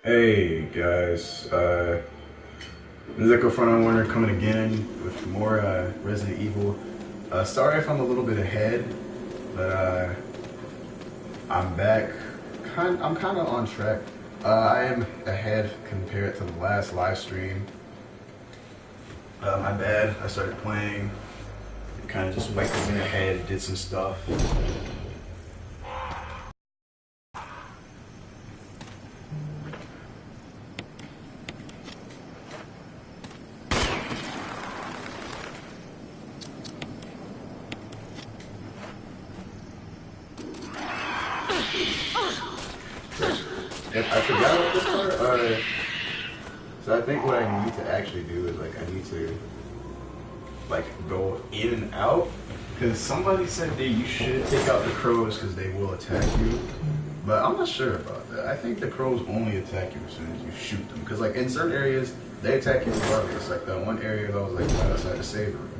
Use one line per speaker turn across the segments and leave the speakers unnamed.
Hey guys, this is Echo Front on Warner coming again with more Resident Evil. Sorry if I'm a little bit ahead, but I'm back. I'm kind of on track. I am ahead compared to the last live stream. My bad. I started playing, kind of just went ahead, did some stuff. I forgot about this part. So I think what I need to actually do is I need to go in and out because somebody said that you should take out the crows because they will attack you, but I'm not sure about that. I think the crows only attack you as soon as you shoot them because in certain areas they attack you regardless. Like that one area that was right outside the save room.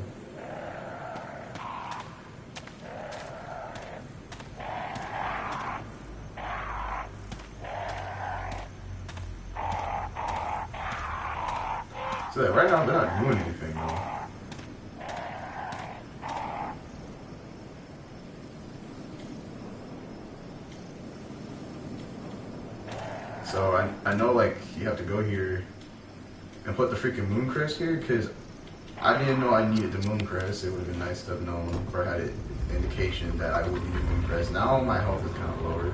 So right now they're not doing anything though. So I know you have to go here and put the freaking moon crest here because I didn't know I needed the moon crest. It would have been nice to have known or had an indication that I would need the moon crest. Now my health is kind of lower.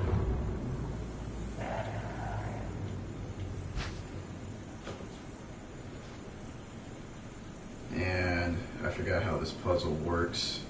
And I forgot how this puzzle works.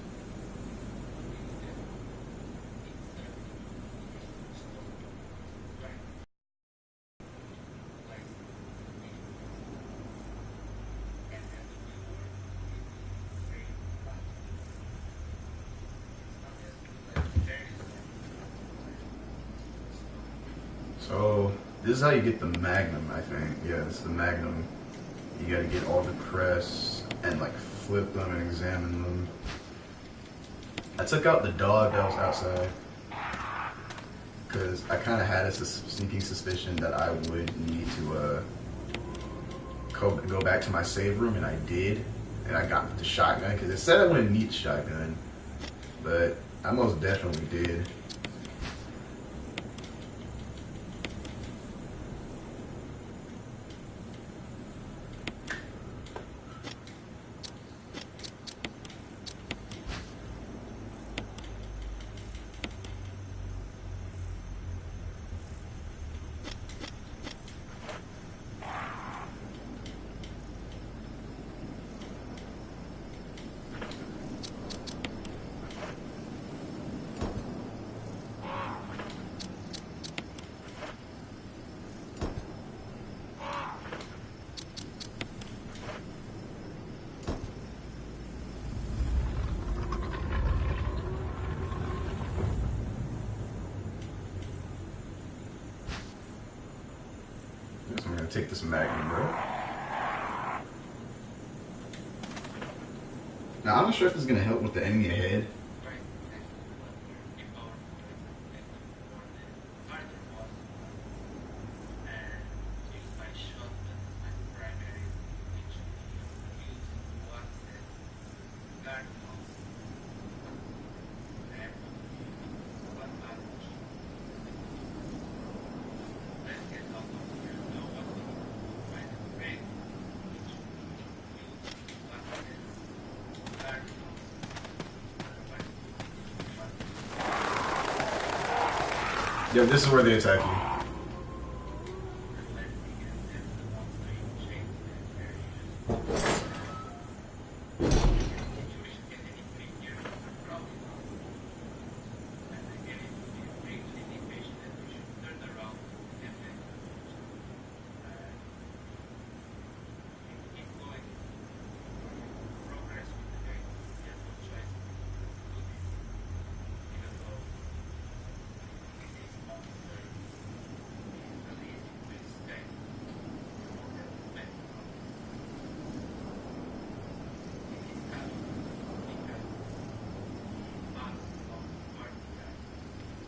So this is how you get the magnum, I think. Yeah, it's the magnum. You gotta get all the crests and flip them and examine them. I took out the dog that was outside because I kind of had a sneaking suspicion that I would need to go back to my save room, and I did. And I got the shotgun because it said I wouldn't need the shotgun, but I most definitely did. So I'm gonna take this magnum, bro. Now I'm not sure if this is gonna help with the enemy ahead. Yeah, this is where they attack you.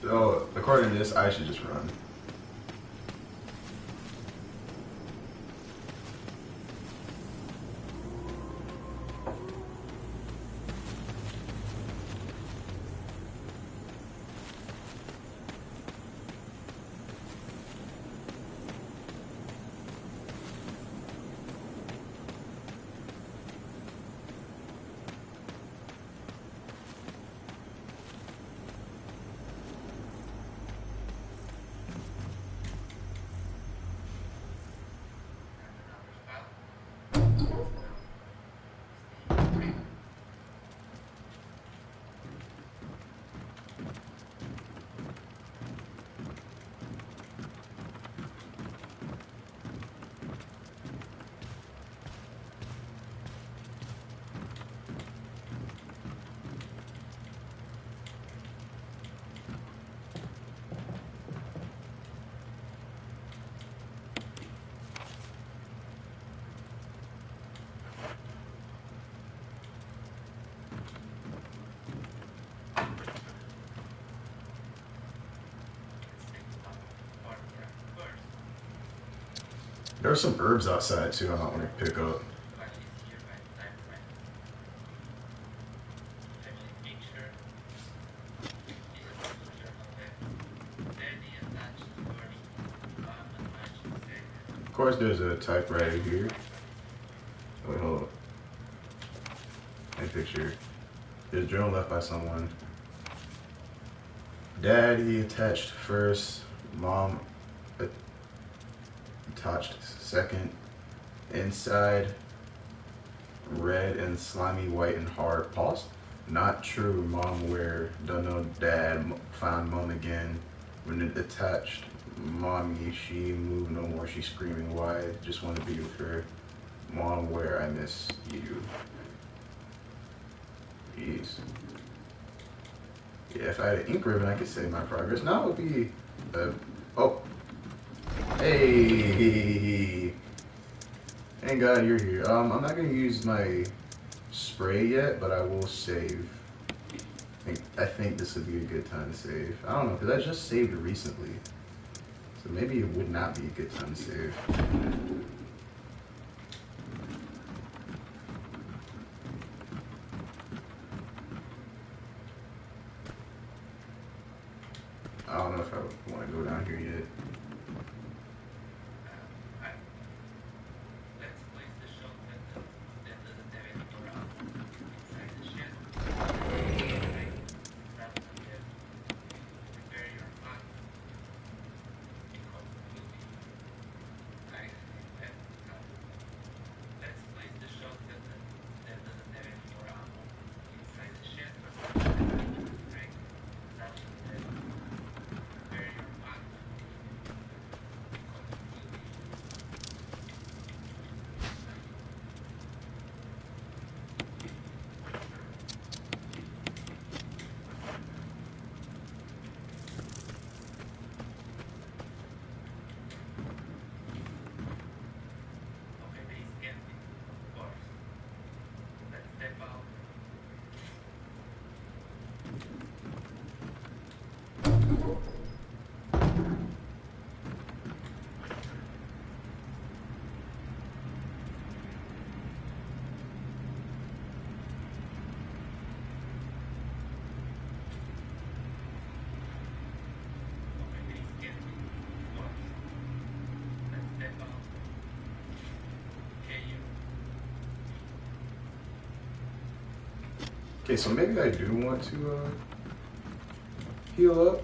So according to this, I should just run. There were some herbs outside too I might want to pick up. Of course, there's a typewriter here. Wait, hold up. A picture. There's a journal left by someone. Daddy attached first. Mom attached second. Inside, red and slimy, white and hard. Pause. Not true. Mom where? Don't know. Dad found mom again. When it attached, mommy, she moved no more. She's screaming. Why? Just want to be with her. Mom where? I miss you. Jeez. Yeah, if I had an ink ribbon, I could save my progress. Now it would be. Oh. Hey. Thank God you're here. I'm not gonna use my spray yet, but I will save. I think this would be a good time to save. I don't know, because I just saved recently. So maybe it would not be a good time to save. I don't know if I want to go down here yet. Okay, so maybe I do want to heal up.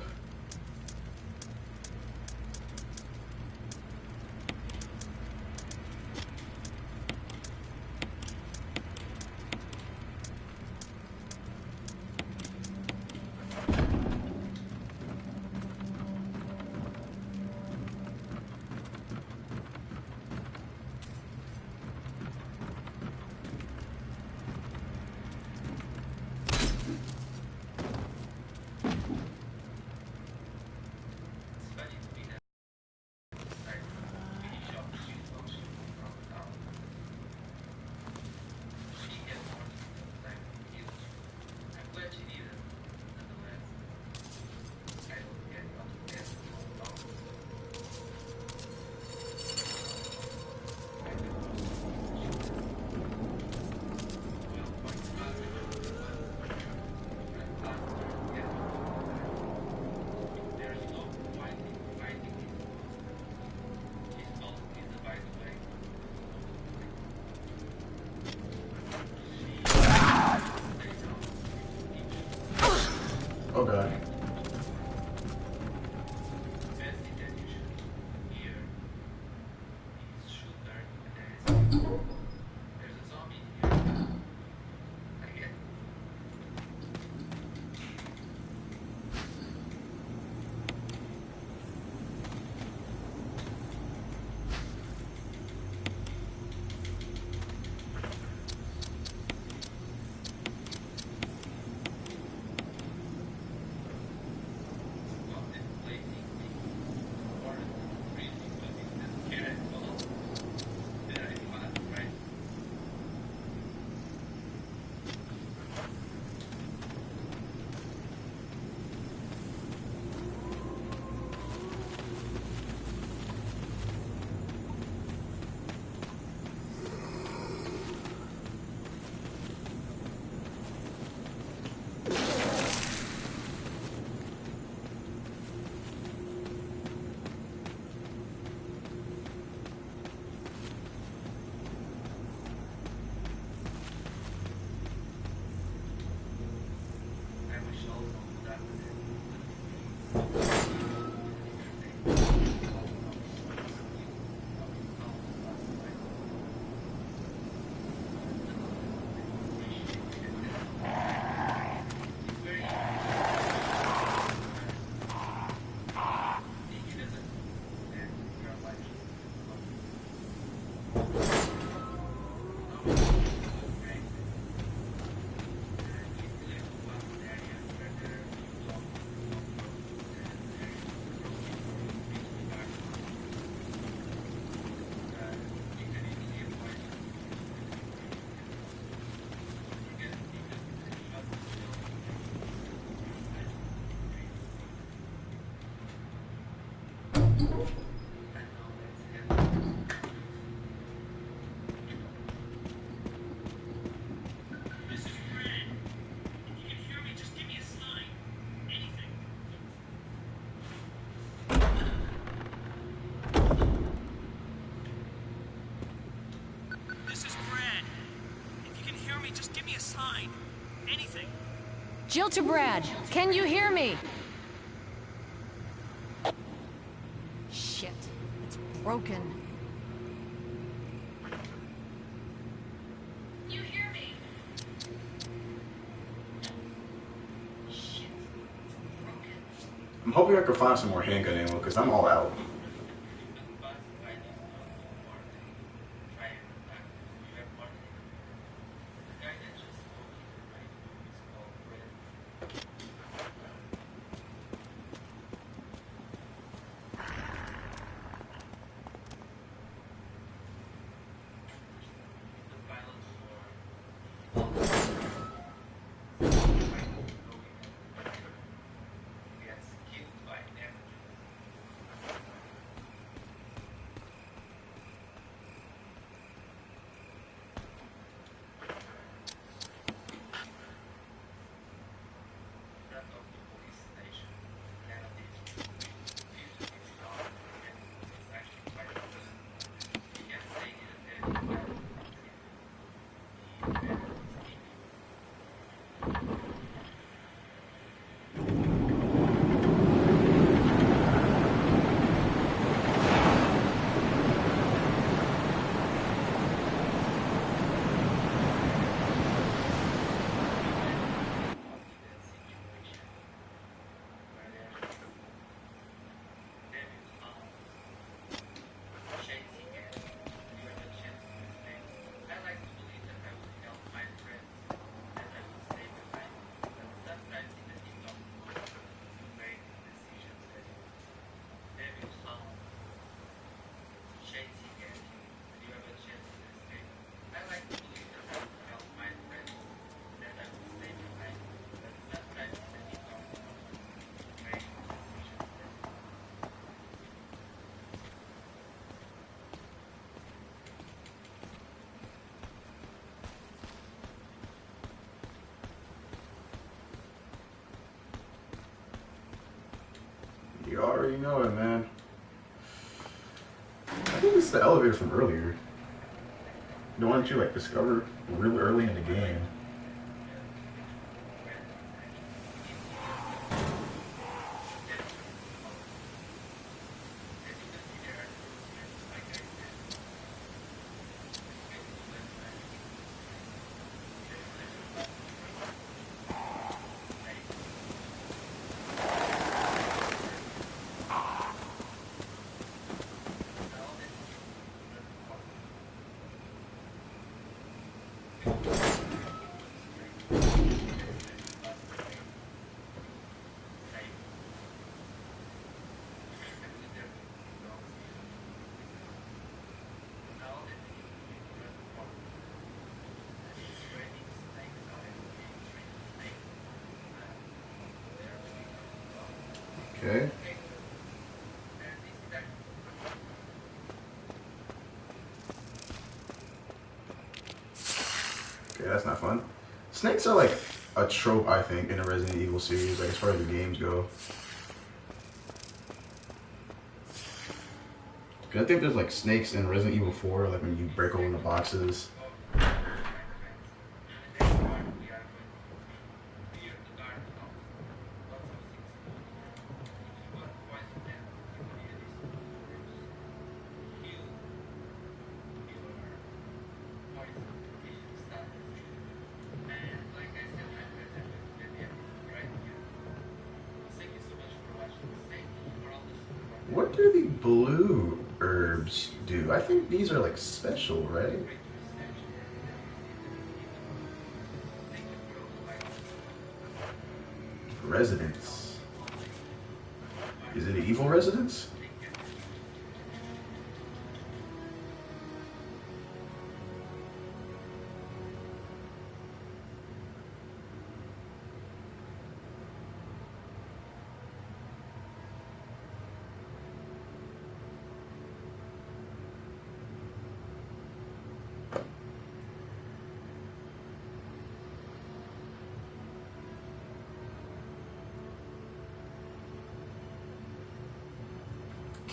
Jill to Brad, can you hear me? Shit, it's broken. You hear me? Shit, it's broken.
I'm hoping I can find some more handgun ammo because I'm all out. You already know it, man. I think it's the elevator from earlier. The one that you like discovered really early in the game. Okay. Okay, that's not fun. Snakes are like a trope, I think, in the Resident Evil series, like as far as the games go. 'Cause I think there's like snakes in Resident Evil 4, like when you break open the boxes. What do the blue herbs do? I think these are like special, right? Residents. Is it an evil residence?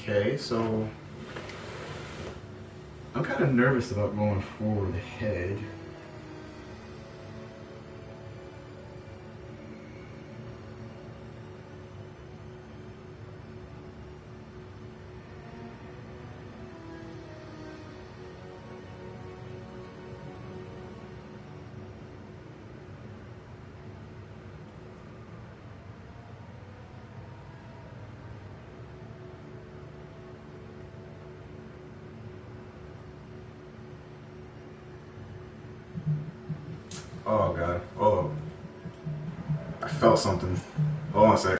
Okay, so I'm kind of nervous about going forward ahead. Oh god. Oh, I felt something. Hold on a sec.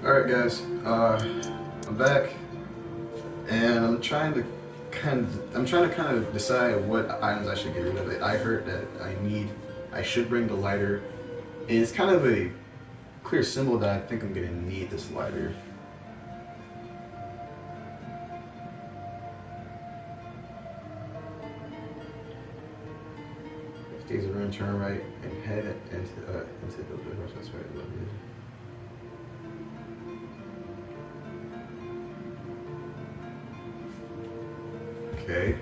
Alright guys, I'm back, and I'm trying to kind of decide what items I should get rid of. I heard that I should bring the lighter, and it's kind of a clear symbol that I think I'm gonna need this lighter. If these are going, turn right and head into the building. That's right, love it. Okay,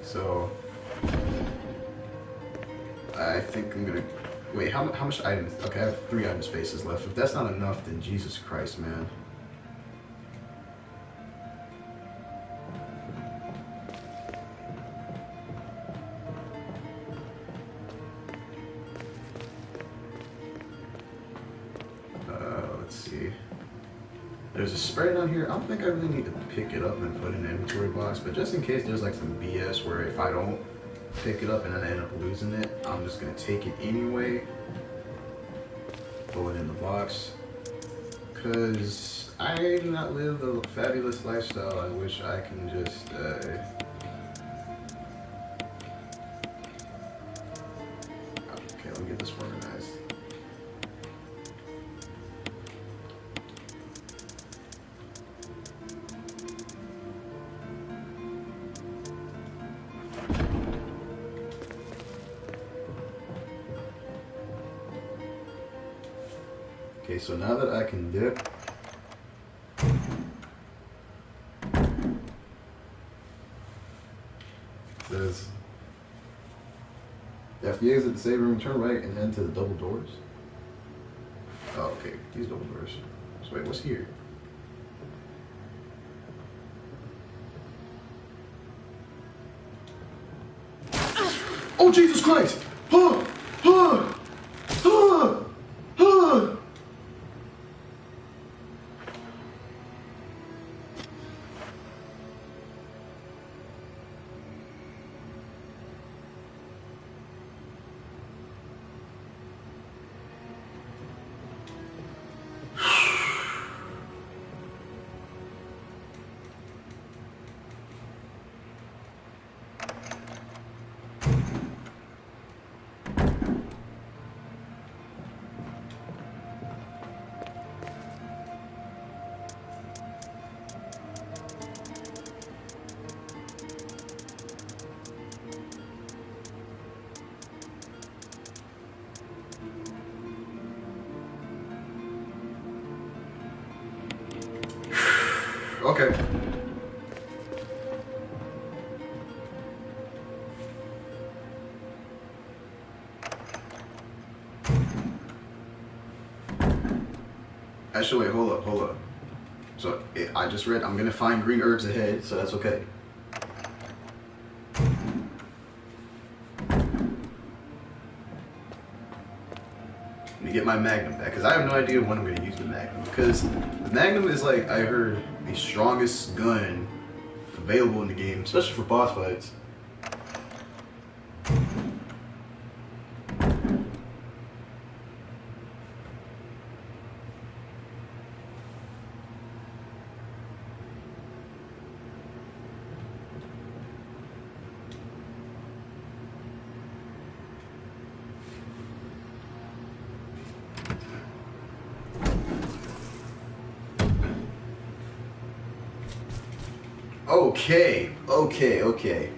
so I think I'm gonna wait. How much items? Okay, I have 3 item spaces left. If that's not enough, then Jesus Christ, man. Let's see. There's a spray down here. I don't think I really need to pick it up and put it in the inventory box, but just in case there's like some BS where if I don't pick it up and then I end up losing it, I'm just gonna take it anyway, throw it in the box, because I do not live the fabulous lifestyle. I wish I can just okay, let me get this organized. Okay, so now that I can dip, it says after you exit the save room, turn right and head to the double doors. Oh, okay, these double doors. So wait, what's here? Oh, Jesus Christ! Huh! Huh! Huh! Huh! Okay. Actually, wait, hold up. So I just read I'm gonna find green herbs ahead, so that's okay. Let me get my Magnum back, because I have no idea when I'm gonna use the Magnum. Because the Magnum is like, I heard, the strongest gun available in the game, especially for boss fights. Okay.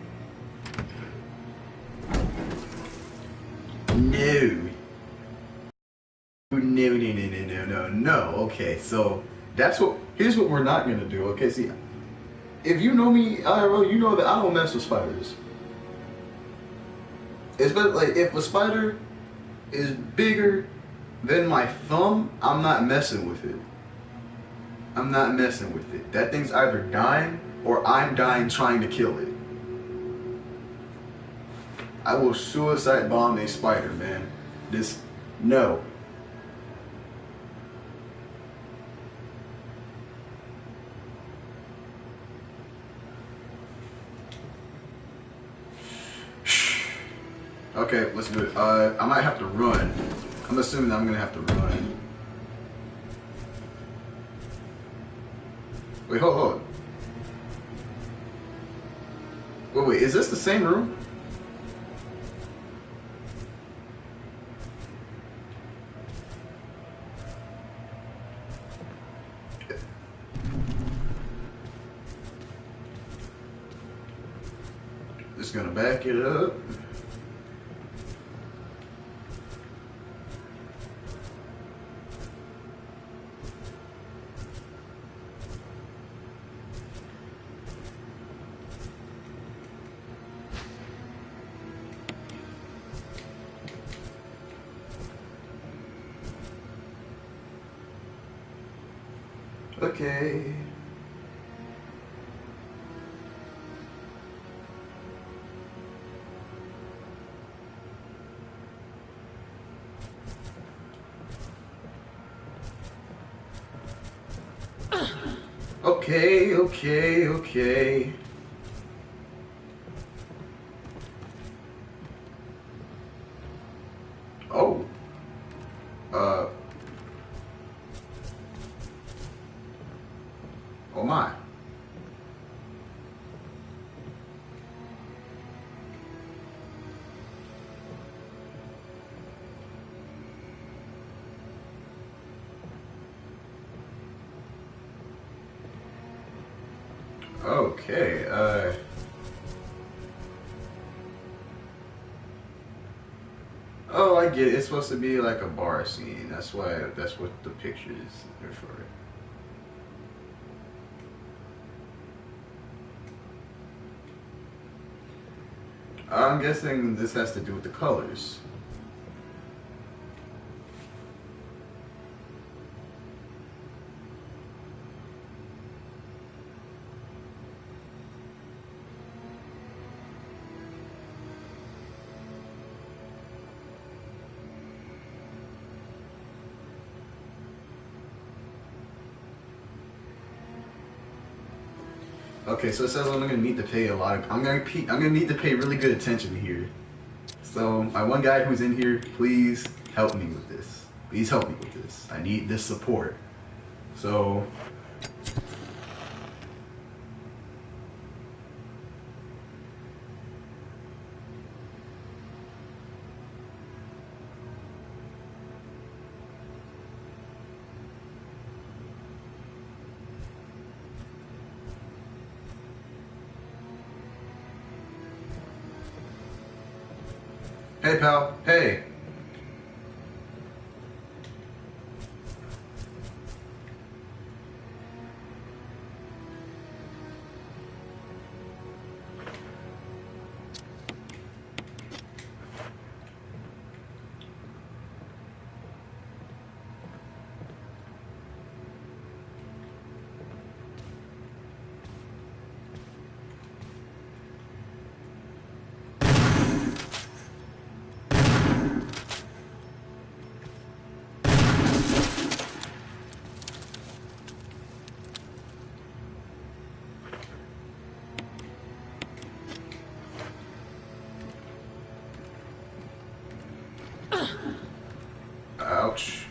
No. Okay, so here's what we're not gonna do. Okay, see, if you know me, IRL, you know that I don't mess with spiders. It's better, like, if a spider is bigger than my thumb, I'm not messing with it. I'm not messing with it. That thing's either dying or I'm dying trying to kill it. I will suicide bomb a spider, man. No. Okay, let's do it. I might have to run. I'm assuming I'm gonna have to run. Wait, hold. Wait, is this the same room? Just gonna back it up. Okay. Okay. Oh. Uh. Oh my. Okay, oh, I get it. It's supposed to be like a bar scene. That's what the picture is there for. I'm guessing this has to do with the colors. Okay, so it says I'm gonna need to pay I'm gonna need to pay really good attention here. So my one guy who's in here, please help me with this. Please help me with this. I need this support. So hey pal, hey. Ouch.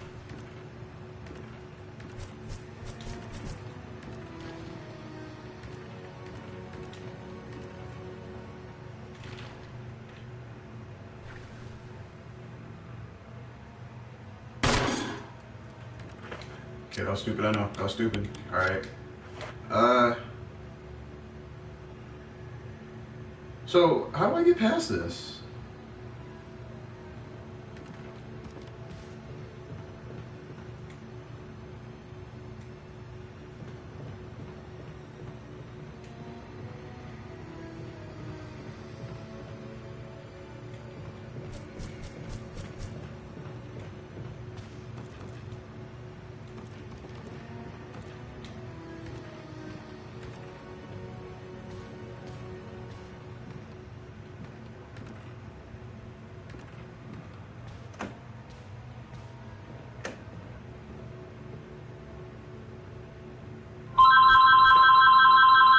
Okay, that was stupid, I know. That was stupid. Alright. So, how do I get past this?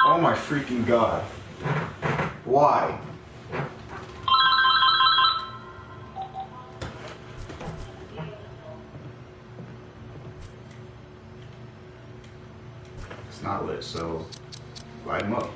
Oh my freaking god. Why? It's not lit. it, so light them up.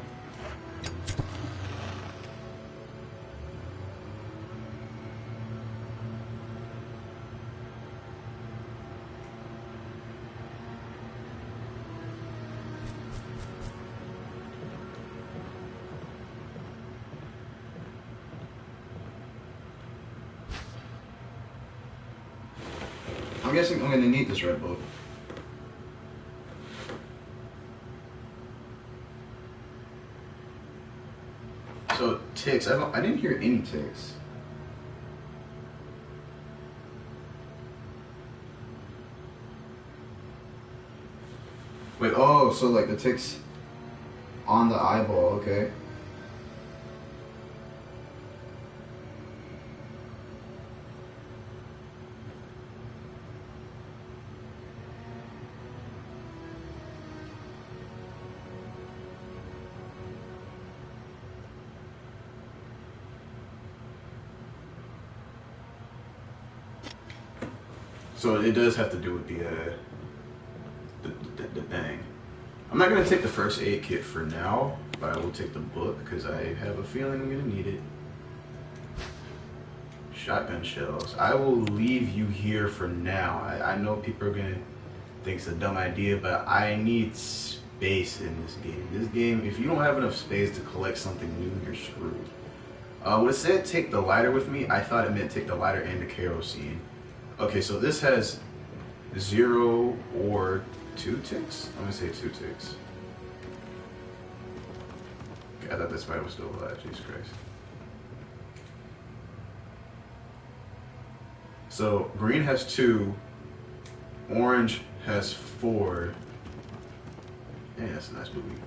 I'm guessing I'm gonna need this red book. So ticks, I didn't hear any ticks. Wait, oh, so like the ticks on the eyeball, okay. So it does have to do with the thing. I'm not gonna take the first aid kit for now, but I will take the book because I have a feeling I'm gonna need it. Shotgun shells. I will leave you here for now. I know people are gonna think it's a dumb idea, but I need space in this game. This game, if you don't have enough space to collect something new, you're screwed. When it said take the lighter with me, I thought it meant take the lighter and the kerosene. Okay, so this has 0 or 2 ticks? I'm gonna say 2 ticks. Okay, I thought this spider was still alive, Jesus Christ. So green has 2, orange has 4. Yeah, that's a nice movie.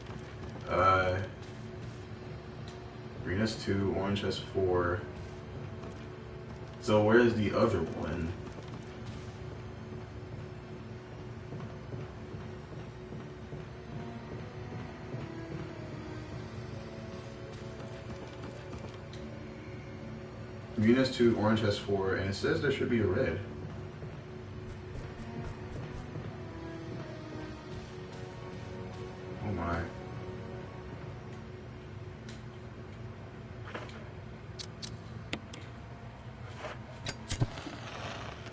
Green has 2, orange has 4. So where's the other one? Green has 2, orange has 4, and it says there should be a red. Oh my.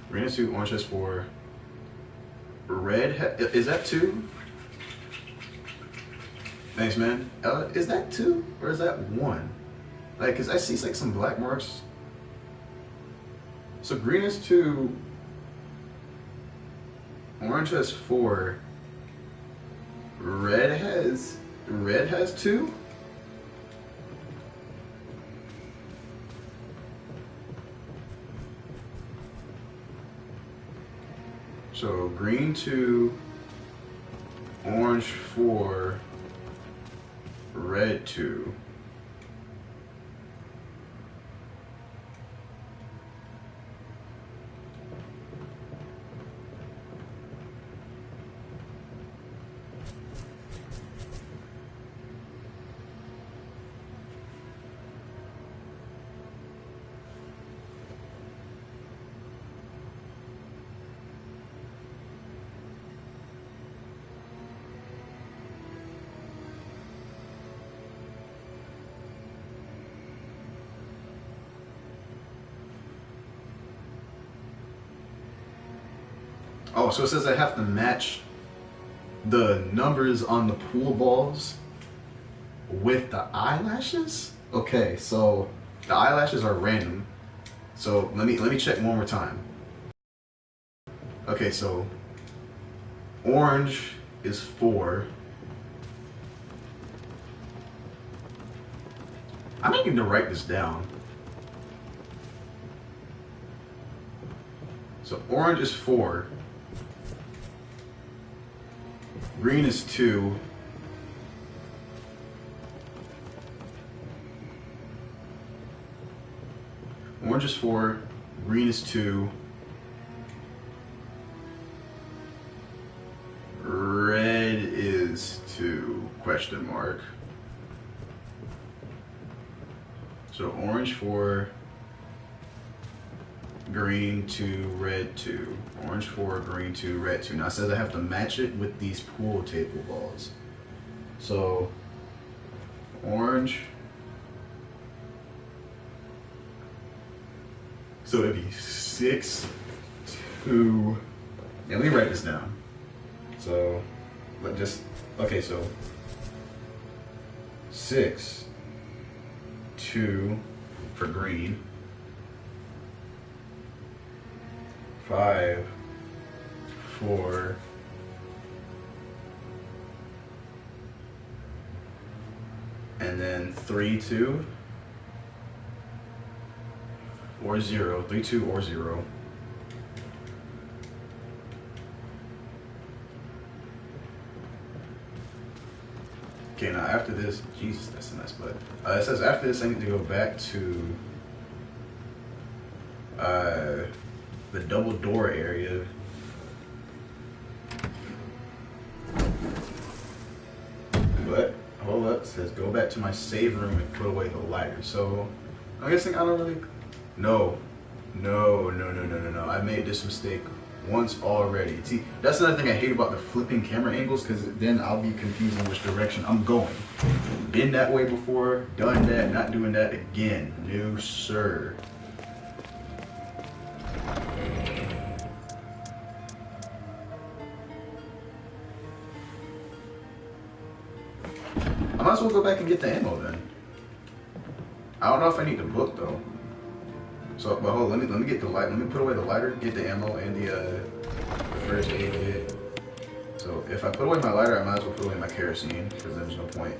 Green has 2, orange has 4. Red is that 2? Thanks, man. Is that 2 or is that 1? Like, cause I see like some black marks. So green has 2, orange has 4, red has 2. So green 2, orange 4, red 2. Oh, so it says I have to match the numbers on the pool balls with the eyelashes? Okay, so the eyelashes are random. So let me check one more time. Okay, so orange is 4. I might need to write this down. So orange is 4. Green is 2. Orange is 4. Green is 2. Red is 2, question mark. So orange 4, green 2, red 2. Orange 4, green 2, red 2. Now it says I have to match it with these pool table balls. So orange. So it'd be 6, 2. Yeah, let me write this down. So, but just okay. So 6, 2 for green. 5, 4. And then 3, 2. Or 0. 3, 2, or 0. Okay, now after this, Jesus, that's a nice bud. It says after this, I need to go back to the double door area. But hold up, it says go back to my save room and put away the lighter. So I'm guessing I don't really. No. I made this mistake once already. See, that's another thing I hate about the flipping camera angles, because then I'll be confused in which direction I'm going. Been that way before, done that, not doing that again. No, sir. I might as well go back and get the ammo then. I don't know if I need the book though. So, but hold on, let me get the light. Let me put away the lighter, get the ammo and the first aid kit. So if I put away my lighter, I might as well put away my kerosene, because there's no point.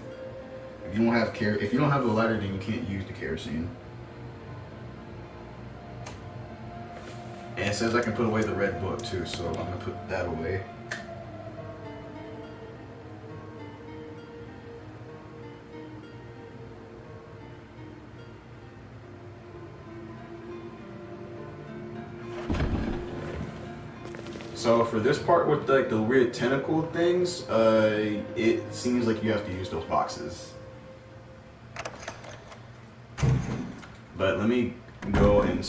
If you don't have if you don't have the lighter, then you can't use the kerosene. And it says I can put away the red book too, so I'm gonna put that away. So for this part with like the weird tentacle things, it seems like you have to use those boxes. But let me go and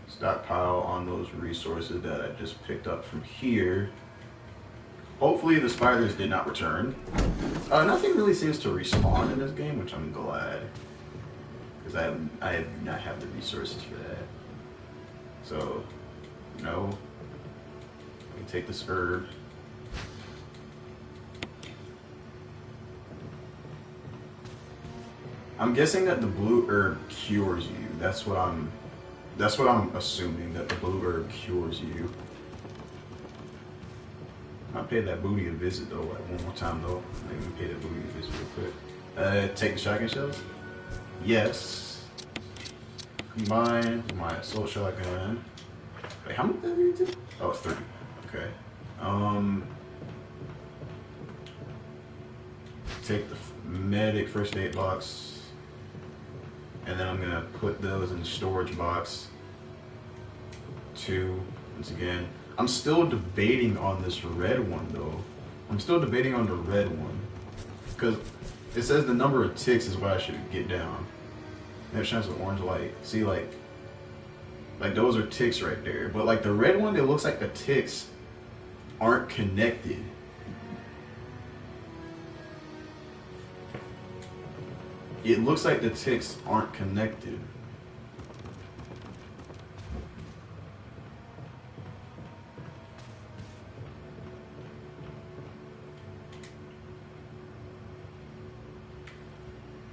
stockpile on those resources that I just picked up from here. Hopefully the spiders did not return. Nothing really seems to respawn in this game, which I'm glad, because I do not have the resources for that. So. No. Let me take this herb. I'm guessing that the blue herb cures you. That's what I'm assuming, that the blue herb cures you. I'll pay that booty a visit though, like one more time though. Let me pay that booty a visit real quick. Take the shotgun shells? Yes. Combine my assault shotgun. Wait, how much did you do? Oh, 30. Okay. Take the medic first aid box, and then I'm gonna put those in the storage box. 2. Once again, I'm still debating on this red one though. I'm still debating on the red one, because it says the number of ticks is what I should get down. And it shines an orange light. See, like those are ticks right there. But like the red one, it looks like the ticks aren't connected. It looks like the ticks aren't connected.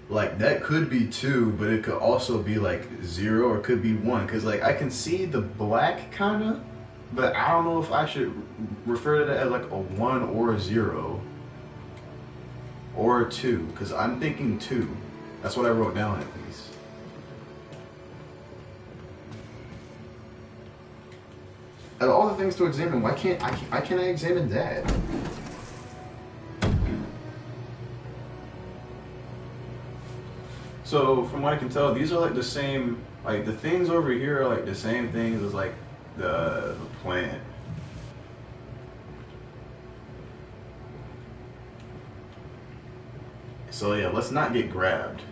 Like that could be 2, but it could also be like 0, or it could be 1. Cause like I can see the black kinda, but I don't know if I should refer to that as like a 1 or a 0 or a 2. Cause I'm thinking 2. That's what I wrote down at least. Out of all the things to examine, why can't I examine that? So from what I can tell, these are like the same, like the things over here are like the same things as like the plant. So yeah, let's not get grabbed.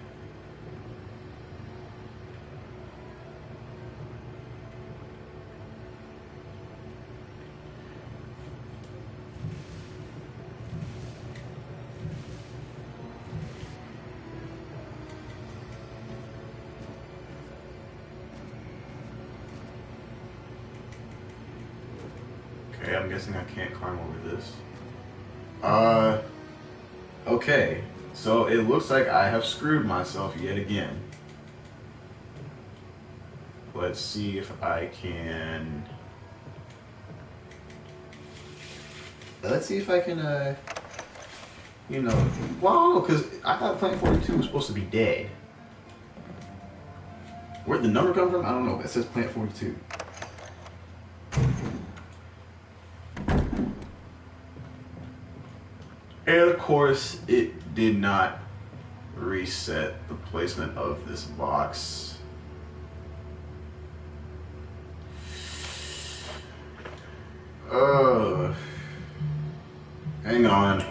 Okay, I'm guessing I can't climb over this. Okay. So it looks like I have screwed myself yet again. Let's see if I can. Let's see if I can, you know. Well, because I thought Planet 42 was supposed to be dead. Where'd the number come from? I don't know. It says Planet 42. And of course, it did not reset the placement of this box. Hang on.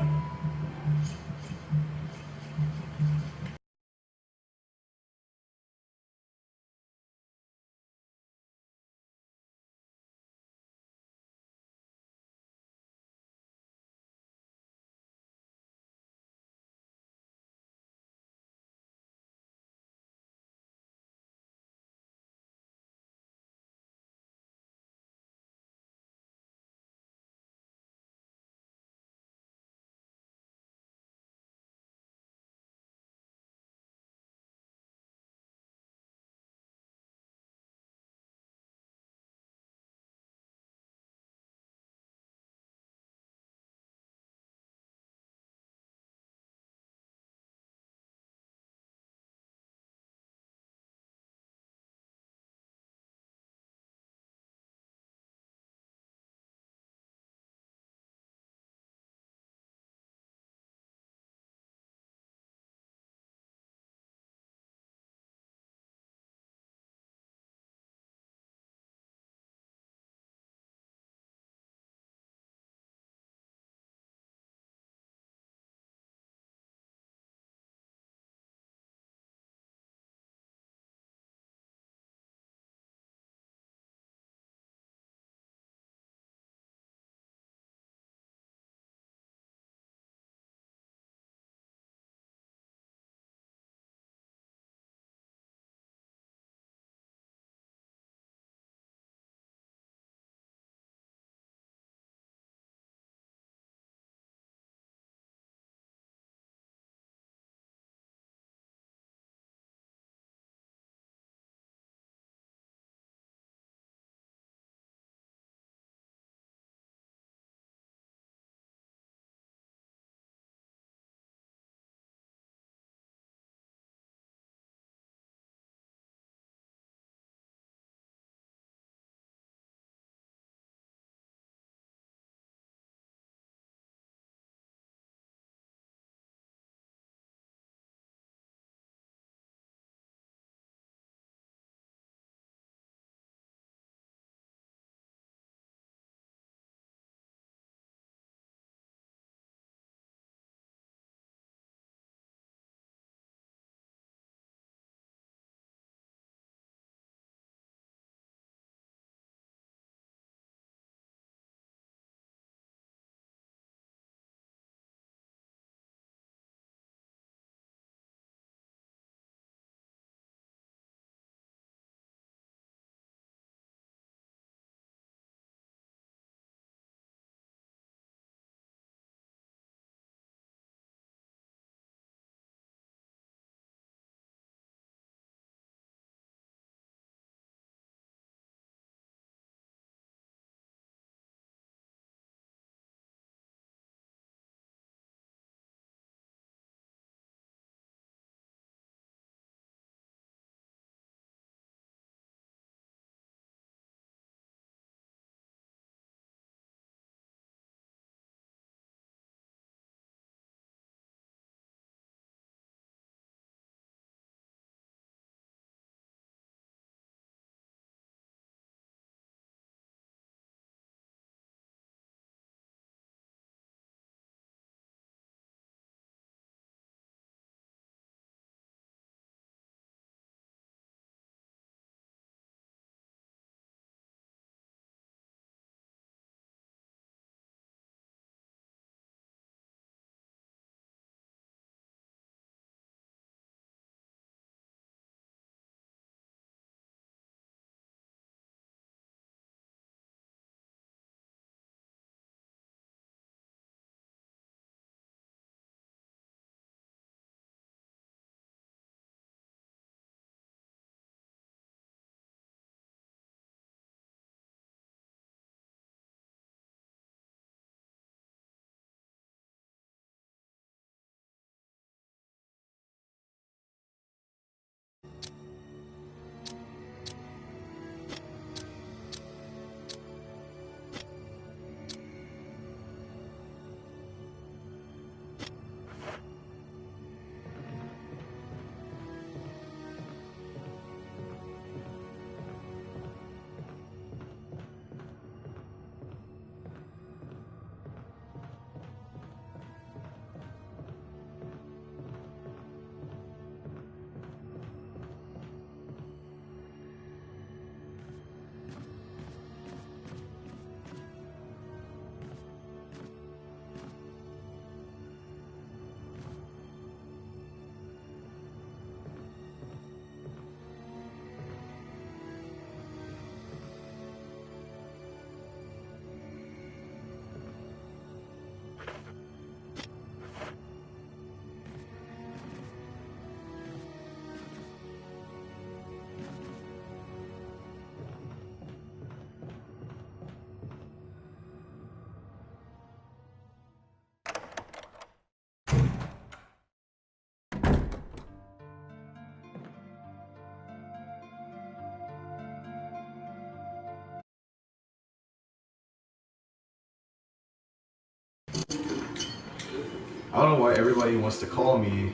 I don't know why everybody wants to call me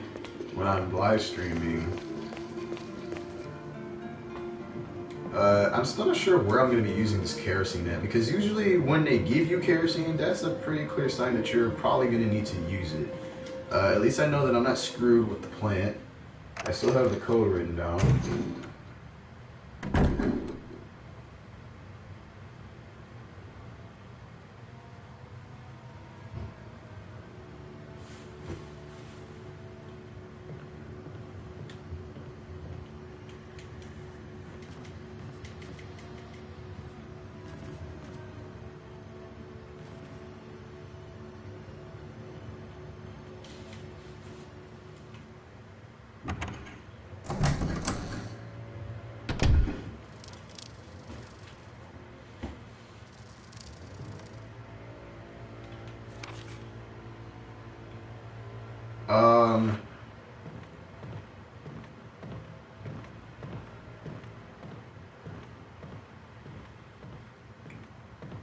when I'm live streaming. I'm still not sure where I'm going to be using this kerosene at, because usually when they give you kerosene, that's a pretty clear sign that you're probably going to need to use it. At least I know that I'm not screwed with the plant. I still have the code written down. Um,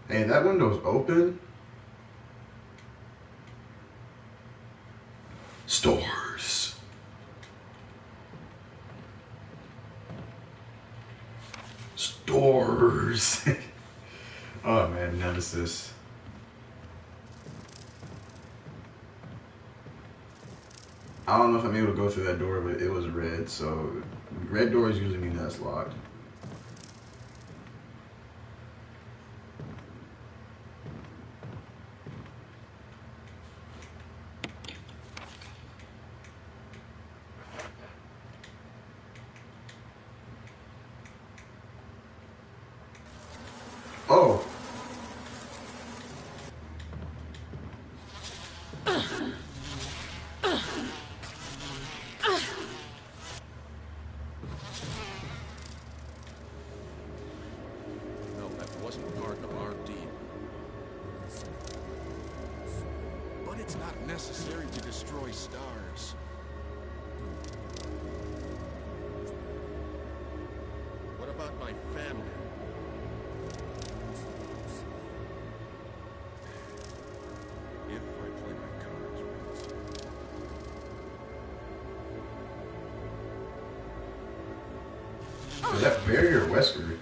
Hey, that window's open. Stores. Stores. Oh man, Nemesis. I don't know if I'm able to go through that door, but it was red, so red doors usually mean that's locked. Oh!
No, that wasn't part of our deal. But it's not necessary to destroy stars. What about my family? If I play my cards right.
Is that Barry or Wesker?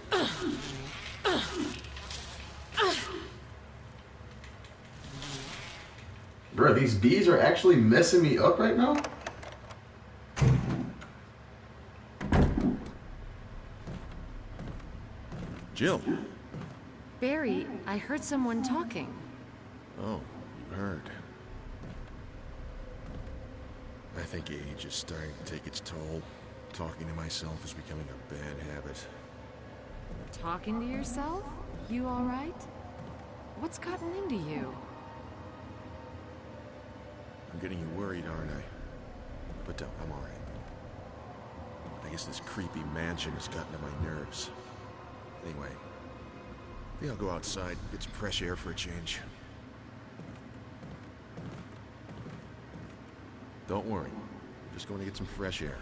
Bro, these bees are actually messing me up right now?
Jill.
Barry, I heard someone talking.
Oh, you heard. I think age is starting to take its toll. Talking to myself is becoming a bad habit.
Talking to yourself? You all right? What's gotten into you?
I'm getting you worried, aren't I? But don't, I'm alright. I guess this creepy mansion has gotten to my nerves. Anyway, I think I'll go outside, get some fresh air for a change. Don't worry, I'm just going to get some fresh air.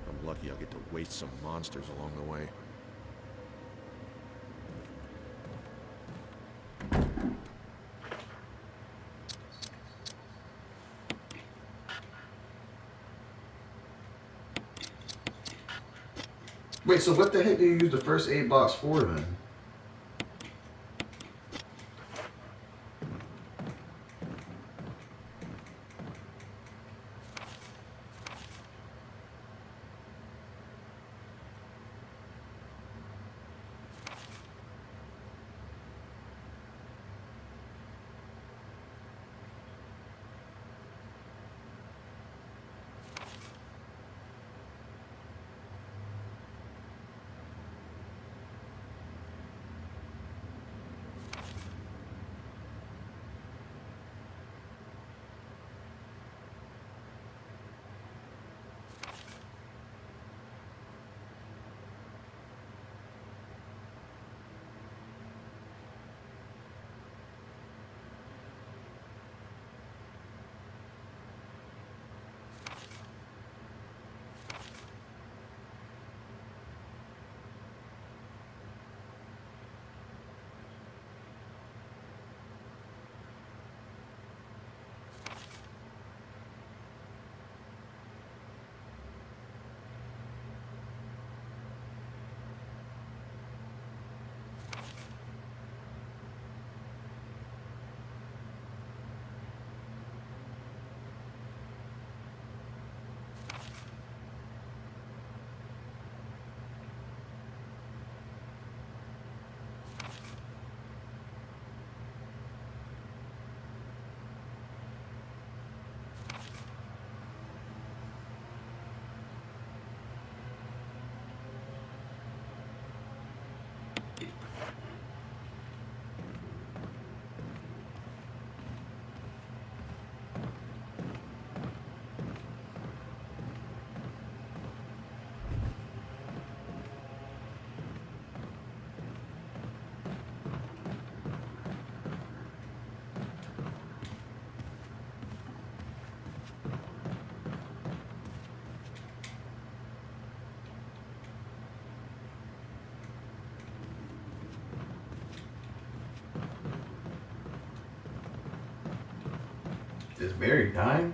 If I'm lucky, I'll get to waste some monsters along the way.
Wait, so what the heck do you use the first aid box for then? Is Barry dying?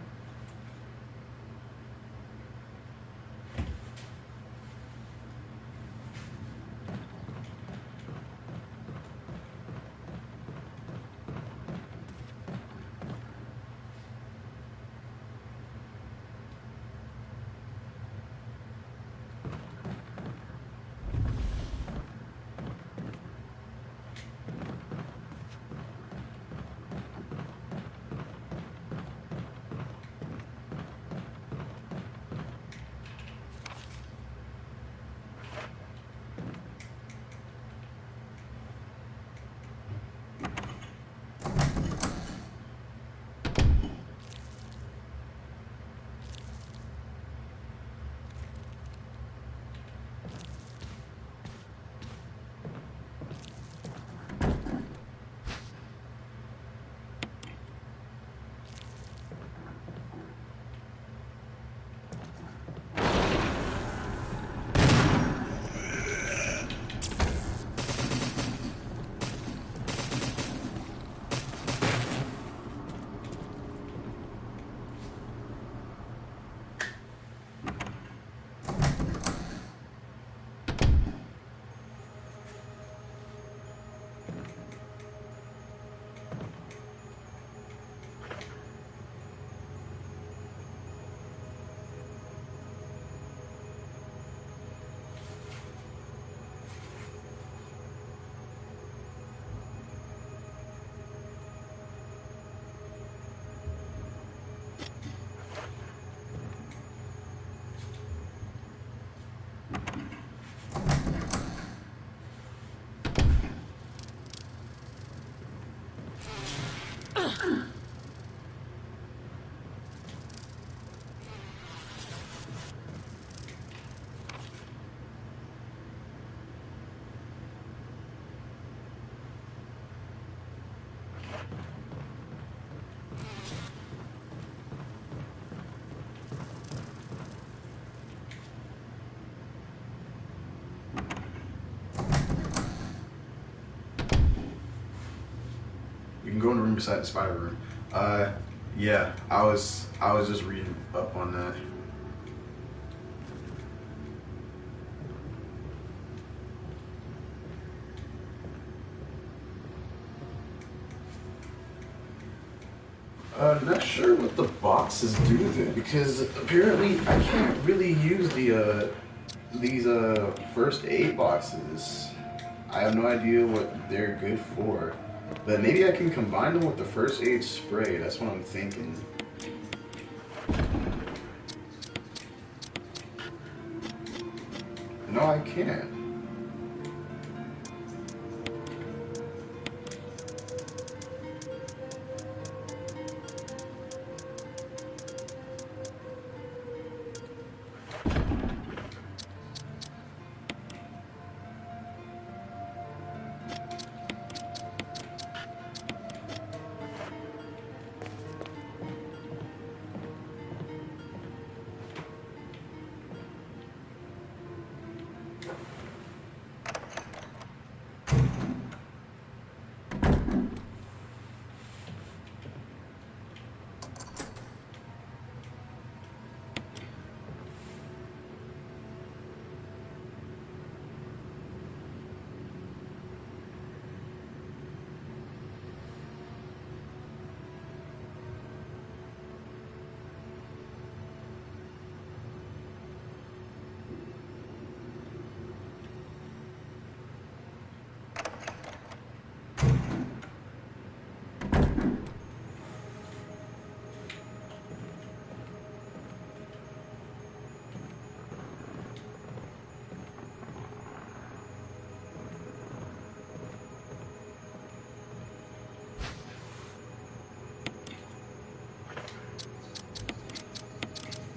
You can go in the room beside the spider room. Yeah, I was just reading up on that. Not sure what the boxes do then, because apparently I can't really use these first aid boxes. I have no idea what they're good for. But maybe I can combine them with the first aid spray. That's what I'm thinking. No, I can't.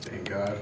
Thank God.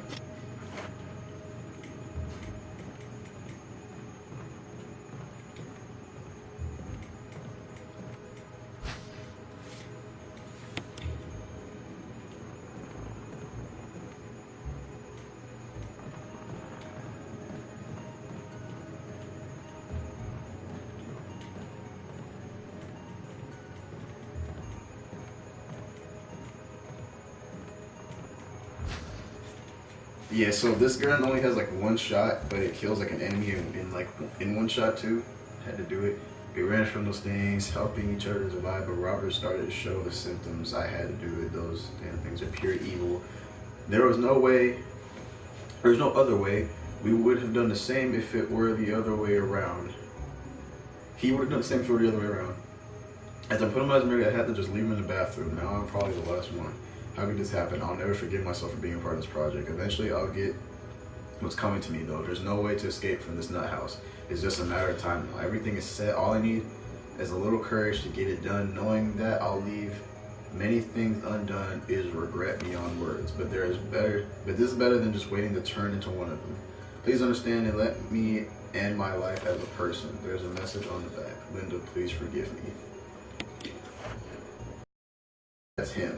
Yeah, so this gun only has like one shot, but it kills like an enemy in one shot too. Had to do it. We ran from those things, helping each other survive, but Robert started to show the symptoms. I had to do it. Those damn things are pure evil. There was no way, there's no other way. We would have done the same if it were the other way around. He would have done the same if it were the other way around. As I put him as Mary, I had to just leave him in the bathroom. Now I'm probably the last one. How could this happen? I'll never forgive myself for being a part of this project. Eventually, I'll get what's coming to me, though. There's no way to escape from this nut house. It's just a matter of time now. Everything is set. All I need is a little courage to get it done. Knowing that I'll leave many things undone is regret beyond words. But this is better than just waiting to turn into one of them. Please understand and let me end my life as a person. There's a message on the back. Linda, please forgive me. That's him.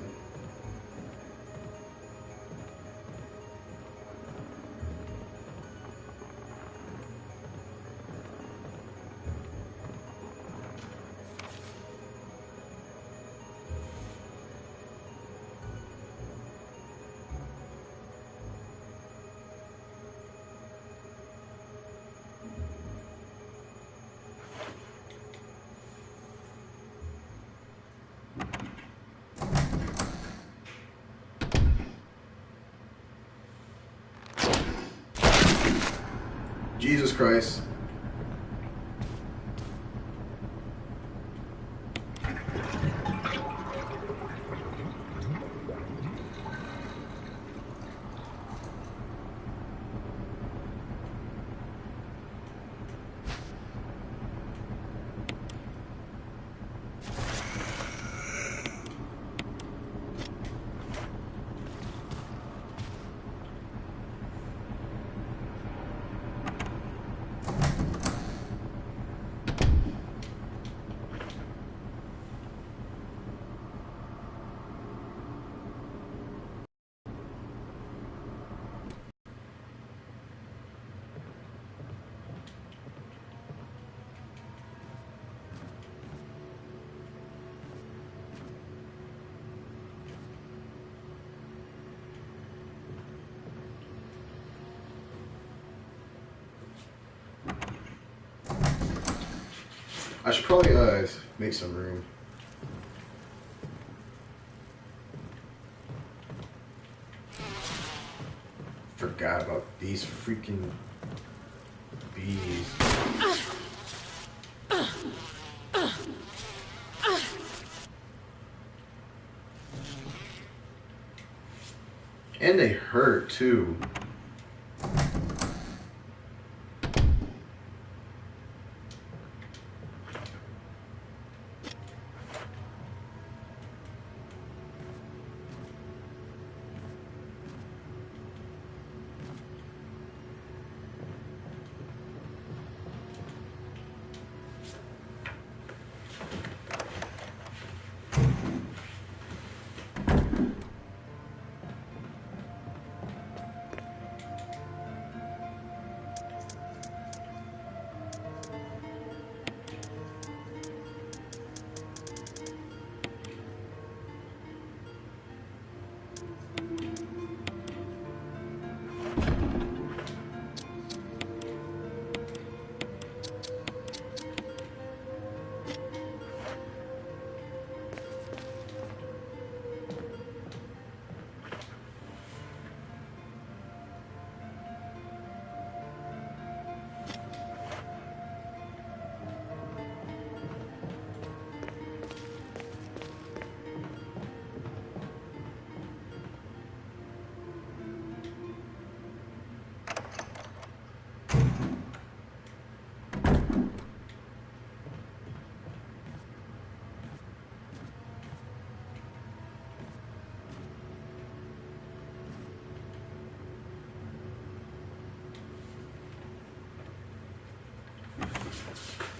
Jesus Christ. I should probably make some room. Forgot about these freaking bees. And they hurt too.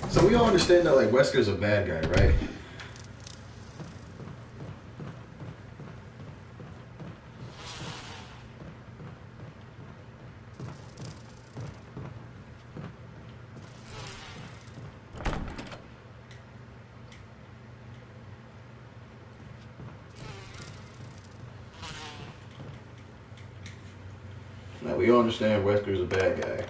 So we all understand that like Wesker's a bad guy, right? we all understand Wesker's a bad guy.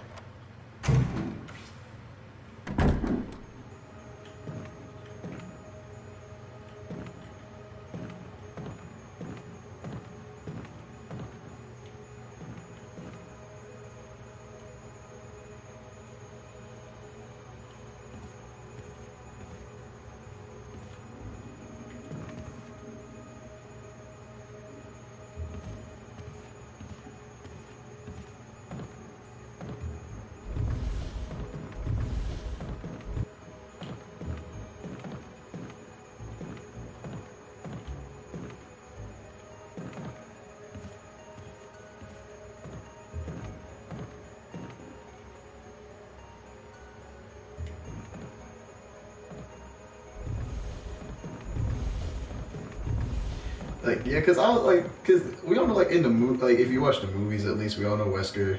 Like, yeah, because I was like, because we all know, like, in the movie, like, if you watch the movies, at least we all know Wesker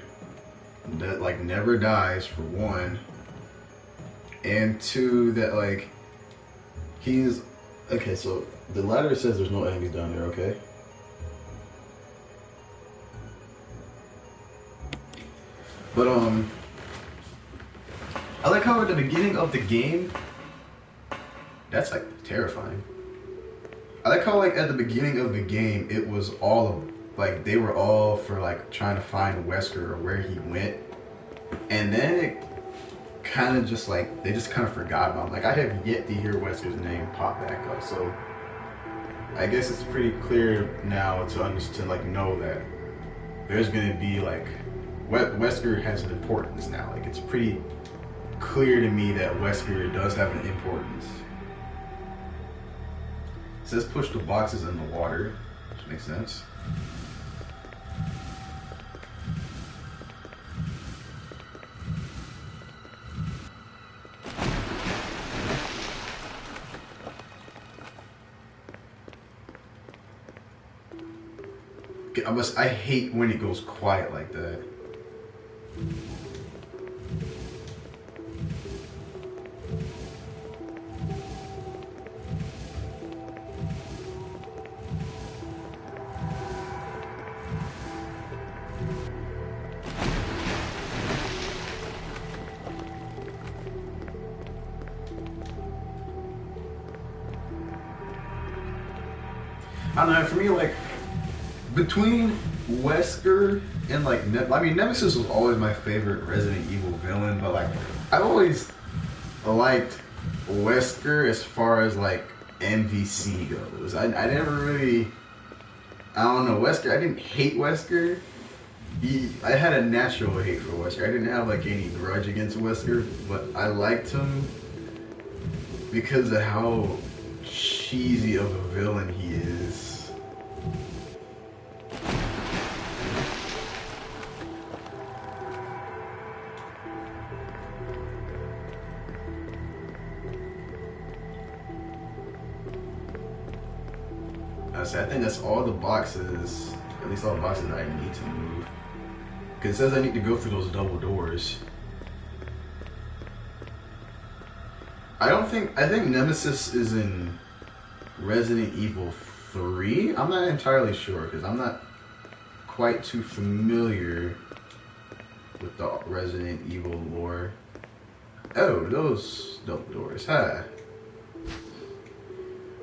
that, like, never dies, for one, and two, that, like, he's, okay, so the ladder says there's no enemies down there, okay? But, I like how at the beginning of the game, that's, like, terrifying. I like how, like, at the beginning of the game, it was all, like, they were all for, like, trying to find Wesker or where he went. And then it kind of just, like, they just kind of forgot about him. Like, I have yet to hear Wesker's name pop back up, so I guess it's pretty clear now to understand, like, know that there's going to be, like, Wesker has an importance now. Like, it's pretty clear to me that Wesker does have an importance. It says push the boxes in the water, which makes sense. I hate when it goes quiet like that. I don't know, for me, like, between Wesker and, like, I mean, Nemesis was always my favorite Resident Evil villain, but, like, I've always liked Wesker as far as, like, MVC goes. I never really, I don't know, Wesker, I didn't hate Wesker. I had a natural hate for Wesker. I didn't have, like, any grudge against Wesker, but I liked him because of how cheesy of a villain he is. I think that's all the boxes, at least all the boxes that I need to move. Because it says I need to go through those double doors. I think Nemesis is in Resident Evil 3. I'm not entirely sure because I'm not quite too familiar with the Resident Evil lore. Oh, those double doors, huh?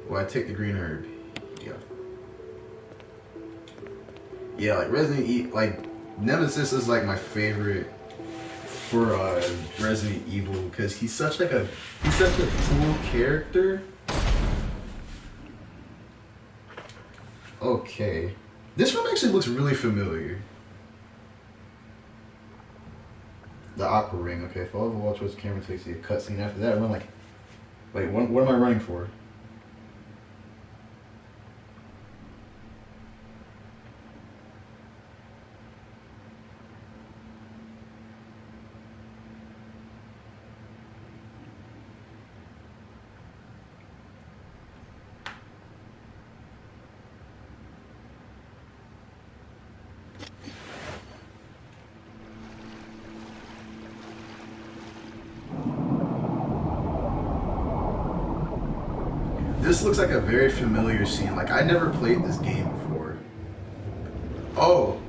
Well, I take the green herb. Yeah. Yeah, like Resident Evil, like Nemesis is like my favorite for Resident Evil because he's such a cool character. Okay, this room actually looks really familiar. The opera ring. Okay, follow the wall towards the camera to see a cutscene. After that, run like, wait, what am I running for? This looks like a very familiar scene. Like, I never played this game before. Oh.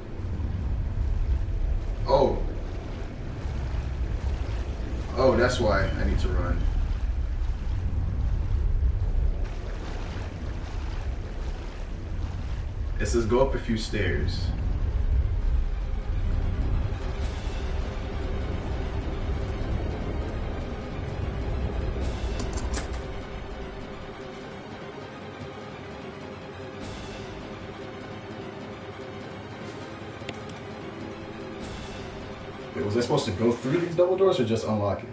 Oh, that's why I need to run. It says go up a few stairs. Wait, was I supposed to go through these double doors or just unlock it?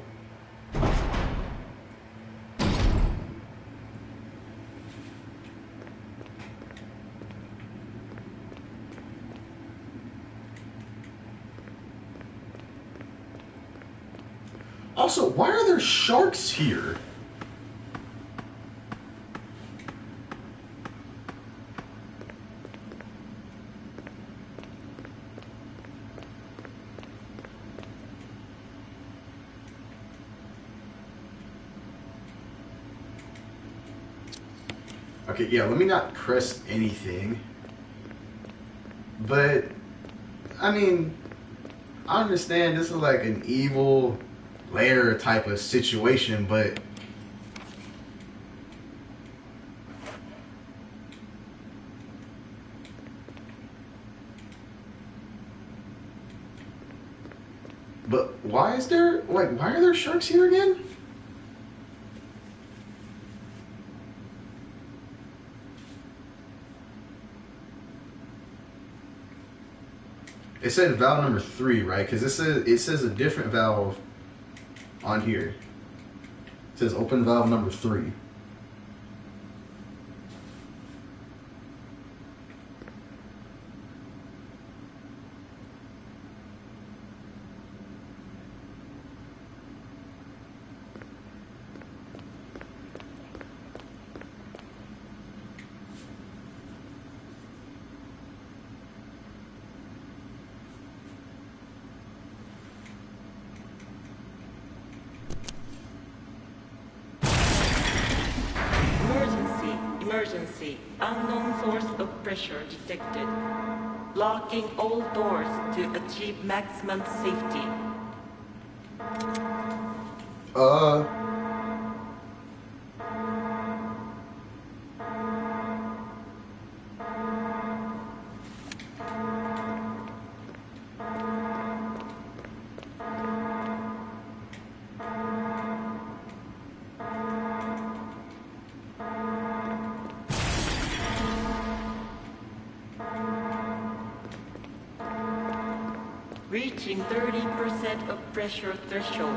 Also, why are there sharks here? Okay, yeah, let me not press anything. But, I mean, I understand this is like an evil lair type of situation, but why is there, like, why are there sharks here again? It said valve number 3, right? Because it says a different valve on here. It says open valve number 3.
Emergency. Unknown source of pressure detected. Locking all doors to achieve maximum safety. Reaching 30% of pressure threshold.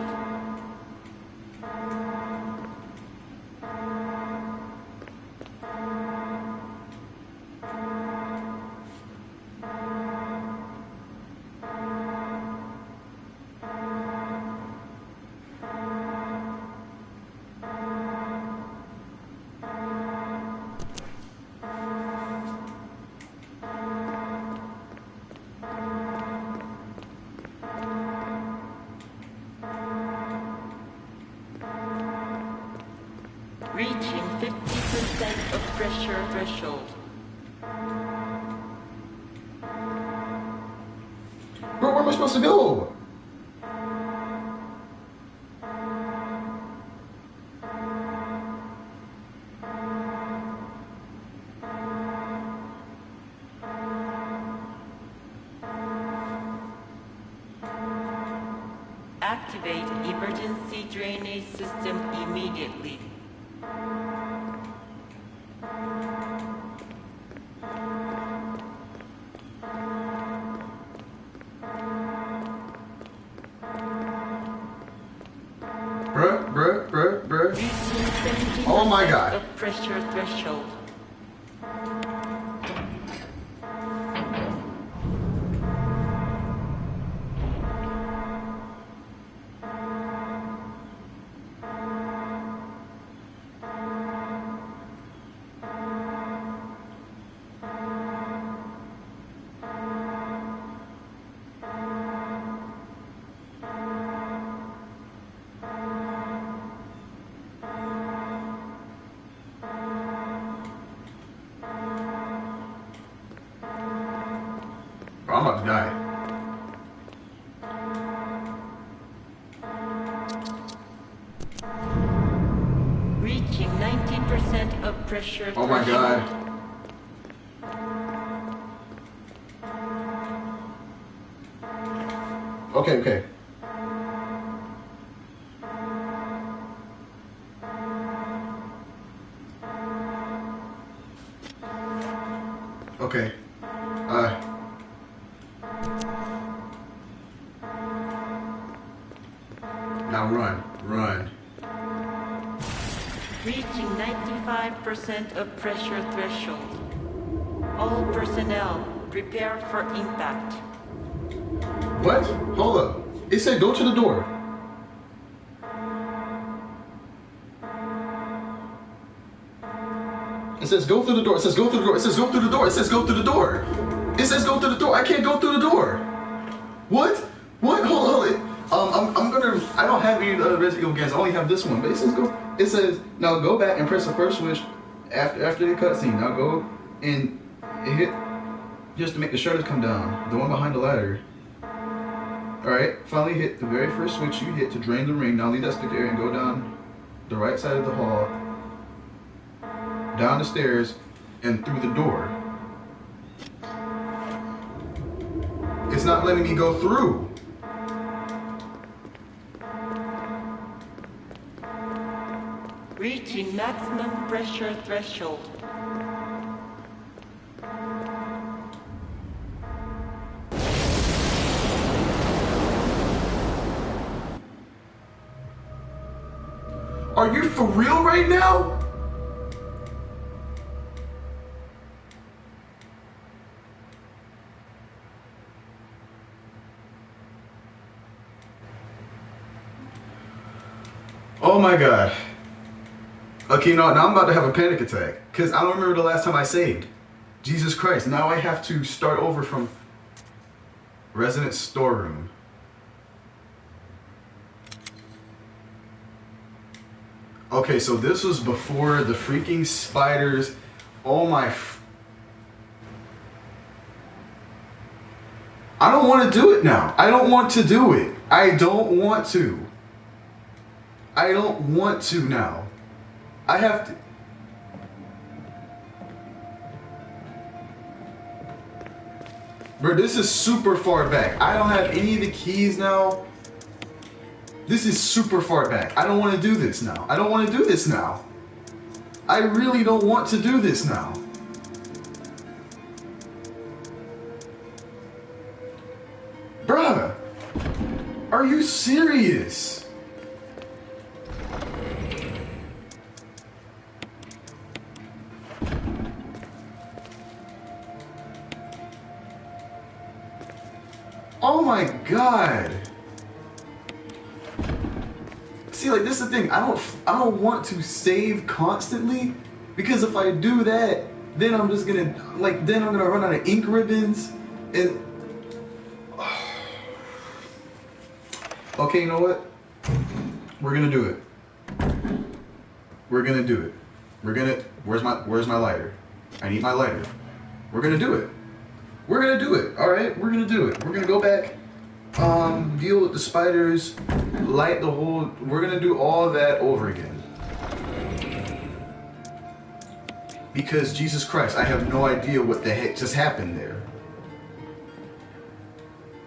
Reaching 50% of pressure threshold.
Bro, where am I supposed to go?
Activate emergency drainage system immediately.
Bruh. Oh my god.
Of pressure threshold.
Bro, I'm about to die.
50% of pressure
Oh my
threshold.
god. Okay, okay. Okay. Now run. Run.
Reaching 95% of pressure threshold. All personnel, prepare for impact.
What? Hold up. It said go to the door. It says go through the door. It says go through the door. It says go through the door. It says go through the door. It says go through the door. I can't go through the door. What? What? Hold on. I'm gonna. I don't have any other Resident Evil games. I only have this one. But it says go. It says now go back and press the first switch after the cutscene. Now go and hit just to make the shutters come down. The one behind the ladder. All right. Finally hit the very first switch you hit to drain the ring. Now leave that stick there and go down the right side of the hall, down the stairs, and through the door. It's not letting me go through.
Reaching maximum pressure threshold.
Are you for real right now? Oh my god. Okay, now I'm about to have a panic attack. Because I don't remember the last time I saved. Jesus Christ, now I have to start over from Resident Storeroom. Okay, so this was before the freaking spiders. Oh my... I don't want to do it now. I don't want to do it. I don't want to. I don't want to now. I have to... Bro, this is super far back. I don't have any of the keys now. This is super far back. I don't want to do this now. I don't want to do this now. I really don't want to do this now. Bruh, are you serious? Oh my god. See, like, this is the thing. I don't want to save constantly, because if I do that, then I'm just gonna run out of ink ribbons and okay, you know what? We're gonna do it. We're gonna do it. Where's my lighter? I need my lighter. We're gonna do it. We're gonna do it. All right, we're gonna do it. We're gonna go back, deal with the spiders, light the whole. We're gonna do all that over again. Because Jesus Christ, I have no idea what the heck just happened there.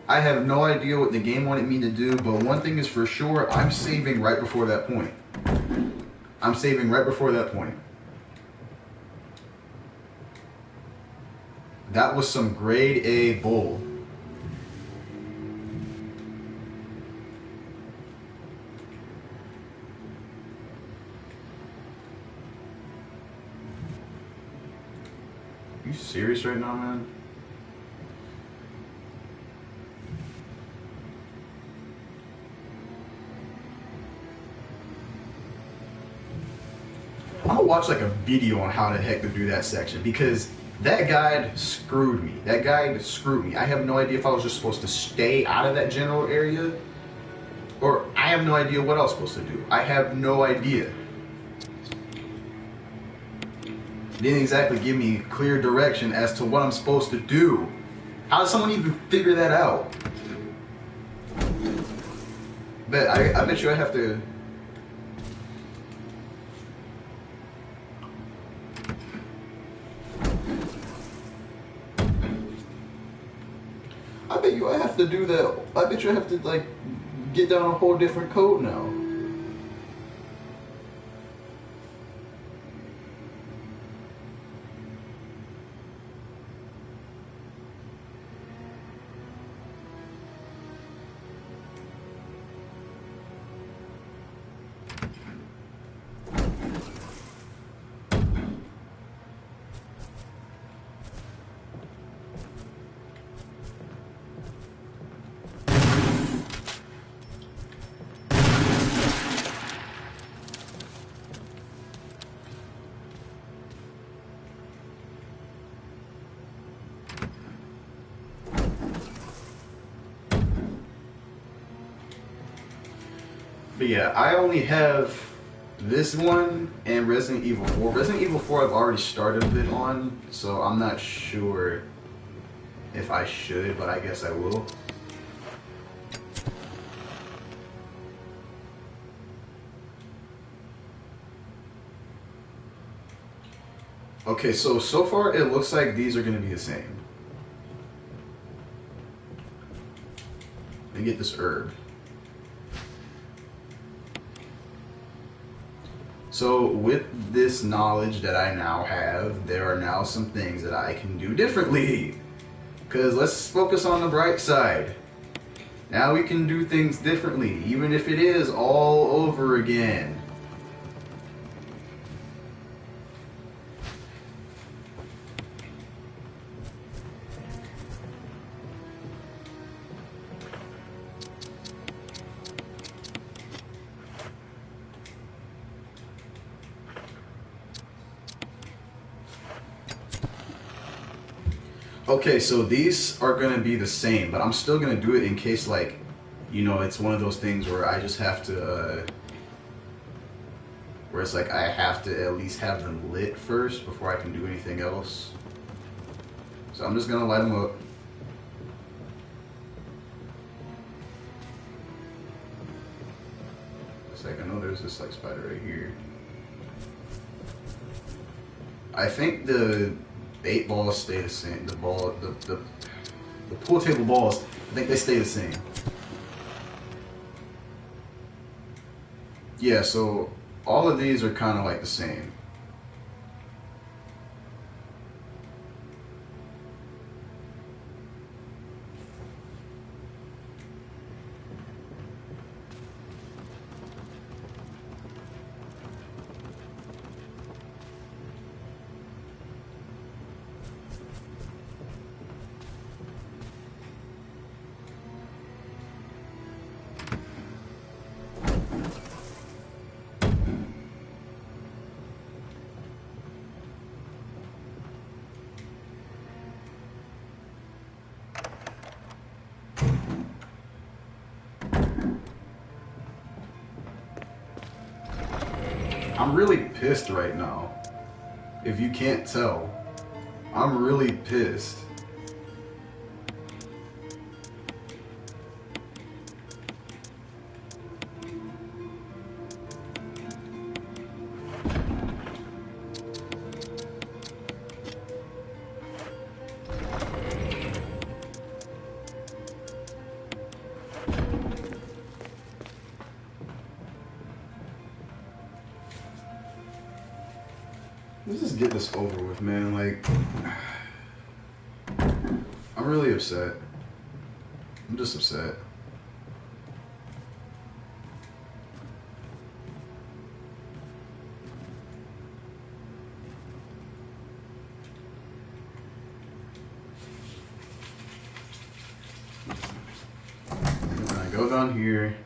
I have no idea what the game wanted me to do, but one thing is for sure, I'm saving right before that point. I'm saving right before that point. That was some grade A bull. You serious right now, man? I'm gonna watch like a video on how the heck to do that section, because that guide screwed me. That guide screwed me. I have no idea if I was just supposed to stay out of that general area, or I have no idea what I was supposed to do. I have no idea. Didn't exactly give me clear direction as to what I'm supposed to do. How does someone even figure that out? But I bet you I have to... have to do that. I bet you have to like get down a whole different code now. But yeah, I only have this one and Resident Evil 4. Resident Evil 4 I've already started a bit on, so I'm not sure if I should, but I guess I will. Okay, so far it looks like these are going to be the same. Let me get this herb. So with this knowledge that I now have, there are now some things that I can do differently. Because let's focus on the bright side. Now we can do things differently, even if it is all over again. Okay, so these are going to be the same, but I'm still going to do it in case, like, you know, it's one of those things where I just have to, where it's like I have to at least have them lit first before I can do anything else. So I'm just going to light them up. It's like, I know there's this, like, spider right here. I think the 8 balls stay the same. The pool table balls, I think they stay the same. Yeah, so all of these are kind of like the same. I'm really pissed right now. If you can't tell, I'm really pissed. Let's just get this over with, man. Like, I'm really upset. I'm just upset. When I go down here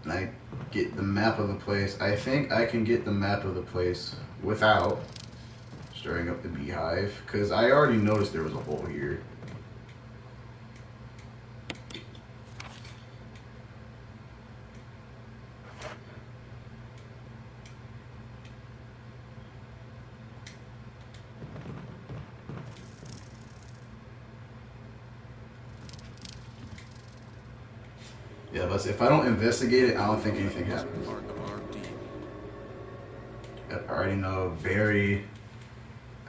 and I get the map of the place, I think I can get the map of the place without stirring up the beehive, because I already noticed there was a hole here. Yeah, but if I don't investigate it, I don't think anything happens. Yep, I already know. Barry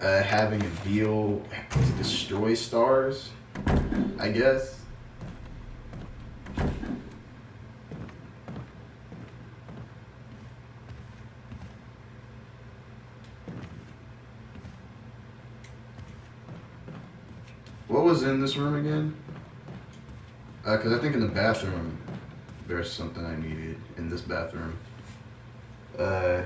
having a deal to destroy stars, I guess. What was in this room again? Because I think in the bathroom there's something I needed in this bathroom. Uh,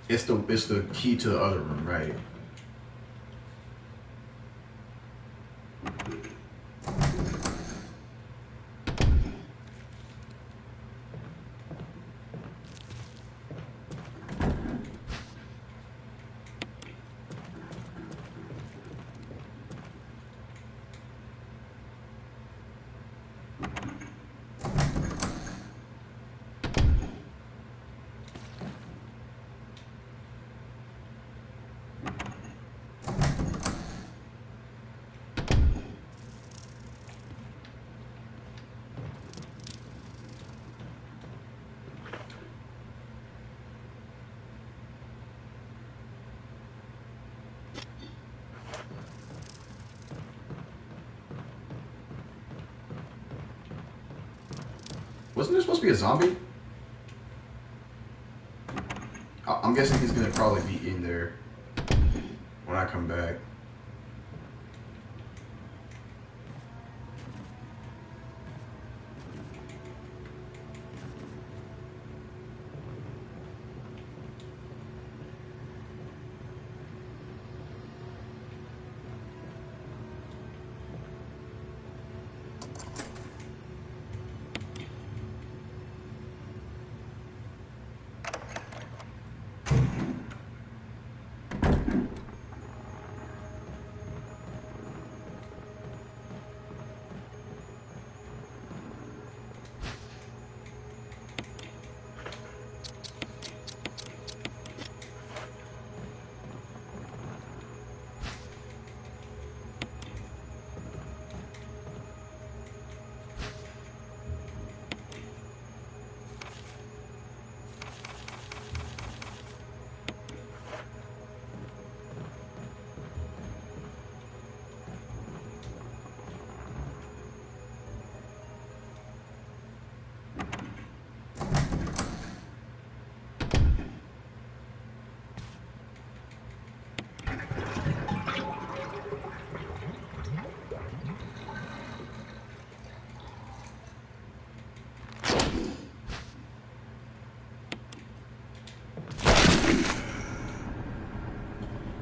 it's the key to the other room, right? Wasn't there supposed to be a zombie? I'm guessing he's gonna probably be in there when I come back.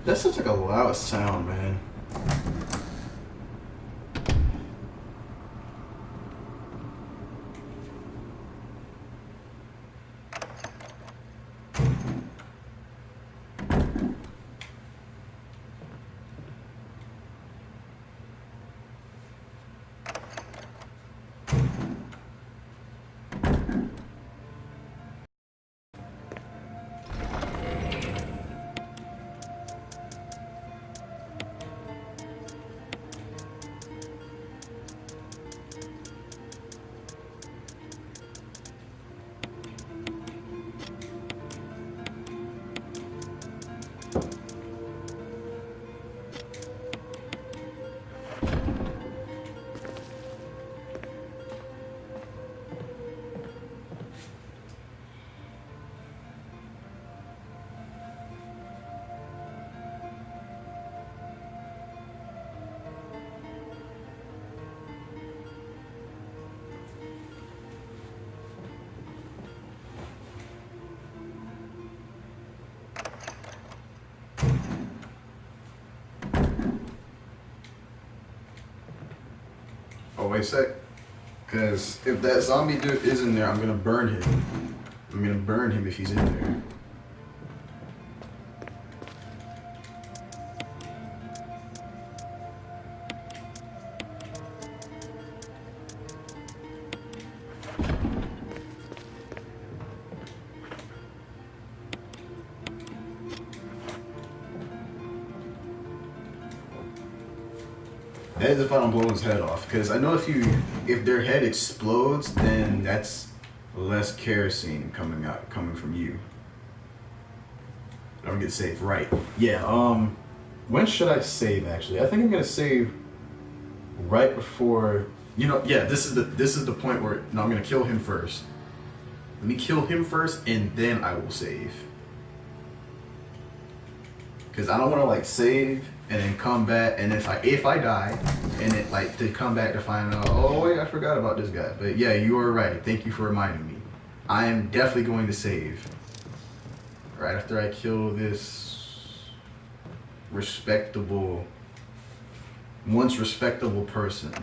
That's such like a loud sound, man. Oh, wait a sec. Because if that zombie dude is in there, I'm going to burn him. I'm going to burn him if he's in there. That is if I don't blow his head off. Because I know if their head explodes, then that's less kerosene coming from you. I don't get saved. Right. Yeah, when should I save actually? I think I'm gonna save right before You know, yeah, this is the point where no, I'm gonna kill him first. Let me kill him first, and then I will save. Because I don't want to like save and then come back, and if I die, and it like to come back to find out, oh wait, I forgot about this guy. But yeah, you are right. Thank you for reminding me. I am definitely going to save. Right after I kill this respectable, once respectable person.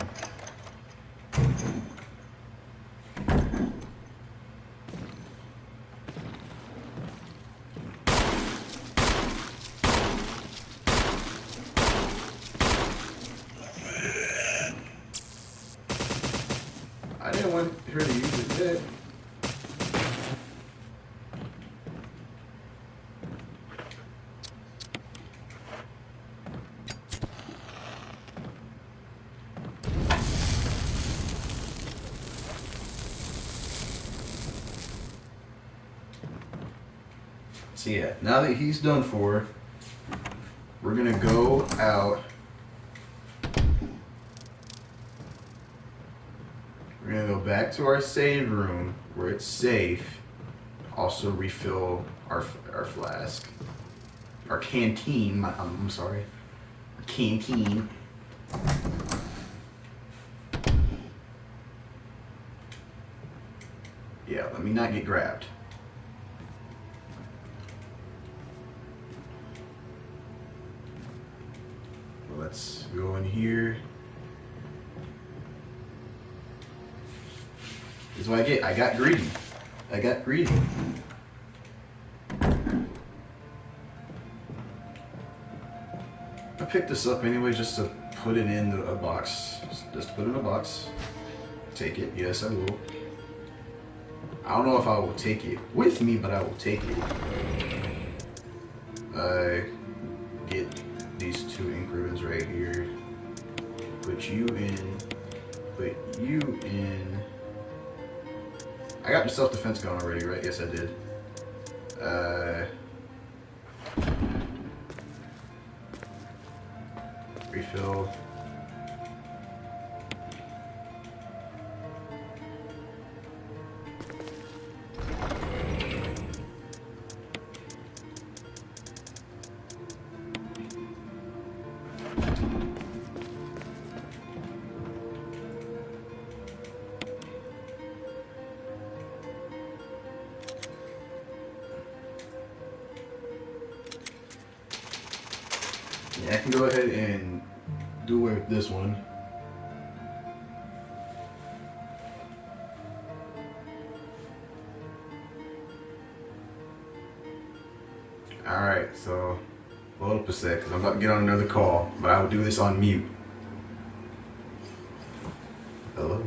I didn't want her to use it yet. So yeah, now that he's done for, we're gonna go out. We're gonna go back to our save room where it's safe. Also refill our flask, our canteen. I'm sorry, canteen. Yeah, let me not get grabbed. Well, let's go in here. This is what I get. I got greedy. I got greedy. I picked this up anyway just to put it in a box. Just to put it in a box. Take it. Yes, I will. I don't know if I will take it with me, but I will take it. I get these 2 ink ribbons right here. Put you in. Put you in. I got the self-defense gun already, right? Yes, I did. Refill. Yeah, I can go ahead and do away with this one. Alright, so hold up a sec, because I'm about to get on another call, but I will do this on mute. Hello?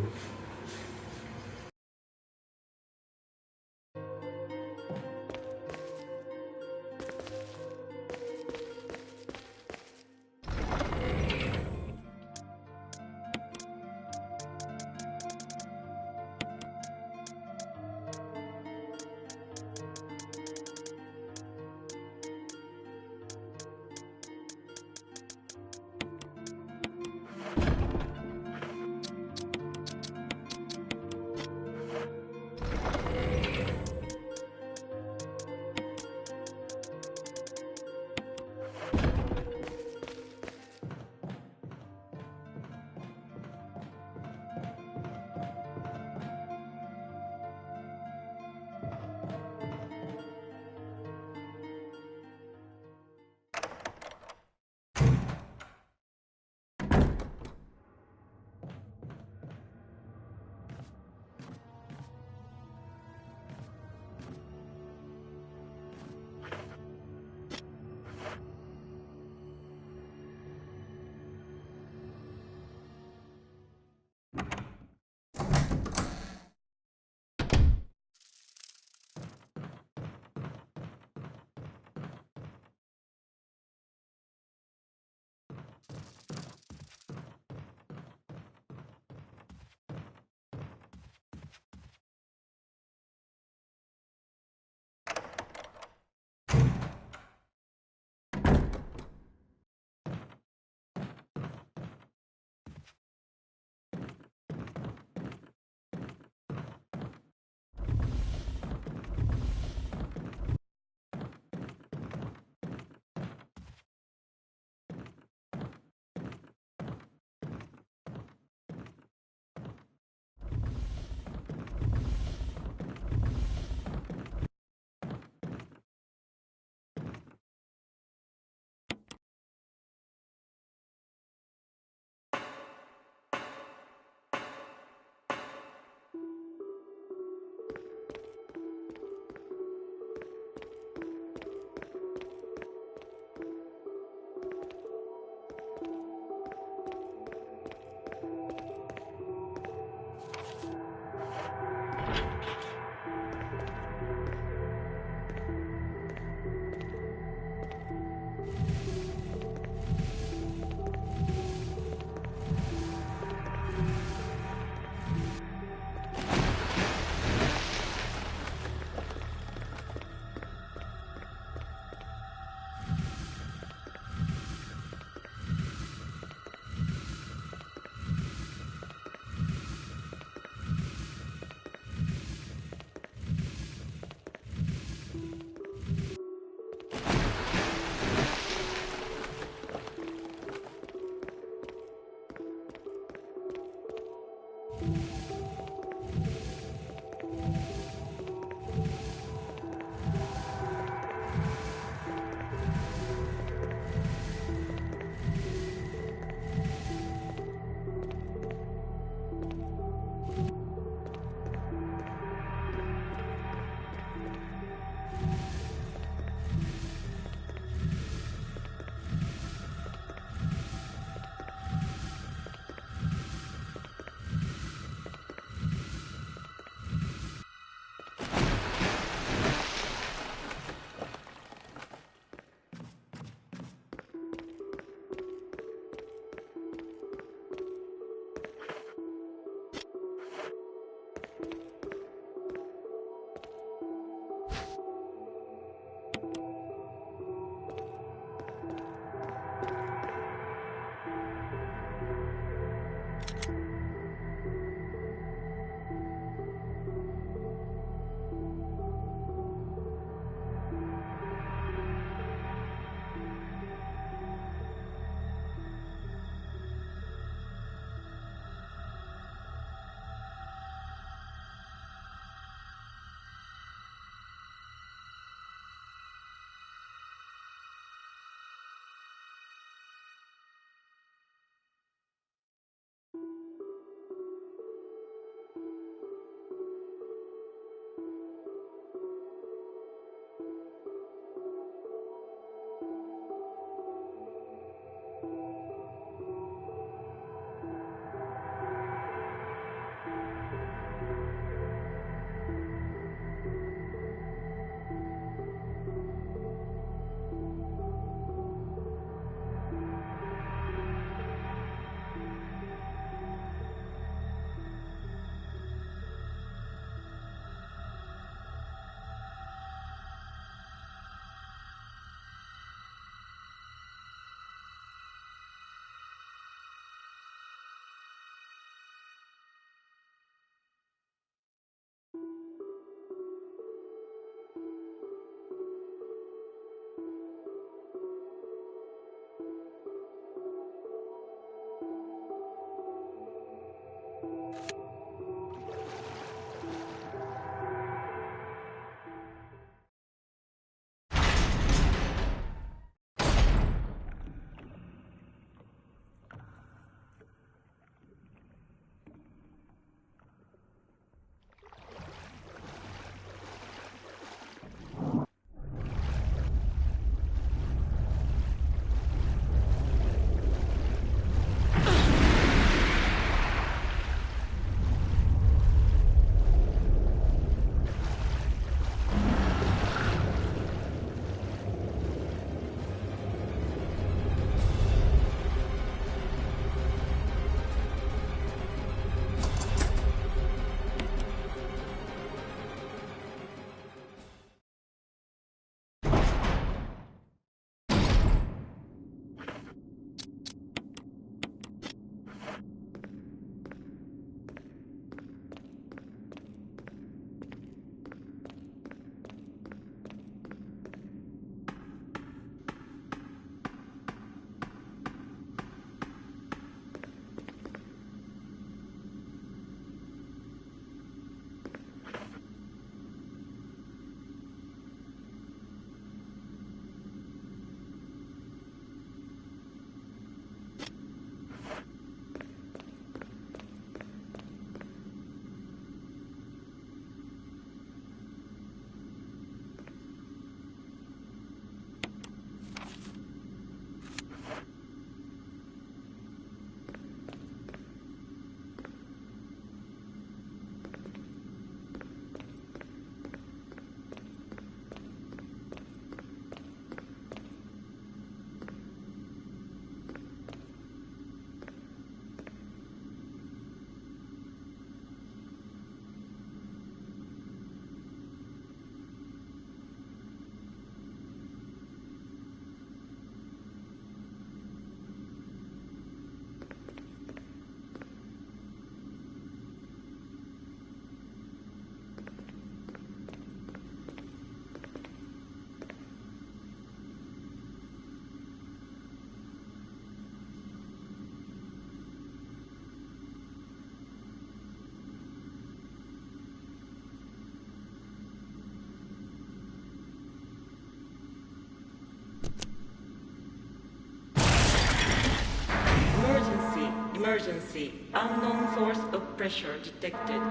Emergency. Unknown source of pressure detected.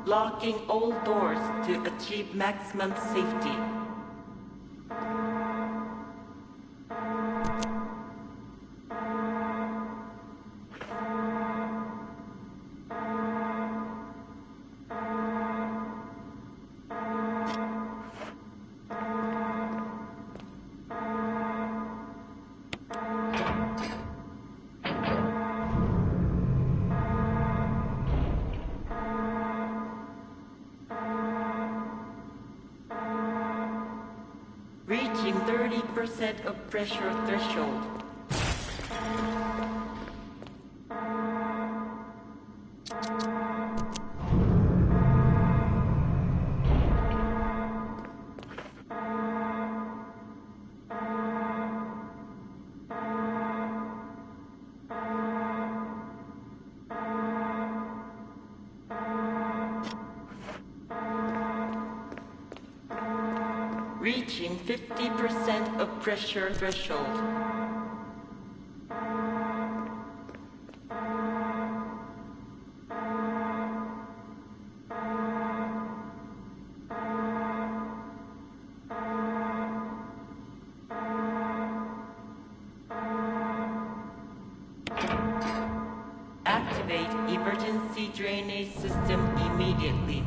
Locking all doors to achieve maximum safety. Reaching 30% of pressure threshold. Reaching 50% of pressure threshold. Activate emergency drainage system immediately.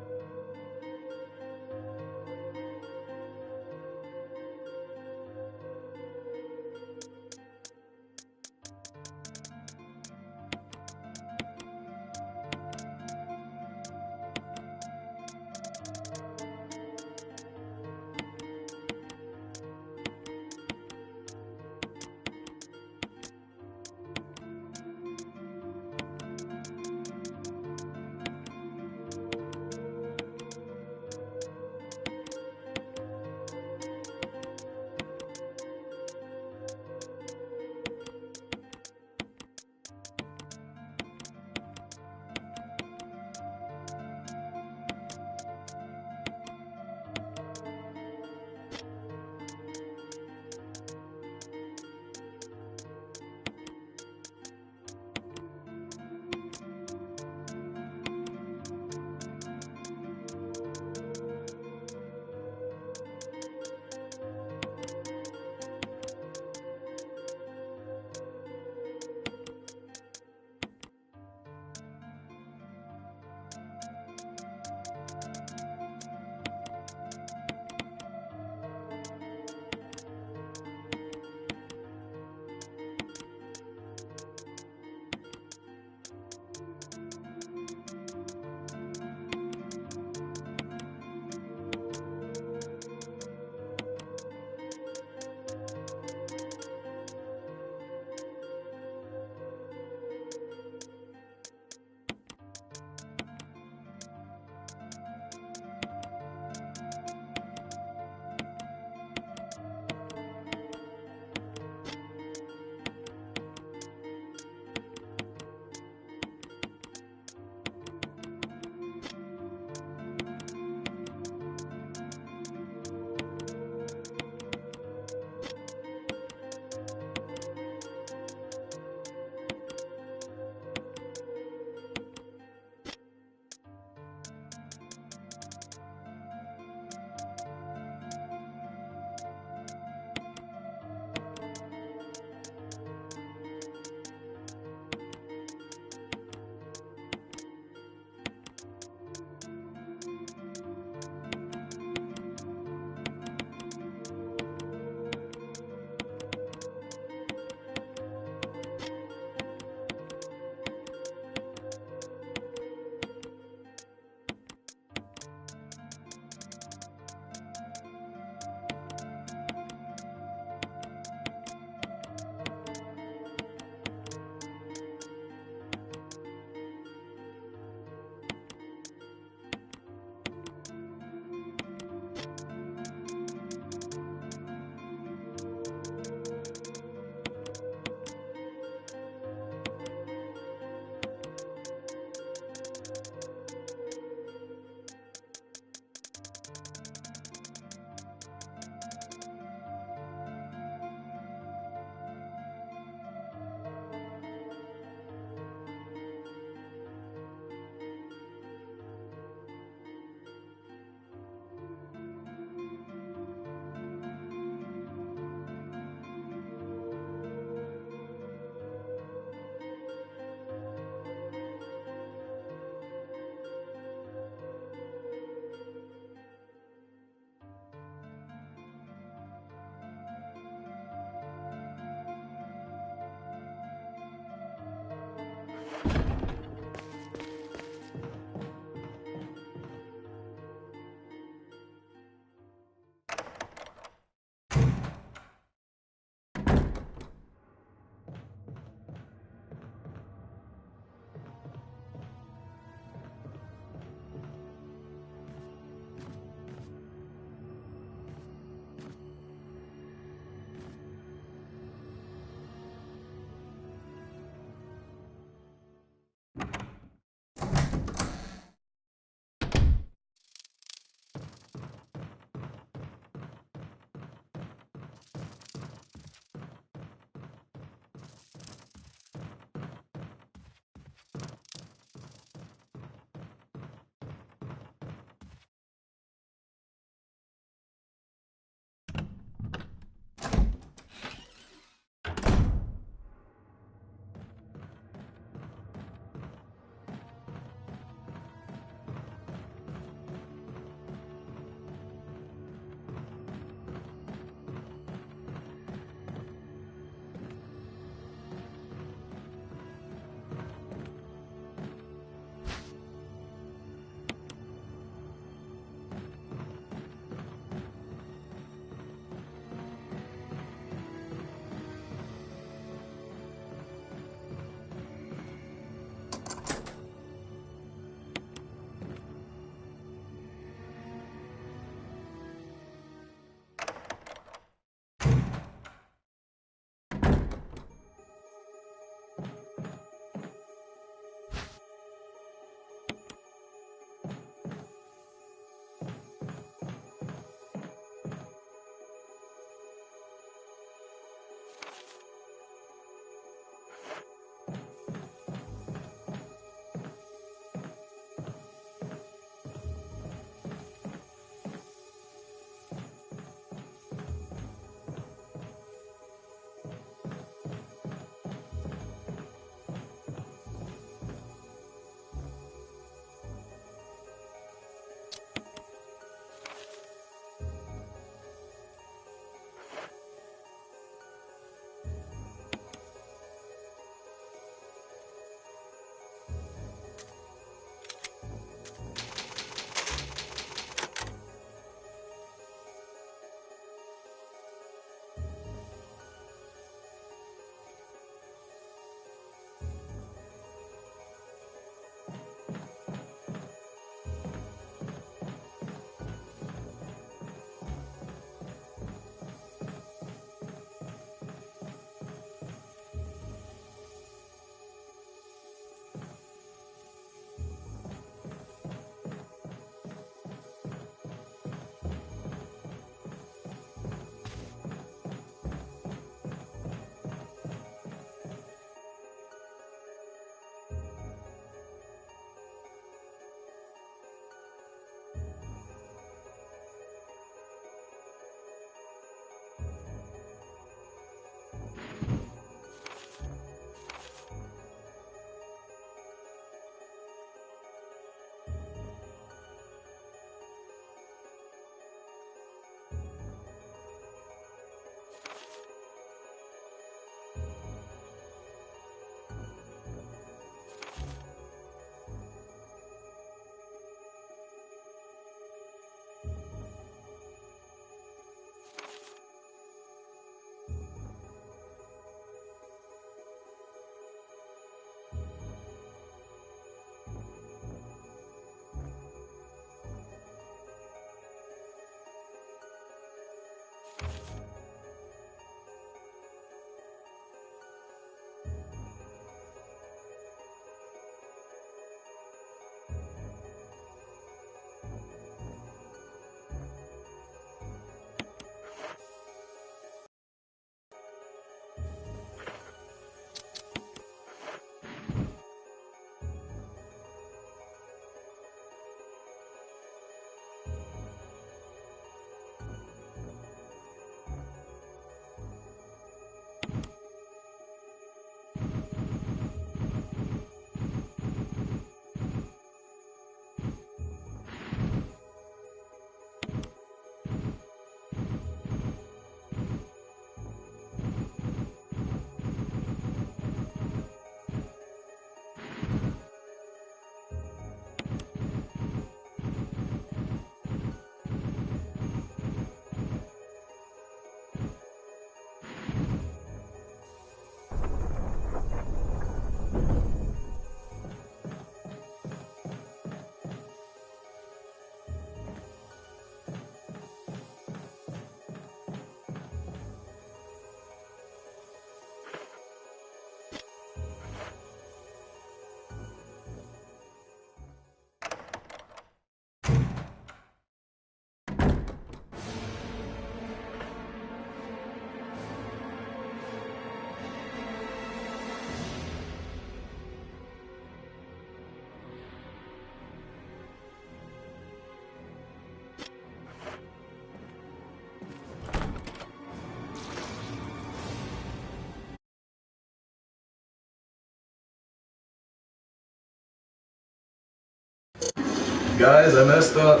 Guys, I messed up.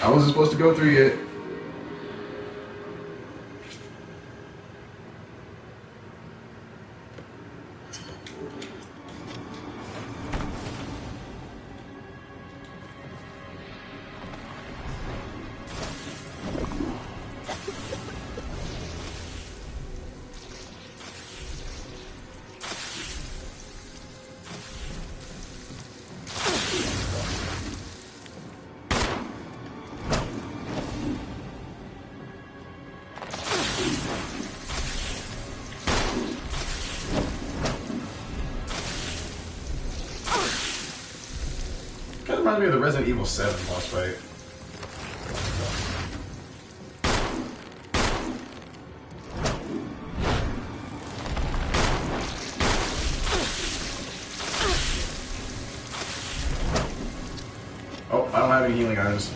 I wasn't supposed to go through yet. Kind of reminds me of the Resident Evil 7 boss fight. Oh, I don't have any healing items.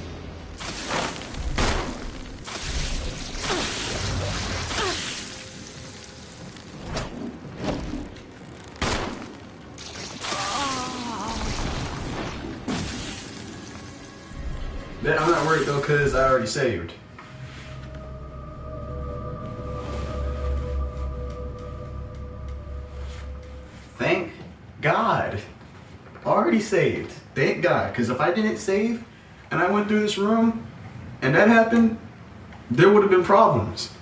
I'm not worried though, because I already saved. Thank God. Already saved. Thank God. Because if I didn't save and I went through this room and that happened, there would have been problems.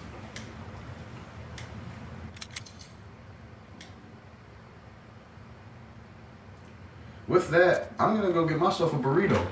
With that, I'm going to go get myself a burrito.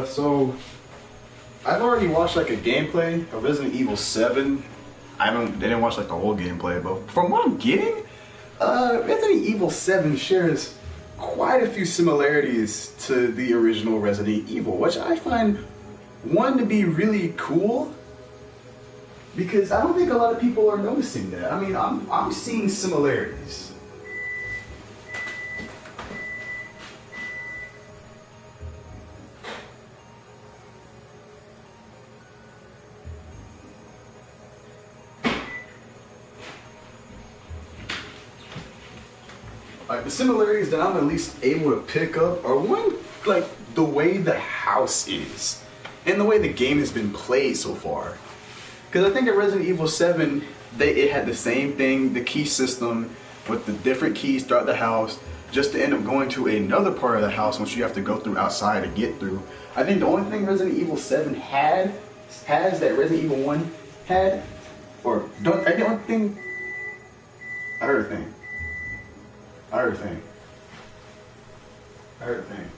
So I've already watched like a gameplay of Resident Evil 7. Didn't watch like the whole gameplay, but from what I'm getting, Resident Evil 7 shares quite a few similarities to the original Resident Evil, which I find one to be really cool because I don't think a lot of people are noticing that. I mean, I'm seeing similarities. Like the similarities that I'm at least able to pick up are one, like the way the house is and the way the game has been played so far. Because I think in Resident Evil 7, it had the same thing, the key system with the different keys throughout the house, just to end up going to another part of the house which you have to go through outside to get through. I think the only thing Resident Evil 7 has that Resident Evil 1 had, or don't, I don't think, I heard a thing. I heard a thing. I heard a thing.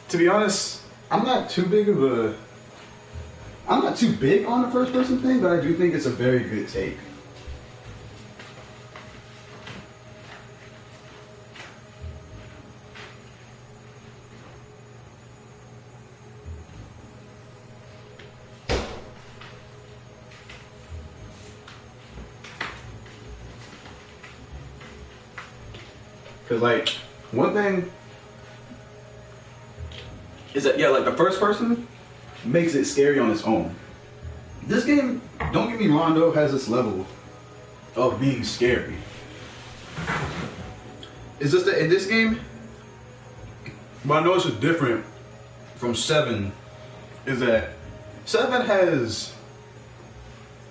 To be honest, I'm not too big of a I'm not too big on the first person thing, but I do think it's a very good take. Cause like one thing is that yeah, like the first person makes it scary on its own. This game, don't get me wrong though, has this level of being scary. It's just that in this game, what I notice is different from 7 is that 7 has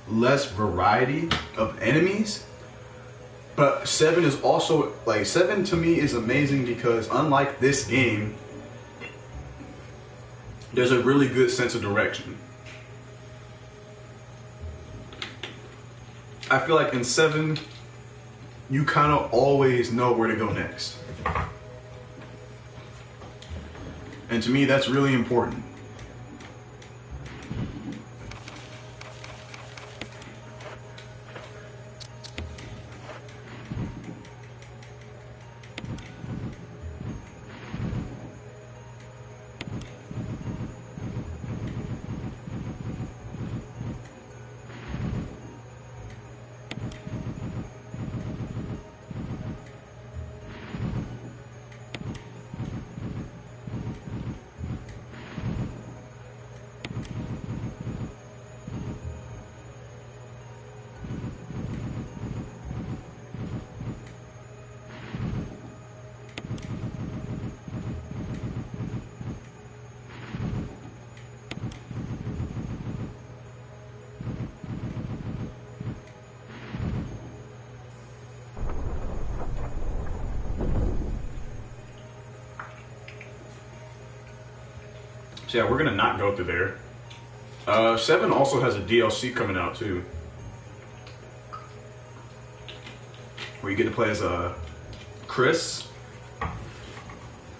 less variety of enemies. But 7 is also, like, 7 to me is amazing because unlike this game, there's a really good sense of direction. I feel like in 7, you kind of always know where to go next. And to me, that's really important. So yeah, we're gonna not go through there. 7 also has a DLC coming out too, where you get to play as Chris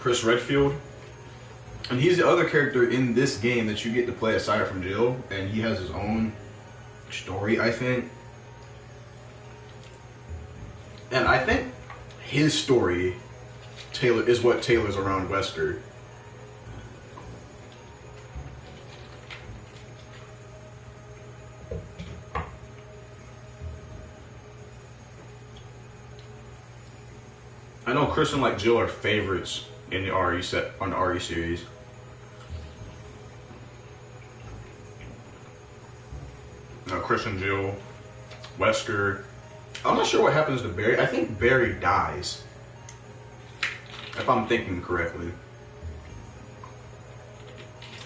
Redfield, and he's the other character in this game that you get to play aside from Jill, and he has his own story, I think. And I think his story is what tailors around Wesker. I know Chris and like Jill are favorites in the RE set on the RE series. Chris and Jill, Wesker. I'm not sure what happens to Barry. I think Barry dies, if I'm thinking correctly.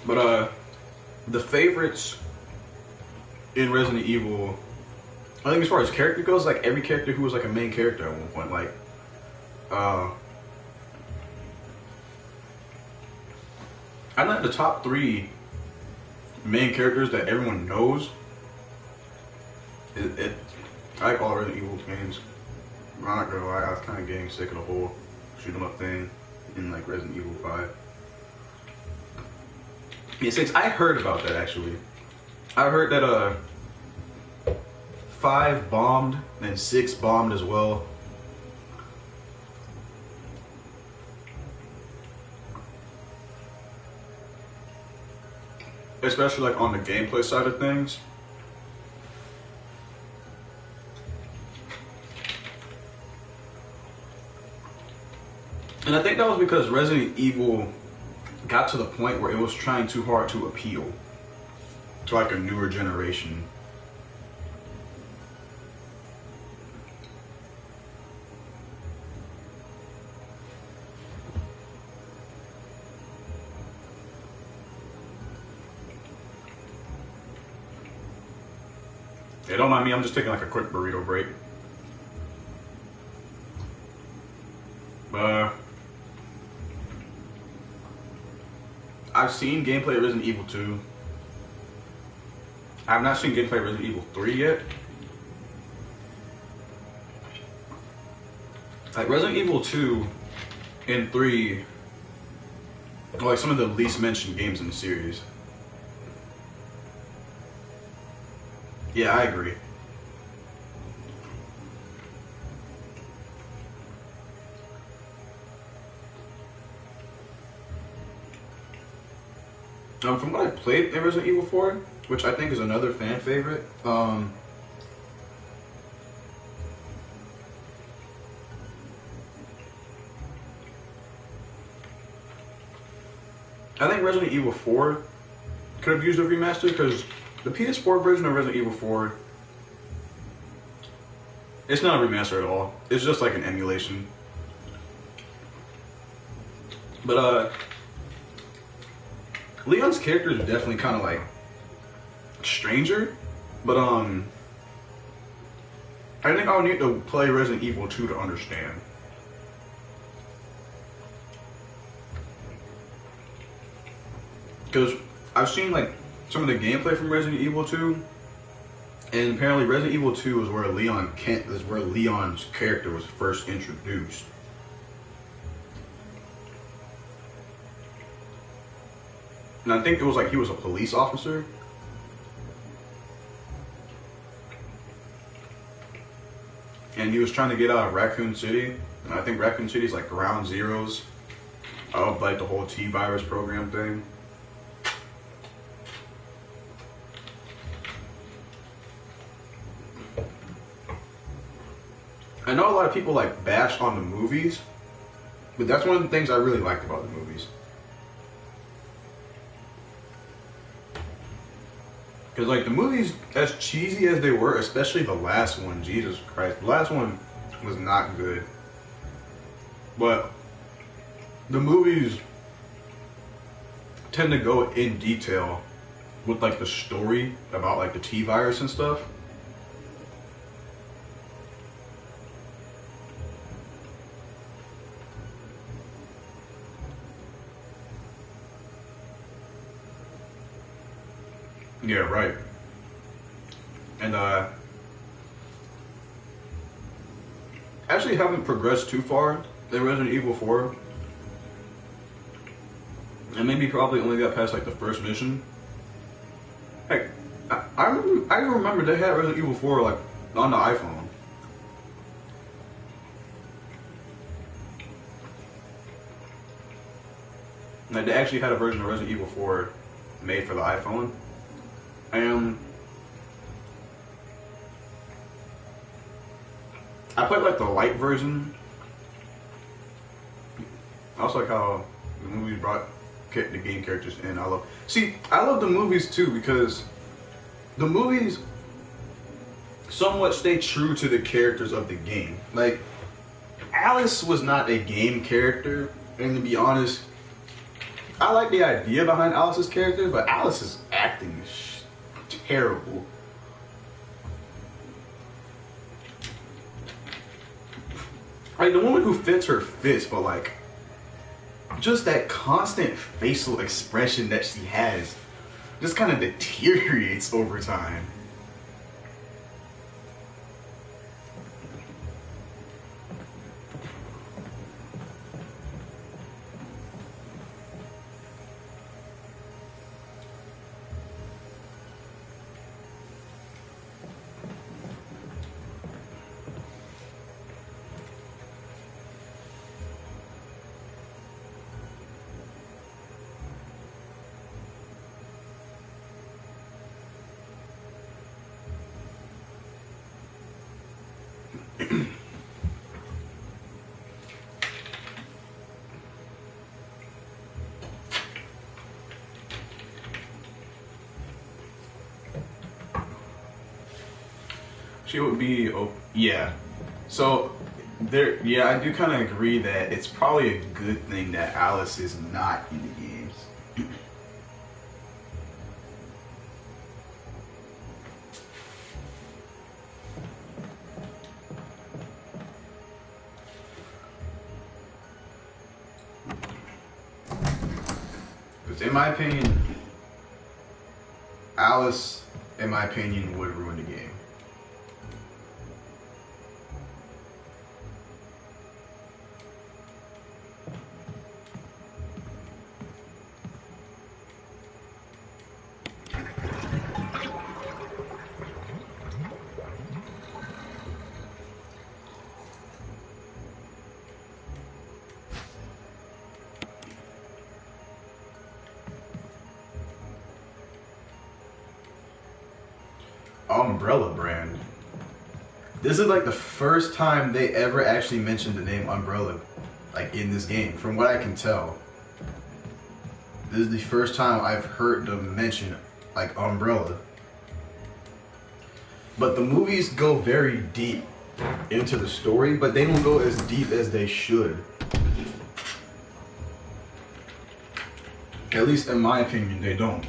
But the favorites in Resident Evil, I think as far as character goes, like every character who was like a main character at one point, like I think the top 3 main characters that everyone knows. I like all Resident Evil games. I'm not gonna lie, I was kind of getting sick of the whole shoot 'em up thing in like Resident Evil 5. Yeah, 6. I heard about that actually. I heard that 5 bombed and 6 bombed as well. Especially like on the gameplay side of things. And I think that was because Resident Evil got to the point where it was trying too hard to appeal to like a newer generation. Hey, don't mind me, I'm just taking like a quick burrito break. I've seen gameplay of Resident Evil 2. I have not seen gameplay of Resident Evil 3 yet. Like Resident Evil 2 and 3 are like some of the least mentioned games in the series. Yeah, I agree. From what I played in Resident Evil 4, which I think is another fan favorite, I think Resident Evil 4 could have used a remaster because the PS4 version of Resident Evil 4, it's not a remaster at all. It's just like an emulation. But Leon's character is definitely kind of like stranger, but I think I'll need to play Resident Evil 2 to understand. Because I've seen like some of the gameplay from Resident Evil 2, and apparently Resident Evil 2 is where Leon's character was first introduced. And I think it was like he was a police officer. And he was trying to get out of Raccoon City. And I think Raccoon City is like ground zeros of like the whole T-virus program thing. I know a lot of people like bash on the movies, but that's one of the things I really liked about the movies. Because like the movies, as cheesy as they were, especially the last one, Jesus Christ, the last one was not good. But the movies tend to go in detail with like the story about like the T-virus and stuff. Yeah, right. And actually haven't progressed too far in Resident Evil 4. And maybe probably only got past like the first mission. Heck, I remember they had Resident Evil 4 like on the iPhone. Like they actually had a version of Resident Evil 4 made for the iPhone. I played like the light version. I also like how the movies brought the game characters in. I love the movies too because the movies somewhat stay true to the characters of the game. Like Alice was not a game character, and to be honest, I like the idea behind Alice's character, but Alice's acting is terrible. Like the woman who fits her fits, but like just that constant facial expression that she has just kind of deteriorates over time. She would be, oh, yeah. So, there, yeah, I do kind of agree that it's probably a good thing that Alice is not in the games. Because in my opinion, Alice, in my opinion, would ruin the game. Umbrella brand. This is like the first time they ever actually mentioned the name Umbrella, like in this game, from what I can tell. This is the first time I've heard them mention like Umbrella. But the movies go very deep into the story, but they don't go as deep as they should. At least in my opinion, they don't.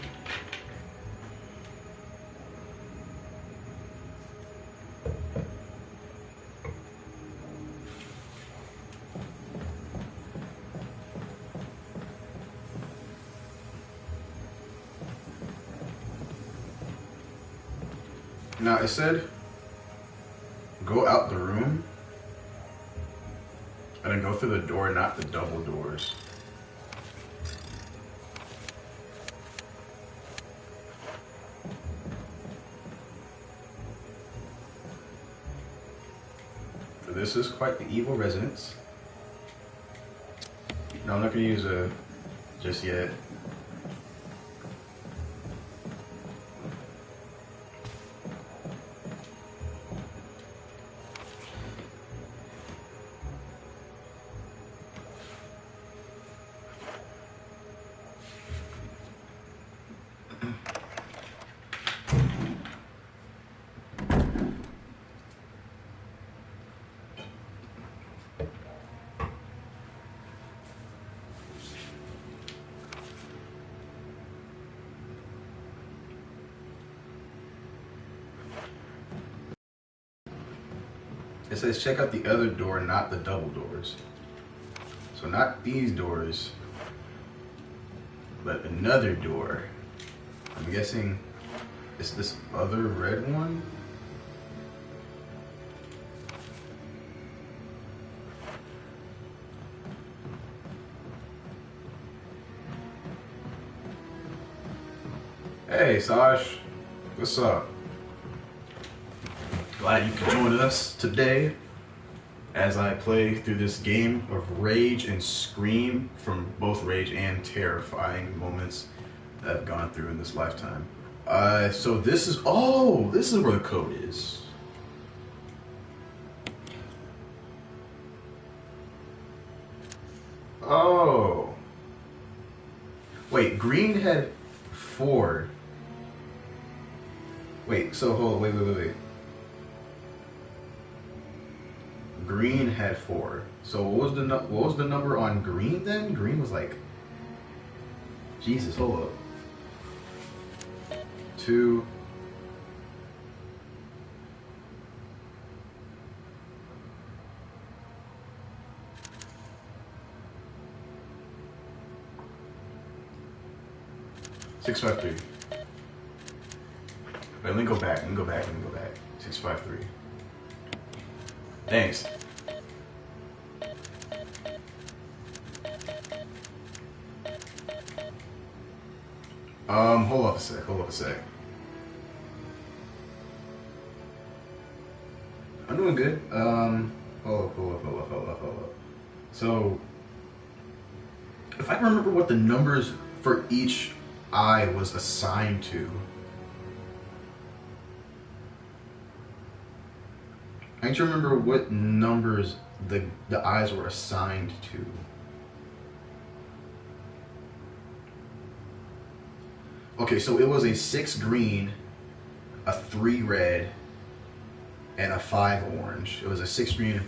Now it said, go out the room, and then go through the door, not the double doors. So this is quite the evil residence. No, I'm not gonna use a just yet. It says check out the other door, not the double doors. So not these doors, but another door. I'm guessing it's this other red one. Hey Saj, what's up? Glad you could join us today as I play through this game of rage and scream from both rage and terrifying moments that I've gone through in this lifetime. So this is where the code is. Oh. Wait, green had 4. Wait, so hold on, wait. Green had 4. So what was the number on green then? Green was like, Jesus, hold up. 2. Six, 5, 3. Wait, let me go back. 6, 5, 3. Thanks. Hold up a sec. I'm doing good. Hold up. So, if I can remember what the numbers for each eye was assigned to, I need to remember what numbers the eyes were assigned to. Okay, so it was a 6 green, a 3 red, and a 5 orange. It was a 6 green.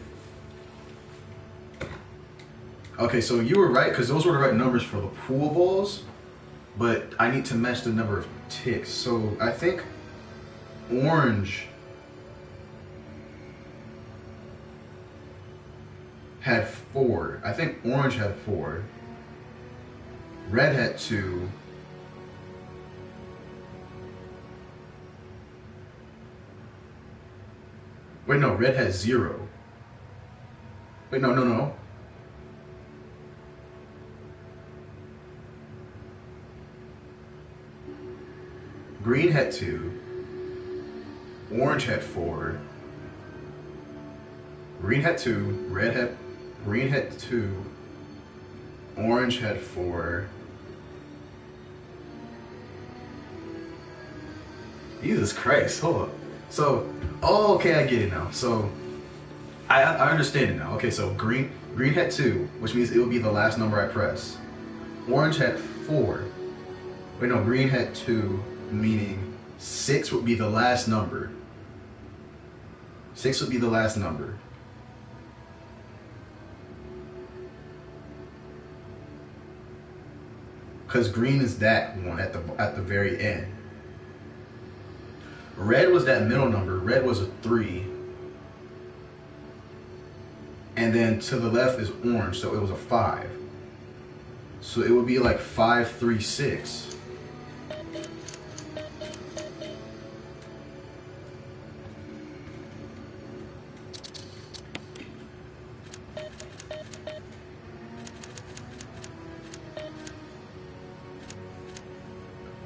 Okay, so you were right, because those were the right numbers for the pool balls, but I need to match the number of ticks. So I think orange had 4. I think orange had 4. Red had 2. Wait, no, red has 0. Wait, no. Green had 2. Orange had 4. Green had 2. Green had 2. Orange had 4. Jesus Christ, hold up. So, oh, okay, I get it now. So, I understand it now. Okay, so green had 2, which means it would be the last number I press. Orange had 4. Wait, no, green had 2, meaning 6 would be the last number. 6 would be the last number. Because green is that one at the very end. Red was that middle number. Red was a 3. And then to the left is orange, so it was a 5. So it would be like 5, 3, 6.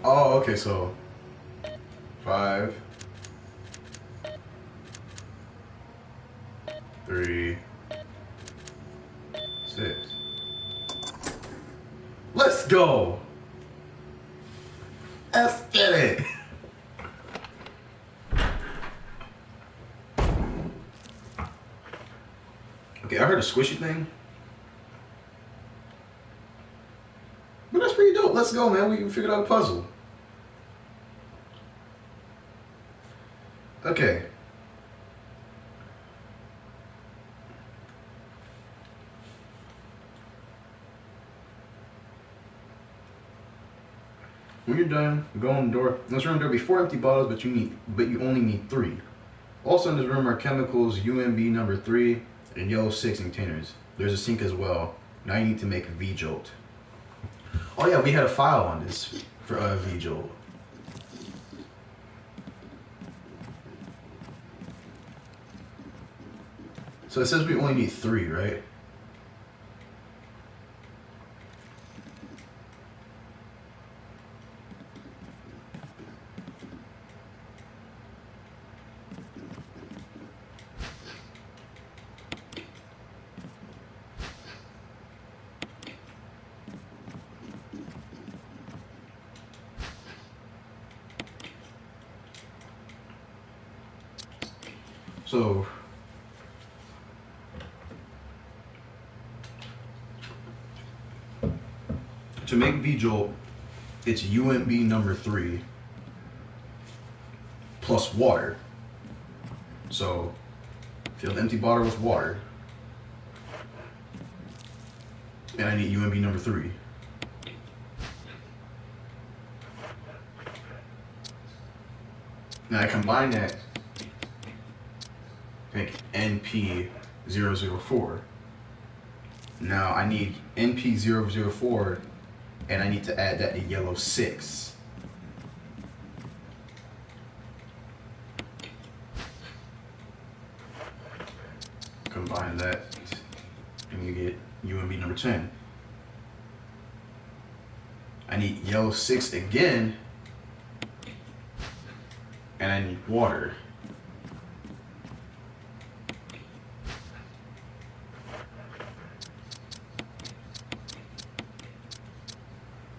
Oh, okay, so 5, 3, 6. Let's go. Let's get it. Okay, I heard a squishy thing. But that's pretty dope. Let's go, man. We figured out a puzzle. Okay. When you're done, go on the door. Let's run the door. Be 4 empty bottles, but you only need 3. Also in this room are chemicals UMB number 3 and yellow 6 in containers. There's a sink as well. Now you need to make V-Jolt. Oh yeah, we had a file on this for V-Jolt. So it says we only need 3, right? So to make V-Jolt, it's UMB number 3 plus water. So fill the empty bottle with water. And I need UMB number 3. Now I combine that, make NP004. Now I need NP004, and I need to add that to yellow 6. Combine that, and you get UMB number 10. I need yellow 6 again, and I need water.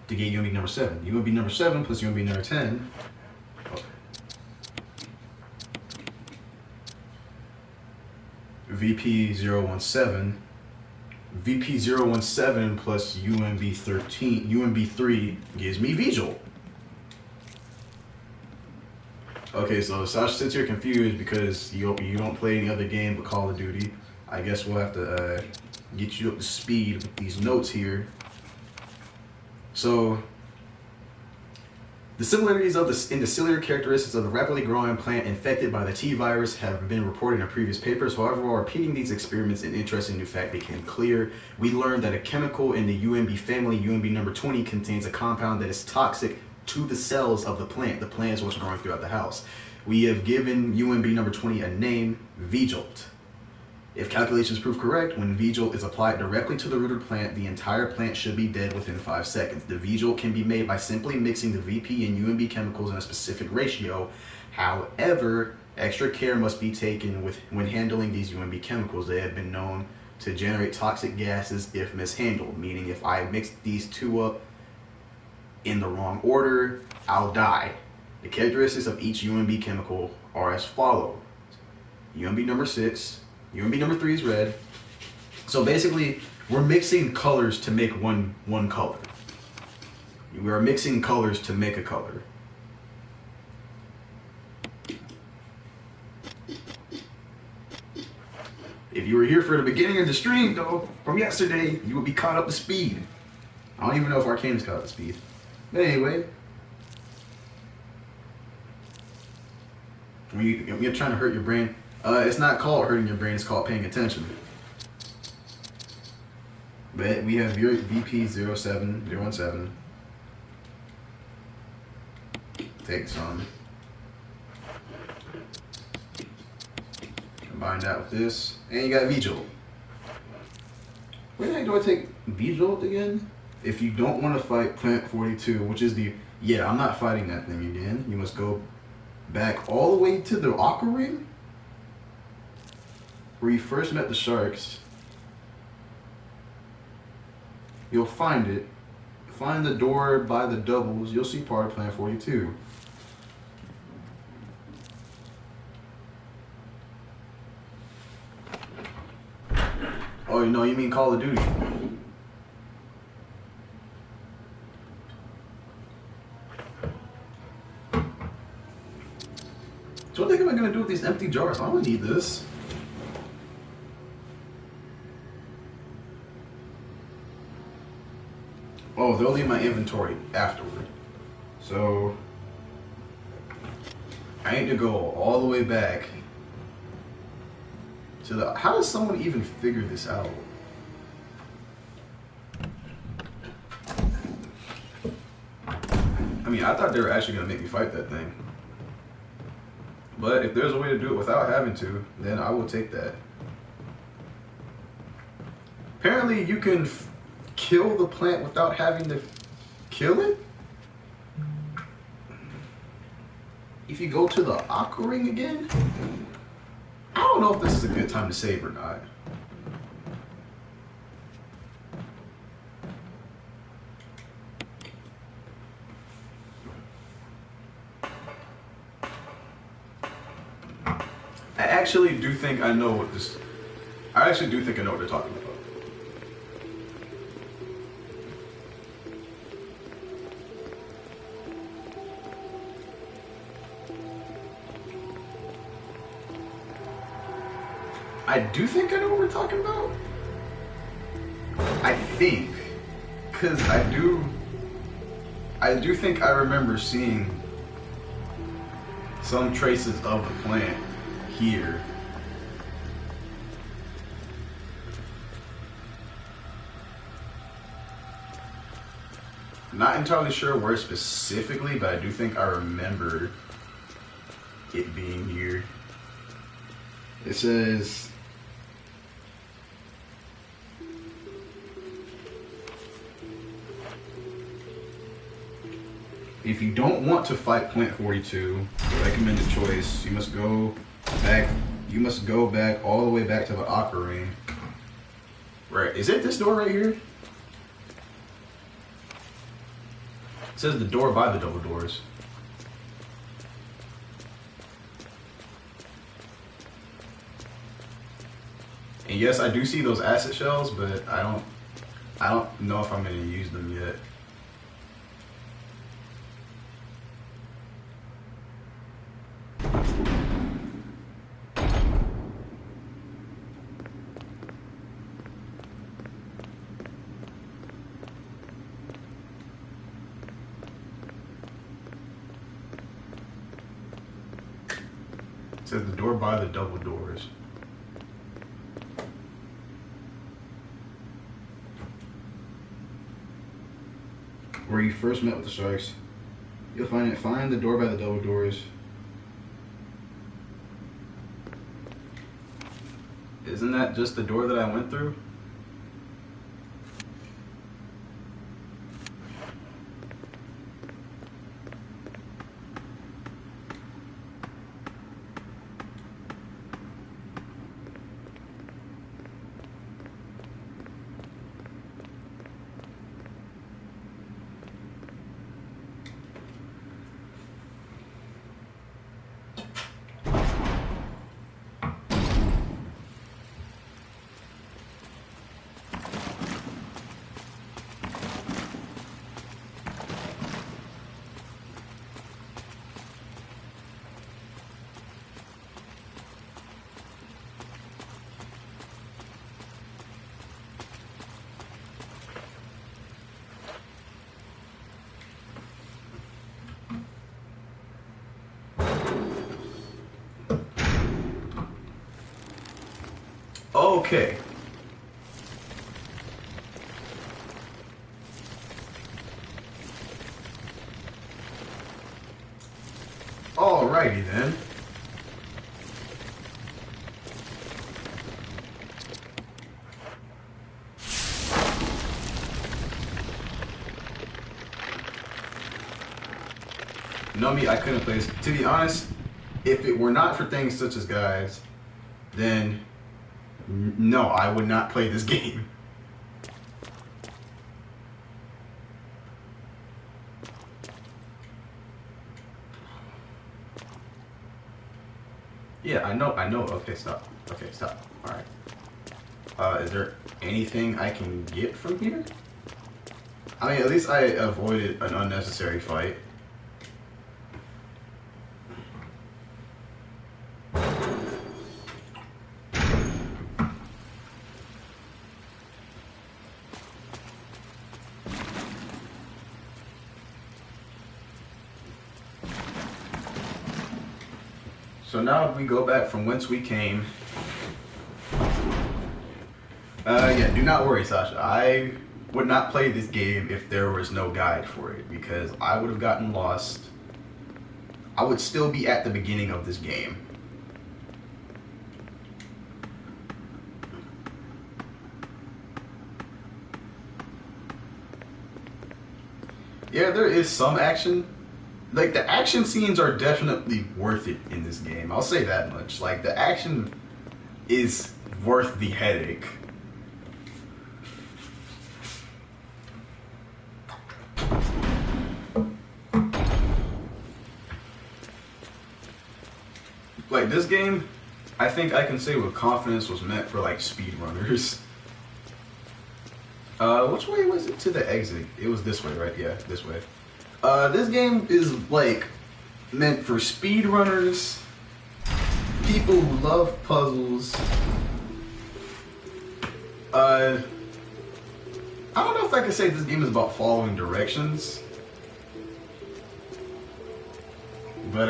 To get UMB number 7. UMB number 7 plus UMB number 10. Oh. VP017. VP017 plus UMB3 gives me V-Jolt. Okay, so Sasha, since you're confused because you don't play any other game but Call of Duty, I guess we'll have to get you up to speed with these notes here. So, the similarities in the cellular characteristics of the rapidly growing plant infected by the T virus have been reported in previous papers. However, while repeating these experiments, an interesting new fact became clear. We learned that a chemical in the UMB family, UMB number 20, contains a compound that is toxic to the cells of the plant. The plant is what's growing throughout the house. We have given UMB number 20 a name, V-Jolt. If calculations prove correct, when V-Jolt is applied directly to the root of the plant, the entire plant should be dead within 5 seconds. The V-Jolt can be made by simply mixing the VP and UMB chemicals in a specific ratio. However, extra care must be taken when handling these UMB chemicals. They have been known to generate toxic gases if mishandled, meaning if I mix these two up in the wrong order, I'll die. The characteristics of each UMB chemical are as follow. UMB number 6, UMB number 3 is red. So basically, we're mixing colors to make one color. We are mixing colors to make a color. If you were here for the beginning of the stream, though, from yesterday, you would be caught up to speed. I don't even know if Arcane is caught up to speed. But anyway, when you're trying to hurt your brain, it's not called hurting your brain, it's called paying attention. But we have your VP07017. Take some. Combine that with this. And you got V-Jolt. Where the heck do I take V-Jolt again? If you don't want to fight Plant 42, which is the... Yeah, I'm not fighting that thing again. You must go back all the way to the Aqua Ring, where you first met the sharks. You'll find it. Find the door by the doubles. You'll see part of Plant 42. Oh, no, you mean Call of Duty. So what the heck am I gonna do with these empty jars? I don't need this. Oh, they'll leave my inventory afterward. So I need to go all the way back to the... How does someone even figure this out? I mean, I thought they were actually gonna make me fight that thing. But if there's a way to do it without having to, then I will take that. Apparently you can kill the plant without having to kill it? If you go to the Aqua Ring again? I don't know if this is a good time to save or not. I actually do think I know what this... I actually do think I know what they're talking about. I do think I know what we're talking about. I think, because I do think I remember seeing some traces of the plant here. Not entirely sure where specifically, but I do think I remember it being here. It says... If you don't want to fight Plant 42, recommended choice, you must go back all the way back to the Aqua Ring. Right, is it this door right here? It says the door by the double doors. And yes, I do see those acid shells, but I don't know if I'm gonna use them yet. It says the door by the double doors. Where you first met with the sharks. You'll find the door by the double doors. Isn't that just the door that I went through? Okay. Alrighty then. No, me, I couldn't play this. To be honest, if it were not for things such as guys, then no, I would not play this game. Yeah, I know. Okay, stop. Okay, stop. Alright. Is there anything I can get from here? I mean, at least I avoided an unnecessary fight. So now we go back from whence we came. Yeah, do not worry, Sasha. I would not play this game if there was no guide for it, because I would have gotten lost. I would still be at the beginning of this game. Yeah, there is some action. Like, the action scenes are definitely worth it in this game. I'll say that much. Like, the action is worth the headache. Like, this game, I think I can say with confidence was meant for, like, speedrunners. Which way was it to the exit? It was this way, right? Yeah, this way. This game is, like, meant for speedrunners, people who love puzzles. I don't know if I could say this game is about following directions, but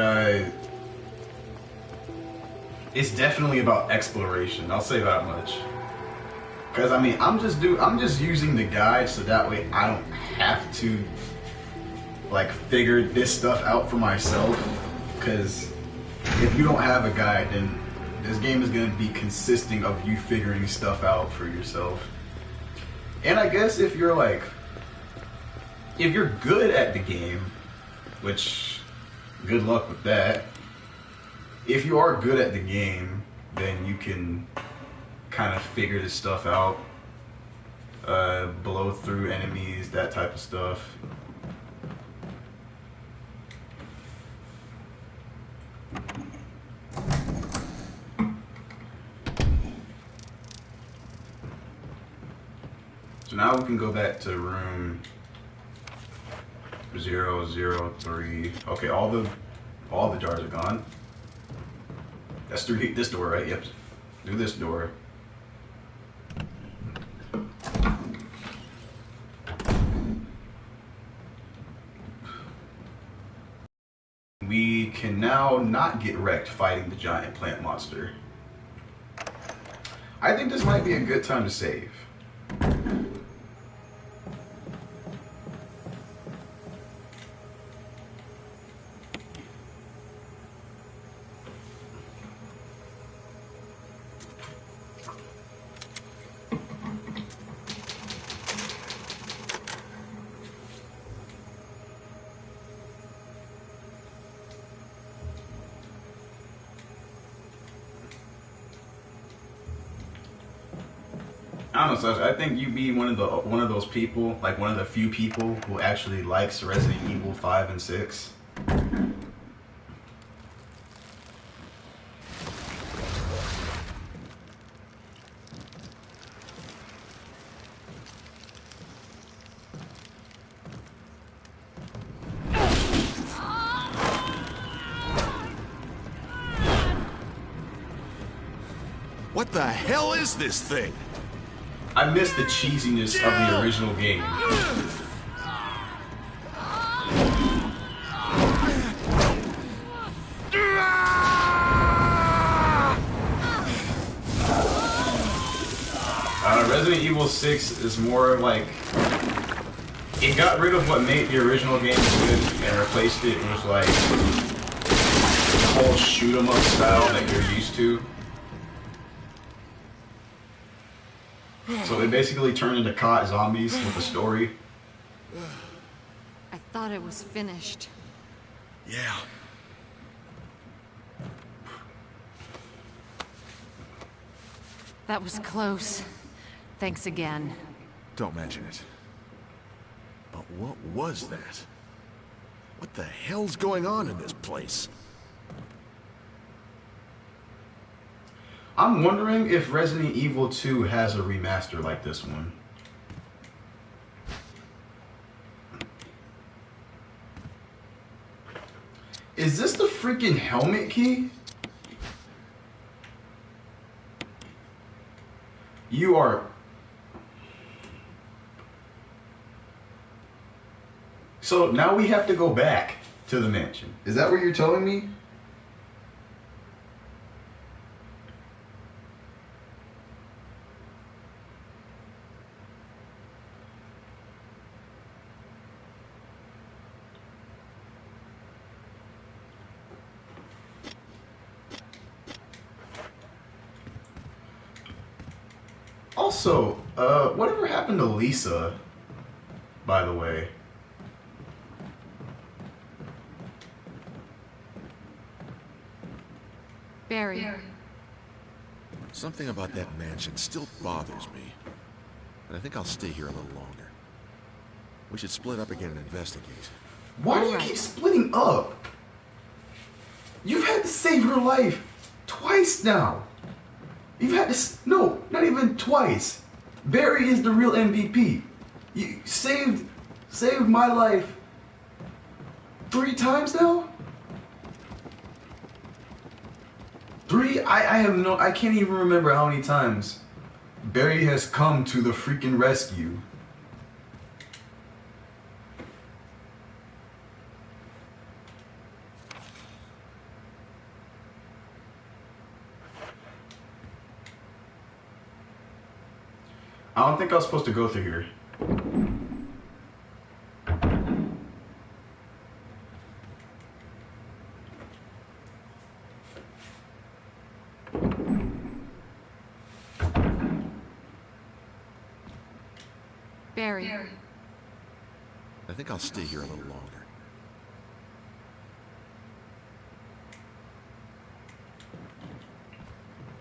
it's definitely about exploration. I'll say that much. Cause I mean, I'm just using the guide so that way I don't have to like figure this stuff out for myself. Cause if you don't have a guide, then this game is gonna be consisting of you figuring stuff out for yourself. And I guess if you're good at the game, which good luck with that. If you are good at the game, then you can kind of figure this stuff out, blow through enemies, that type of stuff. So now we can go back to room 003. Okay, all the jars are gone. That's through this door, right? Yep. Through this door. We can now not get wrecked fighting the giant plant monster. I think this might be a good time to save. I don't know, Sasha. I think you be one of those people, like one of the few people who actually likes Resident Evil 5 and 6.
What the hell is this thing?
I miss the cheesiness of the original game. Resident Evil 6 is more like it got rid of what made the original game good and replaced it with like the whole shoot 'em up style that you're used to. So it basically turned into COD zombies with a story.
I thought it was finished.
Yeah.
That was close. Thanks again.
Don't mention it. But what was that? What the hell's going on in this place?
I'm wondering if Resident Evil 2 has a remaster like this one. Is this the freaking helmet key? You are... So now we have to go back to the mansion. Is that what you're telling me? Also, whatever happened to Lisa, by the way?
Barry.
Something about that mansion still bothers me. But I think I'll stay here a little longer. We should split up again and investigate.
Why do you keep splitting up? You've had to save her life twice now. You've had to... No, not even twice. Barry is the real MVP. You saved my life 3 times now? 3? I can't even remember how many times Barry has come to the freaking rescue. I don't think I was supposed to go through here.
Barry.
I think I'll stay here a little longer.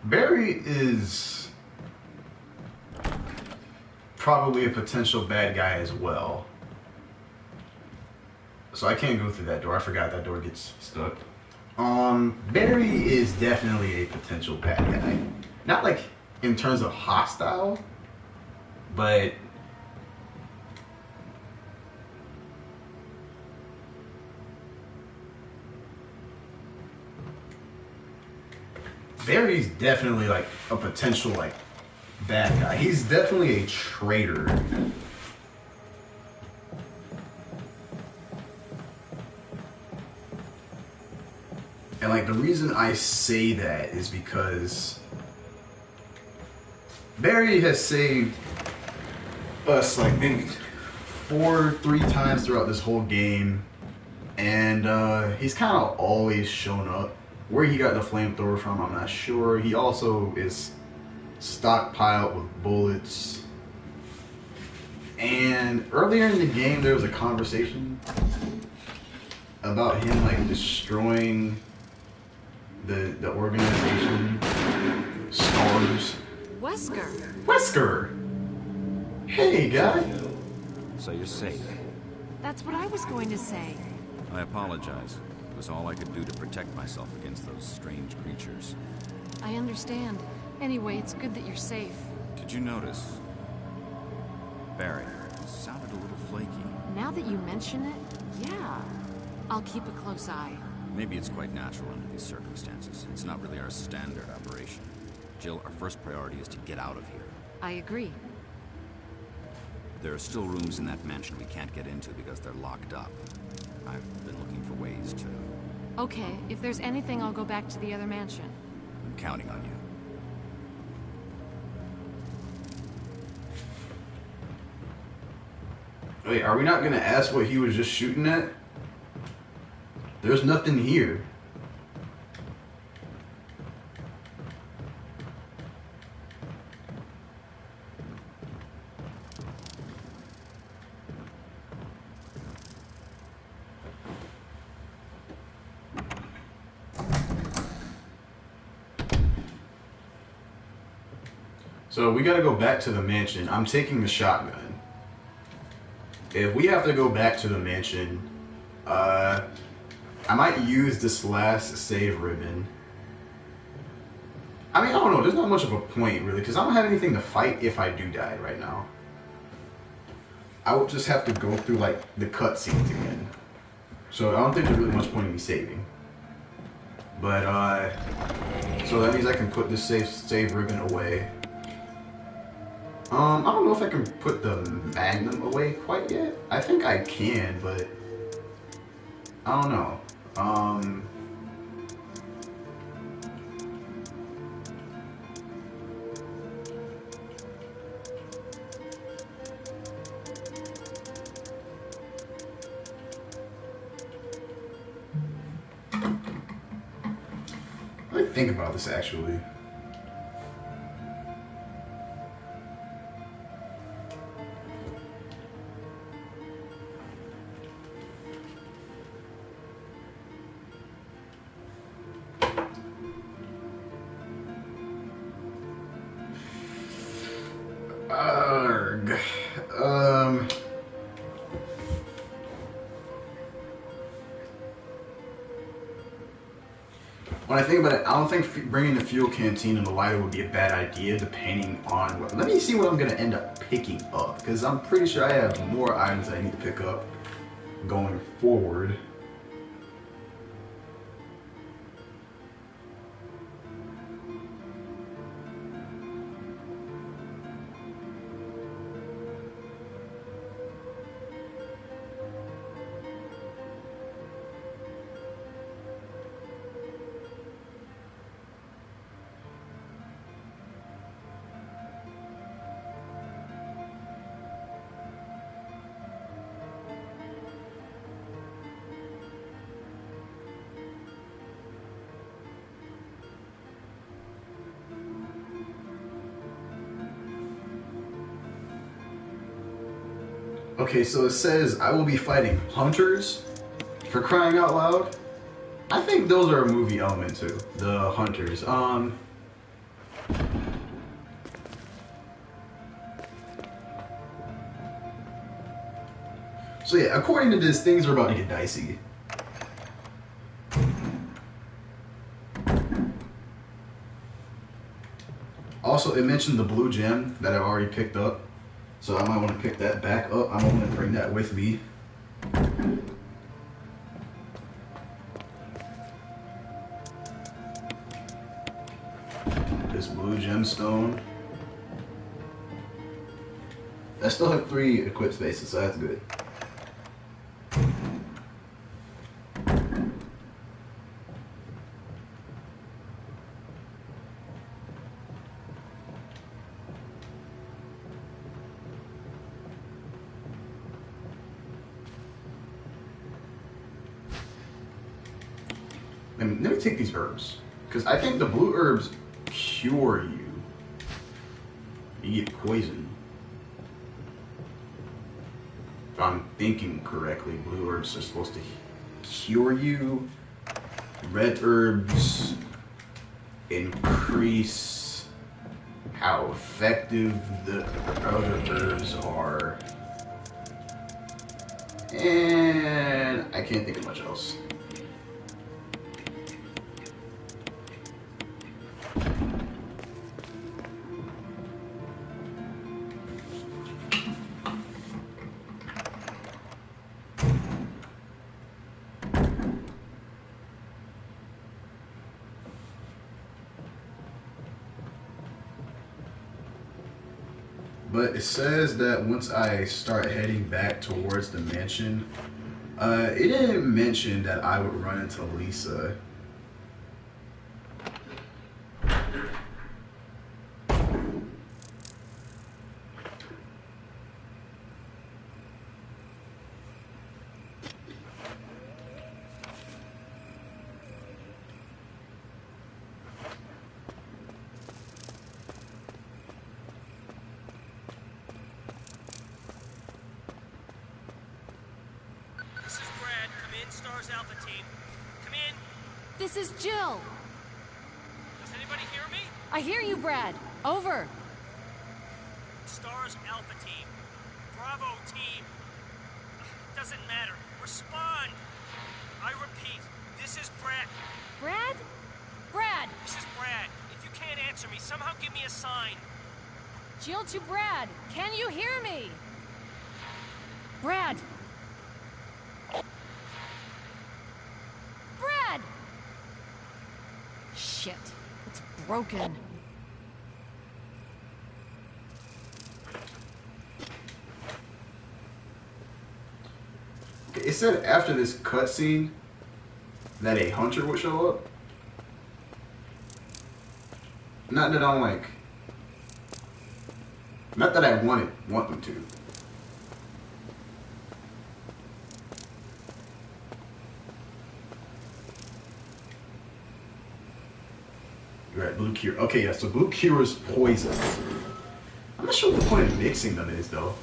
Barry is probably a potential bad guy as well. So I can't go through that door. I forgot that door gets stuck. Barry is definitely a potential bad guy. Not like in terms of hostile, but Barry's definitely like a potential like bad guy. He's definitely a traitor. And like the reason I say that is because Barry has saved us like maybe 3 times throughout this whole game, and he's kind of always shown up. Where he got the flamethrower from, I'm not sure. He also is stockpiled with bullets. And earlier in the game, there was a conversation about him like destroying the organization Stars. Wesker. Hey, guy.
So you're safe.
That's what I was going to say.
I apologize. It was all I could do to protect myself against those strange creatures.
I understand. Anyway, it's good that you're safe.
Did you notice? Barry sounded a little flaky.
Now that you mention it, yeah. I'll keep a close eye.
Maybe it's quite natural under these circumstances. It's not really our standard operation. Jill, our first priority is to get out of here.
I agree.
There are still rooms in that mansion we can't get into because they're locked up. I've been looking for ways to...
Okay, if there's anything, I'll go back to the other mansion.
I'm counting on you.
Wait, are we not gonna ask what he was just shooting at? There's nothing here. So we gotta go back to the mansion. I'm taking the shotgun. If we have to go back to the mansion, I might use this last save ribbon. I mean, I don't know. There's not much of a point, really, because I don't have anything to fight if I do die right now. I would just have to go through, like, the cutscenes again. So I don't think there's really much point in me saving. But, so that means I can put this save ribbon away. I don't know if I can put the Magnum away quite yet. I think I can, but I don't know. Let me think about this actually. Arg. When I think about it, I don't think bringing the fuel canteen and the lighter would be a bad idea, depending on what. Let me see what I'm gonna end up picking up, because I'm pretty sure I have more items I need to pick up going forward. Okay, so it says I will be fighting hunters, for crying out loud. I think those are a movie element too, the hunters. So yeah, according to this, things are about to get dicey. Also, it mentioned the blue gem that I've already picked up. So I might want to pick that back up. I might want to bring that with me. This blue gemstone. I still have 3 equip spaces, so that's good. And let me take these herbs, because I think the blue herbs cure you. You get poison. If I'm thinking correctly, blue herbs are supposed to cure you. Red herbs increase how effective the other herbs are. And I can't think of much else. But it says that once I start heading back towards the mansion, it didn't mention that I would run into Lisa.
Stars Alpha Team. Come in.
This is Jill.
Does anybody hear me?
I hear you, Brad. Over.
Stars Alpha Team. Bravo Team. Doesn't matter. Respond. I repeat, this is Brad.
Brad? Brad!
This is Brad. If you can't answer me, somehow give me a sign.
Jill to Brad. Can you hear me? Brad! Brad! Shit. It's broken.
It said after this cutscene that a hunter would show up. Not that I'm like, not that I want them to. You're right, blue cure. Okay, yeah, so blue cures poison. I'm not sure what the point of mixing them is though.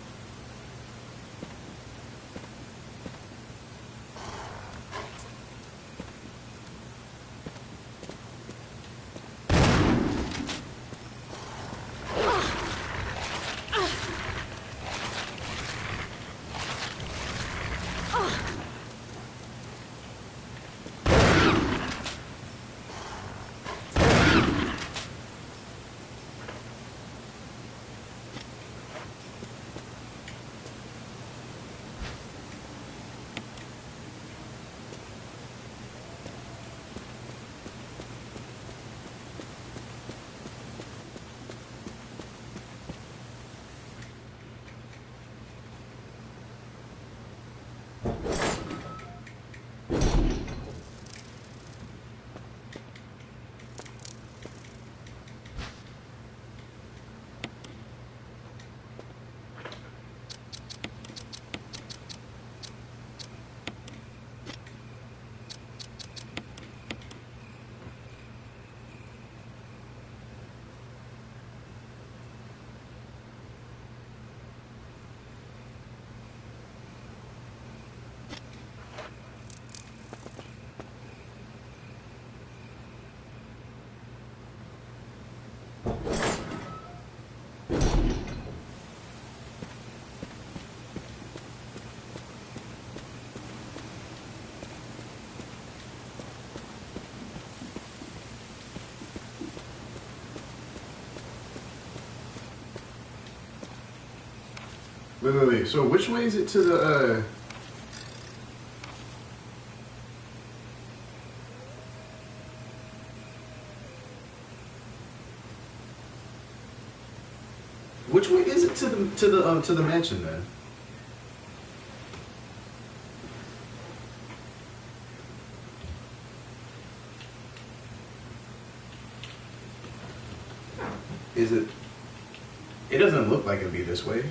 Wait. So which way is it to the, which way is it to the mansion then? Is it? It doesn't look like it'd be this way.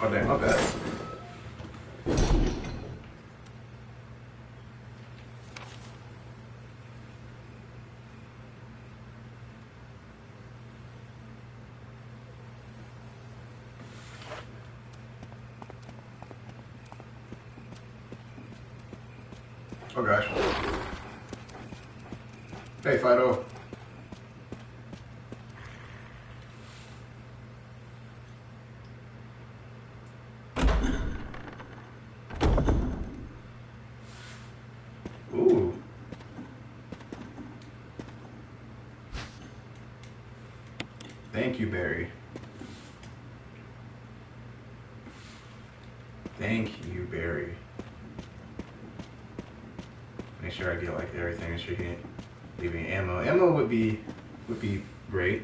Oh damn, my bad. Oh gosh. Hey, Fido. Ooh. Thank you, Barry. Thank you, Barry. Make sure I get like everything. Make sure you ain't leaving ammo. Ammo would be great.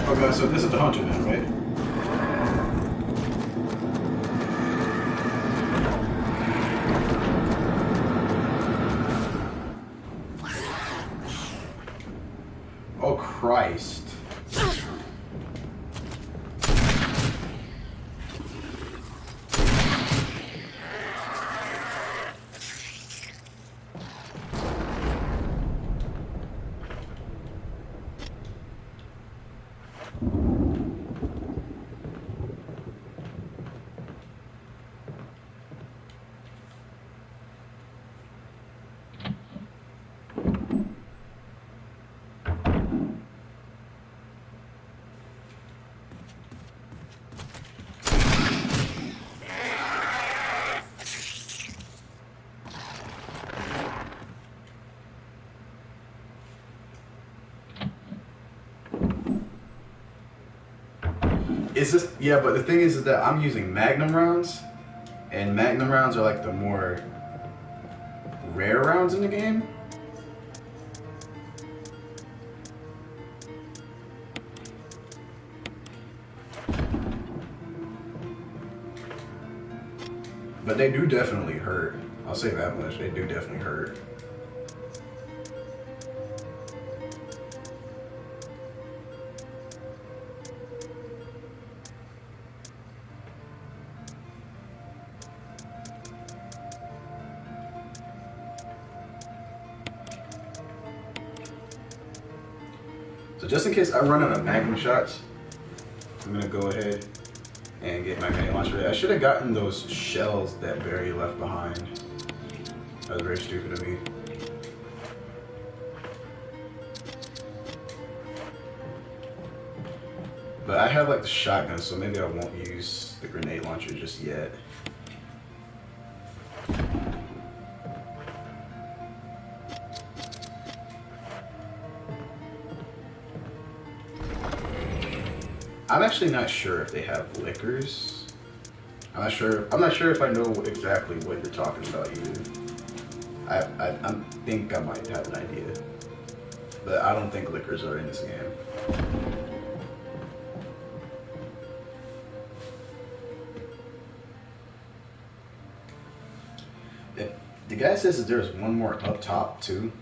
Okay, so this is the hunter then, right? Oh Christ. Is this, yeah, but the thing is that I'm using Magnum rounds, and Magnum rounds are like the more rare rounds in the game. But they do definitely hurt. I'll say that much. They do definitely hurt. So just in case I run out of Magnum shots, I'm gonna go ahead and get my grenade launcher. I should have gotten those shells that Barry left behind. That was very stupid of me. But I have like the shotgun, so maybe I won't use the grenade launcher just yet. I'm actually not sure if they have liquors. I'm not sure if I know exactly what you're talking about either. I think I might have an idea. But I don't think liquors are in this game. The guy says that there's one more up top too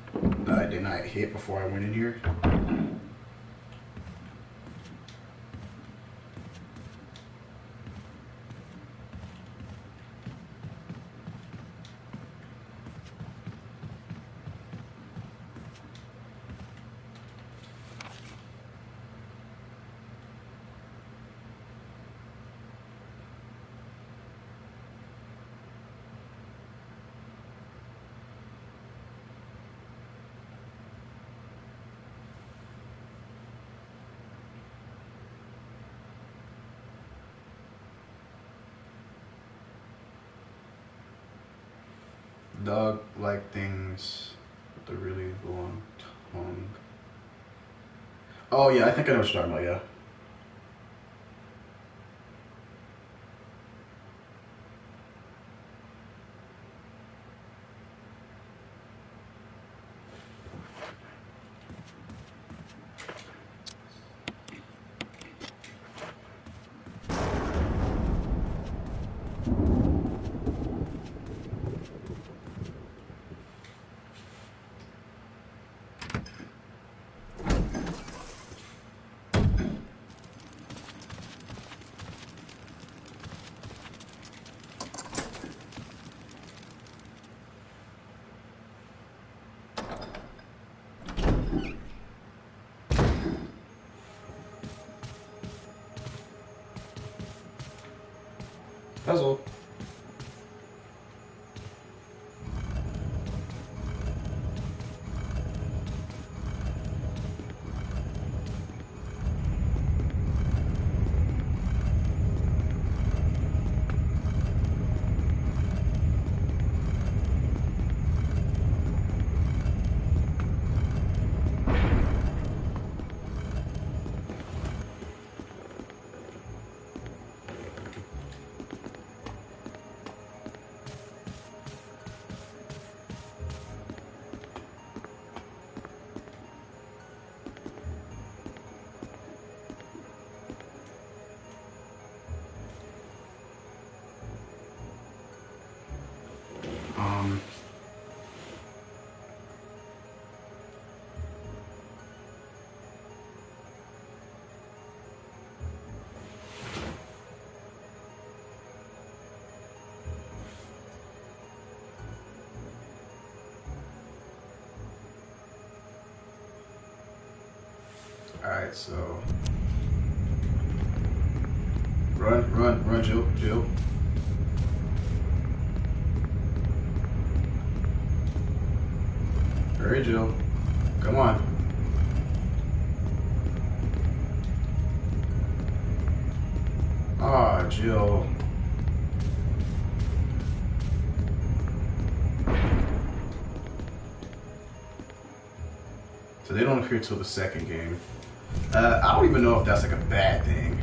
that I did not hit before I went in here. dog-like things with a really long tongue. Oh yeah, I think I know what you're talking about, yeah. Puzzle. Um. Alright, so run, Jill. Hurry, Jill. Come on. Ah, Jill. So they don't appear till the second game. I don't even know if that's like a bad thing.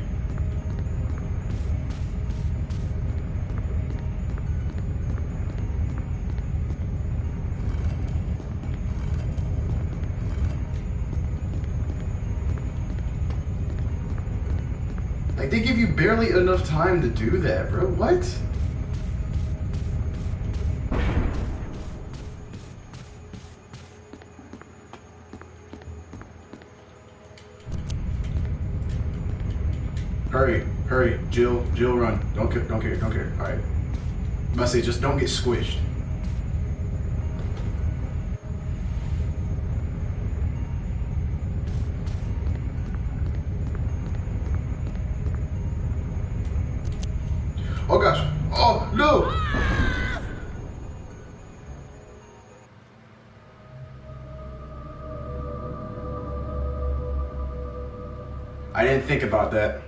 Like, they give you barely enough time to do that, bro. What? Hurry, Jill, run. Don't care. All right. I'm about to say, just don't get squished. Oh gosh. Oh no! I didn't think about that.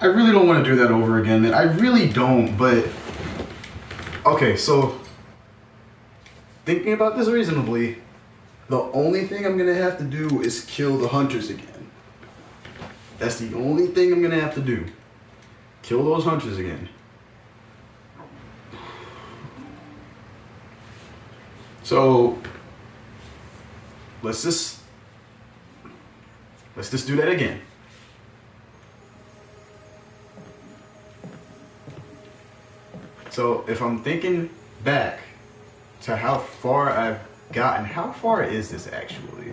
I really don't want to do that over again, man. I really don't, but okay, so thinking about this reasonably, the only thing I'm gonna have to do is kill the hunters again. That's the only thing I'm gonna have to do. Kill those hunters again. So let's just do that again. So if I'm thinking back to how far I've gotten, how far is this actually?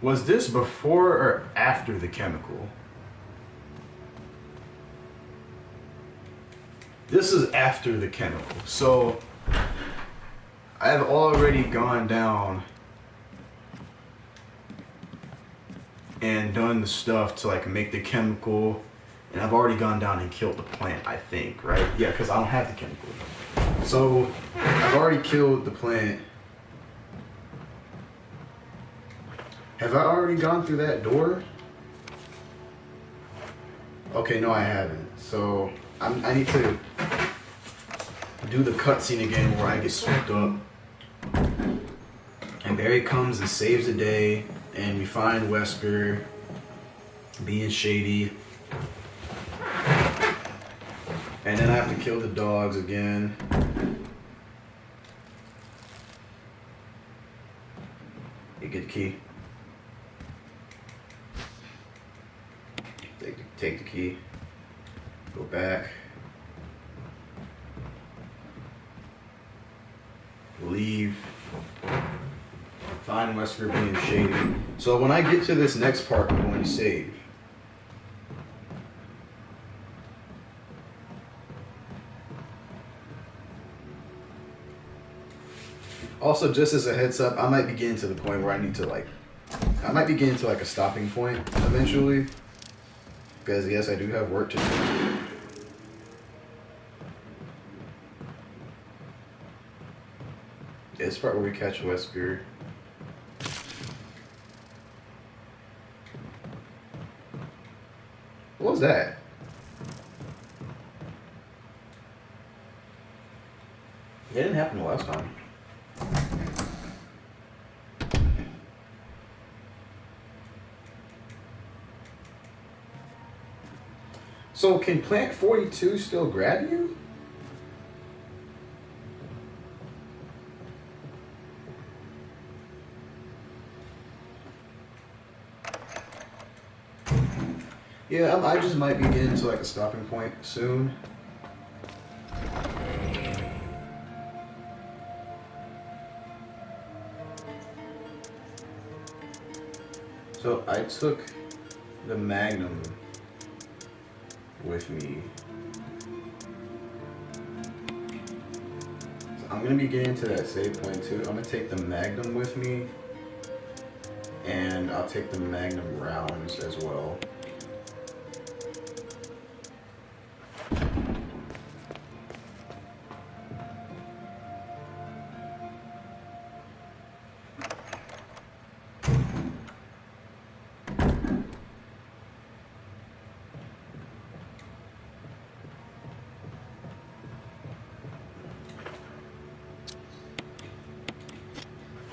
Was this before or after the chemical? This is after the chemical. So I've already gone down and done the stuff to like make the chemical And I've already gone down and killed the plant, I think, right? Yeah, because I don't have the chemical. So, I've already killed the plant. Have I already gone through that door? Okay, no, I haven't. So, I need to do the cutscene again where I get swooped up. And Barry comes and saves the day. And we find Wesker being shady. And then I have to kill the dogs again. You get the key. Take the key. Go back. Leave. Find Wesker being shady. So when I get to this next part, I'm going to save. Also, just as a heads up, I might be getting to the point where I need to I might be getting to a stopping point eventually. Because yes, I do have work to do. This part where we catch Wesker. What was that? It didn't happen the last time. So can Plant 42 still grab you? Yeah, I just might be getting to a stopping point soon. So I took the Magnum with me. So I'm gonna be getting to that save point too. I'm gonna take the Magnum with me, and I'll take the Magnum rounds as well.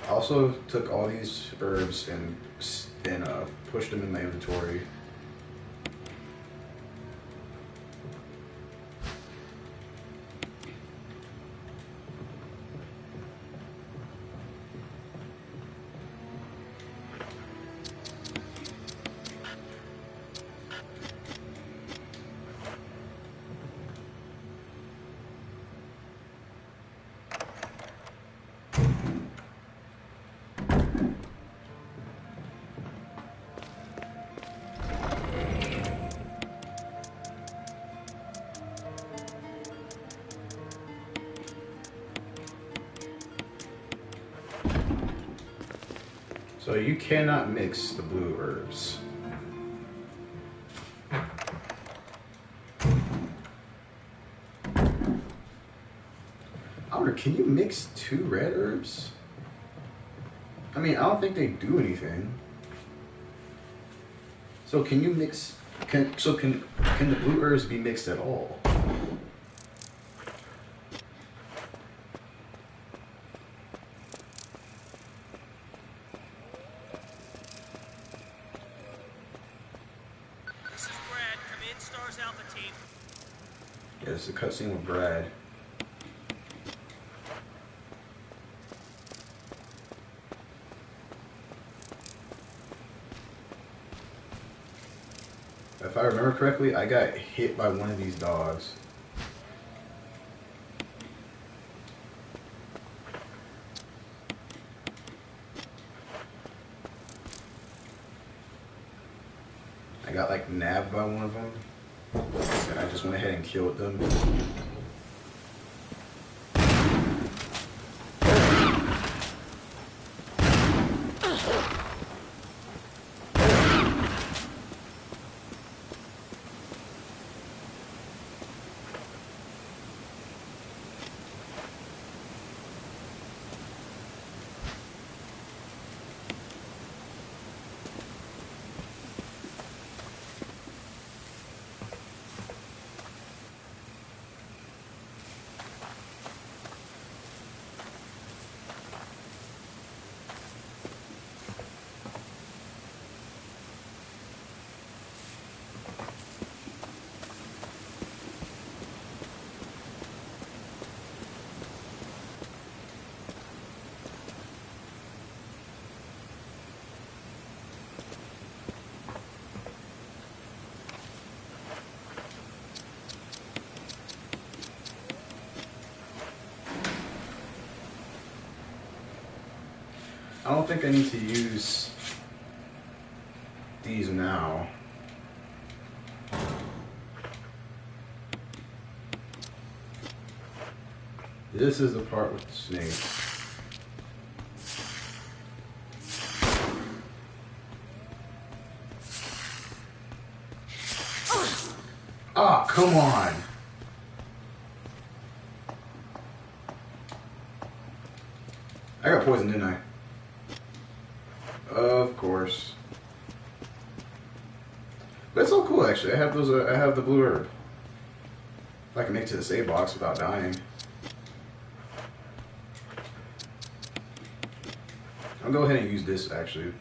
Also took all these herbs and pushed them in my inventory. So you cannot mix the blue herbs. I wonder, can you mix 2 red herbs? I mean, I don't think they do anything. So can you mix? Can the blue herbs be mixed at all?
This is Brad. Come in, Stars Alpha team.
Yeah, it's a cutscene with Brad. If I remember correctly, I got hit by one of these dogs. I got nabbed by one of them, and I just went ahead and killed them. I don't think I need to use these now. This is the part with the snake. Ah, come on. I got poisoned, didn't I? Of course. But it's all cool, actually. I have those. I have the blue herb. I can make it to the save box without dying. I'll go ahead and use this, actually.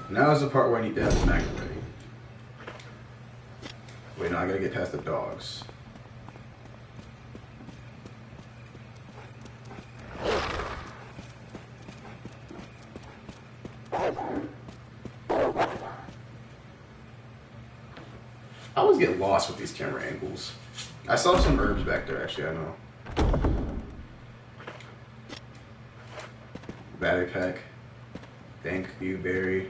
Now is the part where I need to have the magnet ready. Wait, no, I gotta get past the dogs. I always get lost with these camera angles. I saw some herbs back there, actually, I know. Battery pack. Thank you, Barry.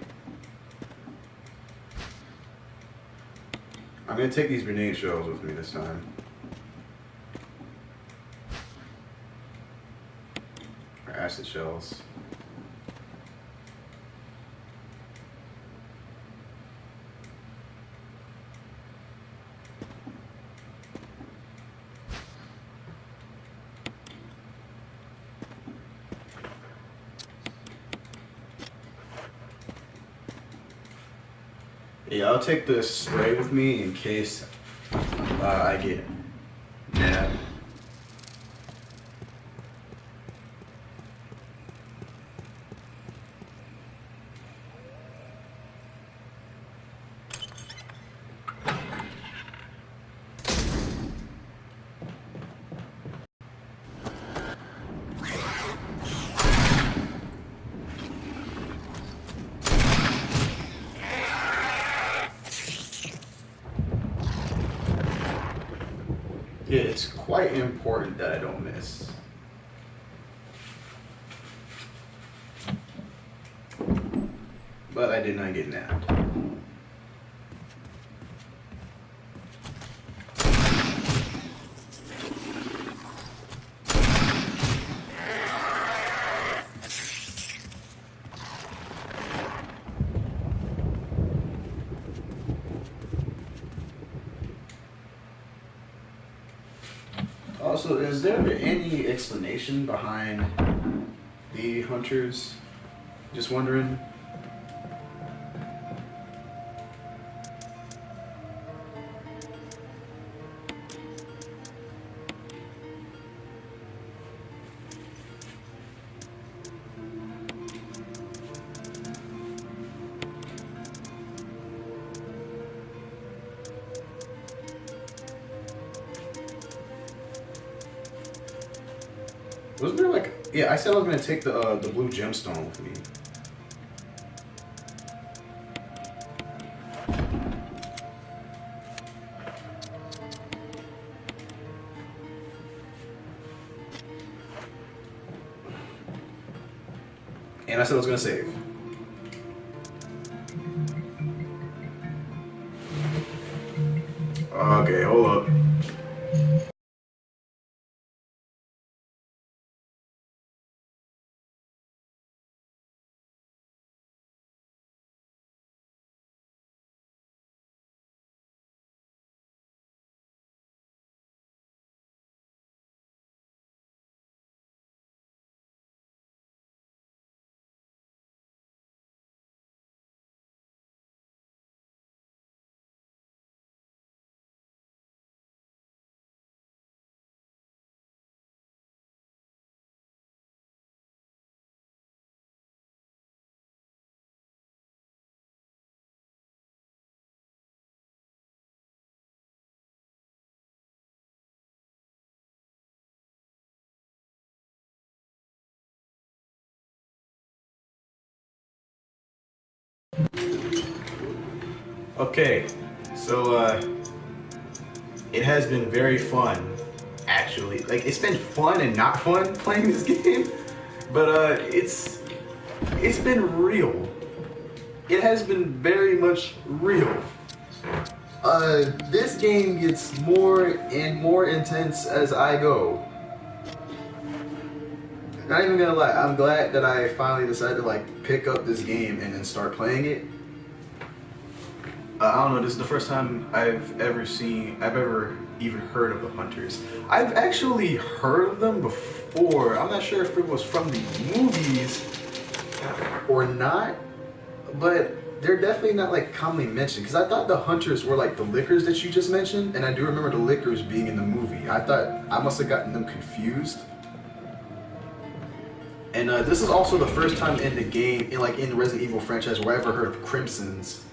I'm gonna take these grenade shells with me this time. Or acid shells. Yeah, I'll take the spray with me in case I get mad. It's quite important that I don't miss. But I did not get nabbed. Also, is there any explanation behind the hunters? Just wondering. Wasn't there like... Yeah, I said I was going to take the blue gemstone with me. And I said I was going to save. Okay, hold up. Okay, so it has been very fun actually. Like, it's been fun and not fun playing this game, but it's been real. It has been very much real. This game gets more and more intense as I go. Not even gonna lie, I'm glad that I finally decided to like pick up this game and then start playing it. I don't know, this is the first time I've ever even heard of the Hunters. I've actually heard of them before. I'm not sure if it was from the movies or not, but they're definitely not like commonly mentioned, because I thought the Hunters were like the Lickers that you just mentioned, and I do remember the Lickers being in the movie. I thought I must have gotten them confused. And this is also the first time in the game, in the Resident Evil franchise, where I ever heard of Crimsons.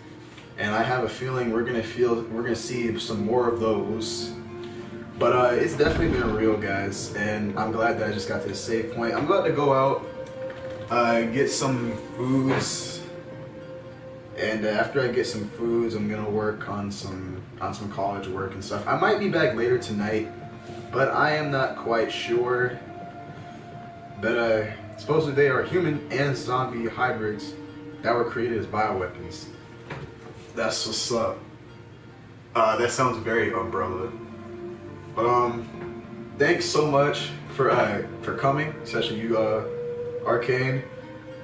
And I have a feeling we're gonna see some more of those. But it's definitely been real, guys, and I'm glad that I just got to the save point. I'm about to go out, get some foods, and after I get some foods, I'm gonna work on some college work and stuff. I might be back later tonight, but I am not quite sure. But supposedly they are human and zombie hybrids that were created as bioweapons. That's what's up. That sounds very Umbrella. But thanks so much for coming, especially you, Arcane,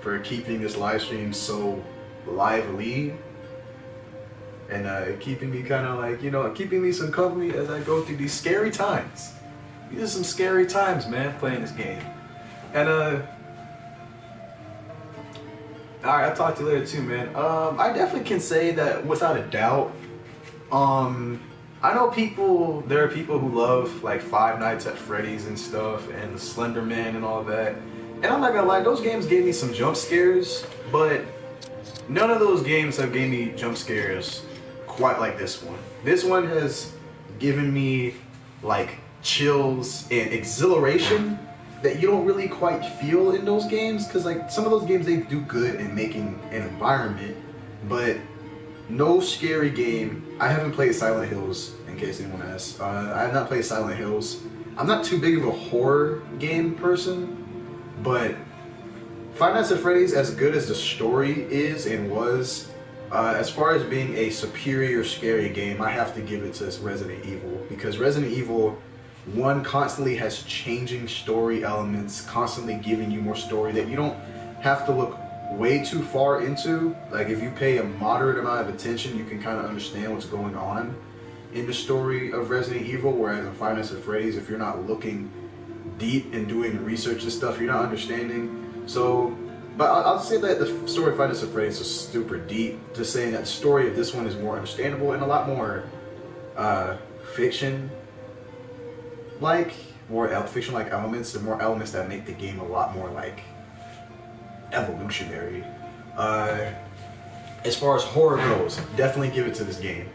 for keeping this live stream so lively and keeping me kind of like, keeping me some company as I go through these scary times. These are some scary times, man, playing this game. And alright, I'll talk to you later too, man. I definitely can say that without a doubt. I know there are people who love like Five Nights at Freddy's and stuff, and the Slender Man and all that. And I'm not gonna lie, those games gave me some jump scares, but none of those games have gave me jump scares quite like this one. This one has given me like chills and exhilaration that you don't really quite feel in those games, because like some of those games, they do good in making an environment, but no scary game. I haven't played Silent Hills, in case anyone asks. I have not played Silent Hills. I'm not too big of a horror game person, but Five Nights at Freddy's, as good as the story is and was, as far as being a superior scary game, I have to give it to Resident Evil, because Resident Evil 1 constantly has changing story elements, constantly giving you more story that you don't have to look way too far into. Like, if you pay a moderate amount of attention, you can kind of understand what's going on in the story of Resident Evil, whereas in Five Nights at Freddy's, if you're not looking deep and doing research and stuff, you're not understanding. So, but I'll say that the story of Five Nights at Freddy's is super deep, just saying that the story of this one is more understandable and a lot more fiction fiction-like elements, and more elements that make the game a lot more like evolutionary. As far as horror goes, definitely give it to this game.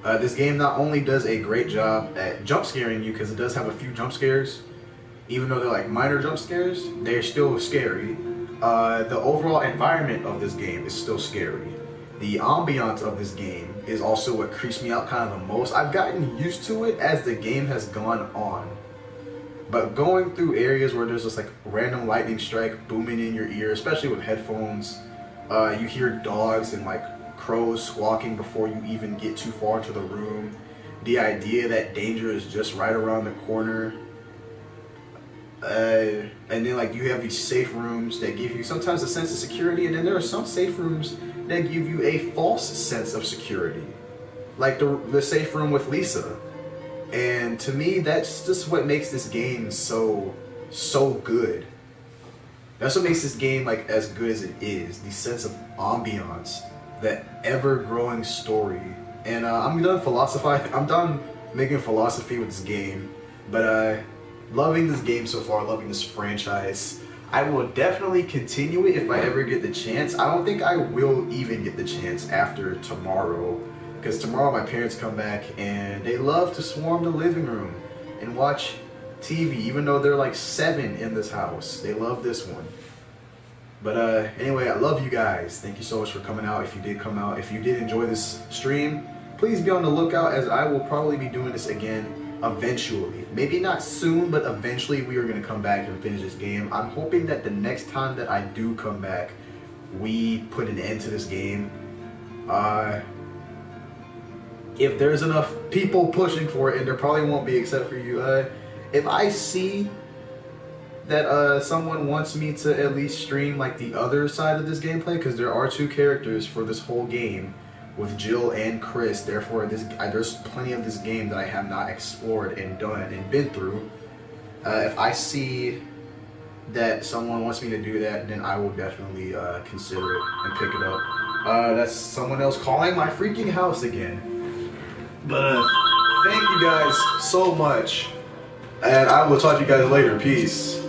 This game not only does a great job at jump scaring you, because it does have a few jump scares, even though they're like minor jump scares, they're still scary. The overall environment of this game is still scary. The ambiance of this game is also what creeps me out kind of the most. I've gotten used to it as the game has gone on. But going through areas where there's just like random lightning strike booming in your ear, especially with headphones, you hear dogs and like crows squawking before you even get too far into the room. The idea that danger is just right around the corner. And then like you have these safe rooms that give you sometimes a sense of security, and then there are some safe rooms that give you a false sense of security. Like the safe room with Lisa. And to me, that's just what makes this game so good. That's what makes this game like as good as it is. The sense of ambiance, that ever-growing story. And I'm done philosophizing. I'm done making philosophy with this game. But loving this game so far, loving this franchise. I will definitely continue it if I ever get the chance. I don't think I will even get the chance after tomorrow. Because tomorrow my parents come back and they love to swarm the living room and watch TV, even though they're like 7 in this house. They love this one. But anyway, I love you guys. Thank you so much for coming out. If you did come out, if you did enjoy this stream, please be on the lookout, as I will probably be doing this again eventually. Maybe not soon, but eventually we are going to come back and finish this game. I'm hoping that the next time that I do come back, we put an end to this game. If there's enough people pushing for it, and there probably won't be except for you, if I see that someone wants me to at least stream like the other side of this gameplay, because there are 2 characters for this whole game with Jill and Chris, therefore there's plenty of this game that I have not explored and done and been through. If I see that someone wants me to do that, then I will definitely consider it and pick it up. That's someone else calling my freaking house again. But thank you guys so much, and I will talk to you guys later. Peace.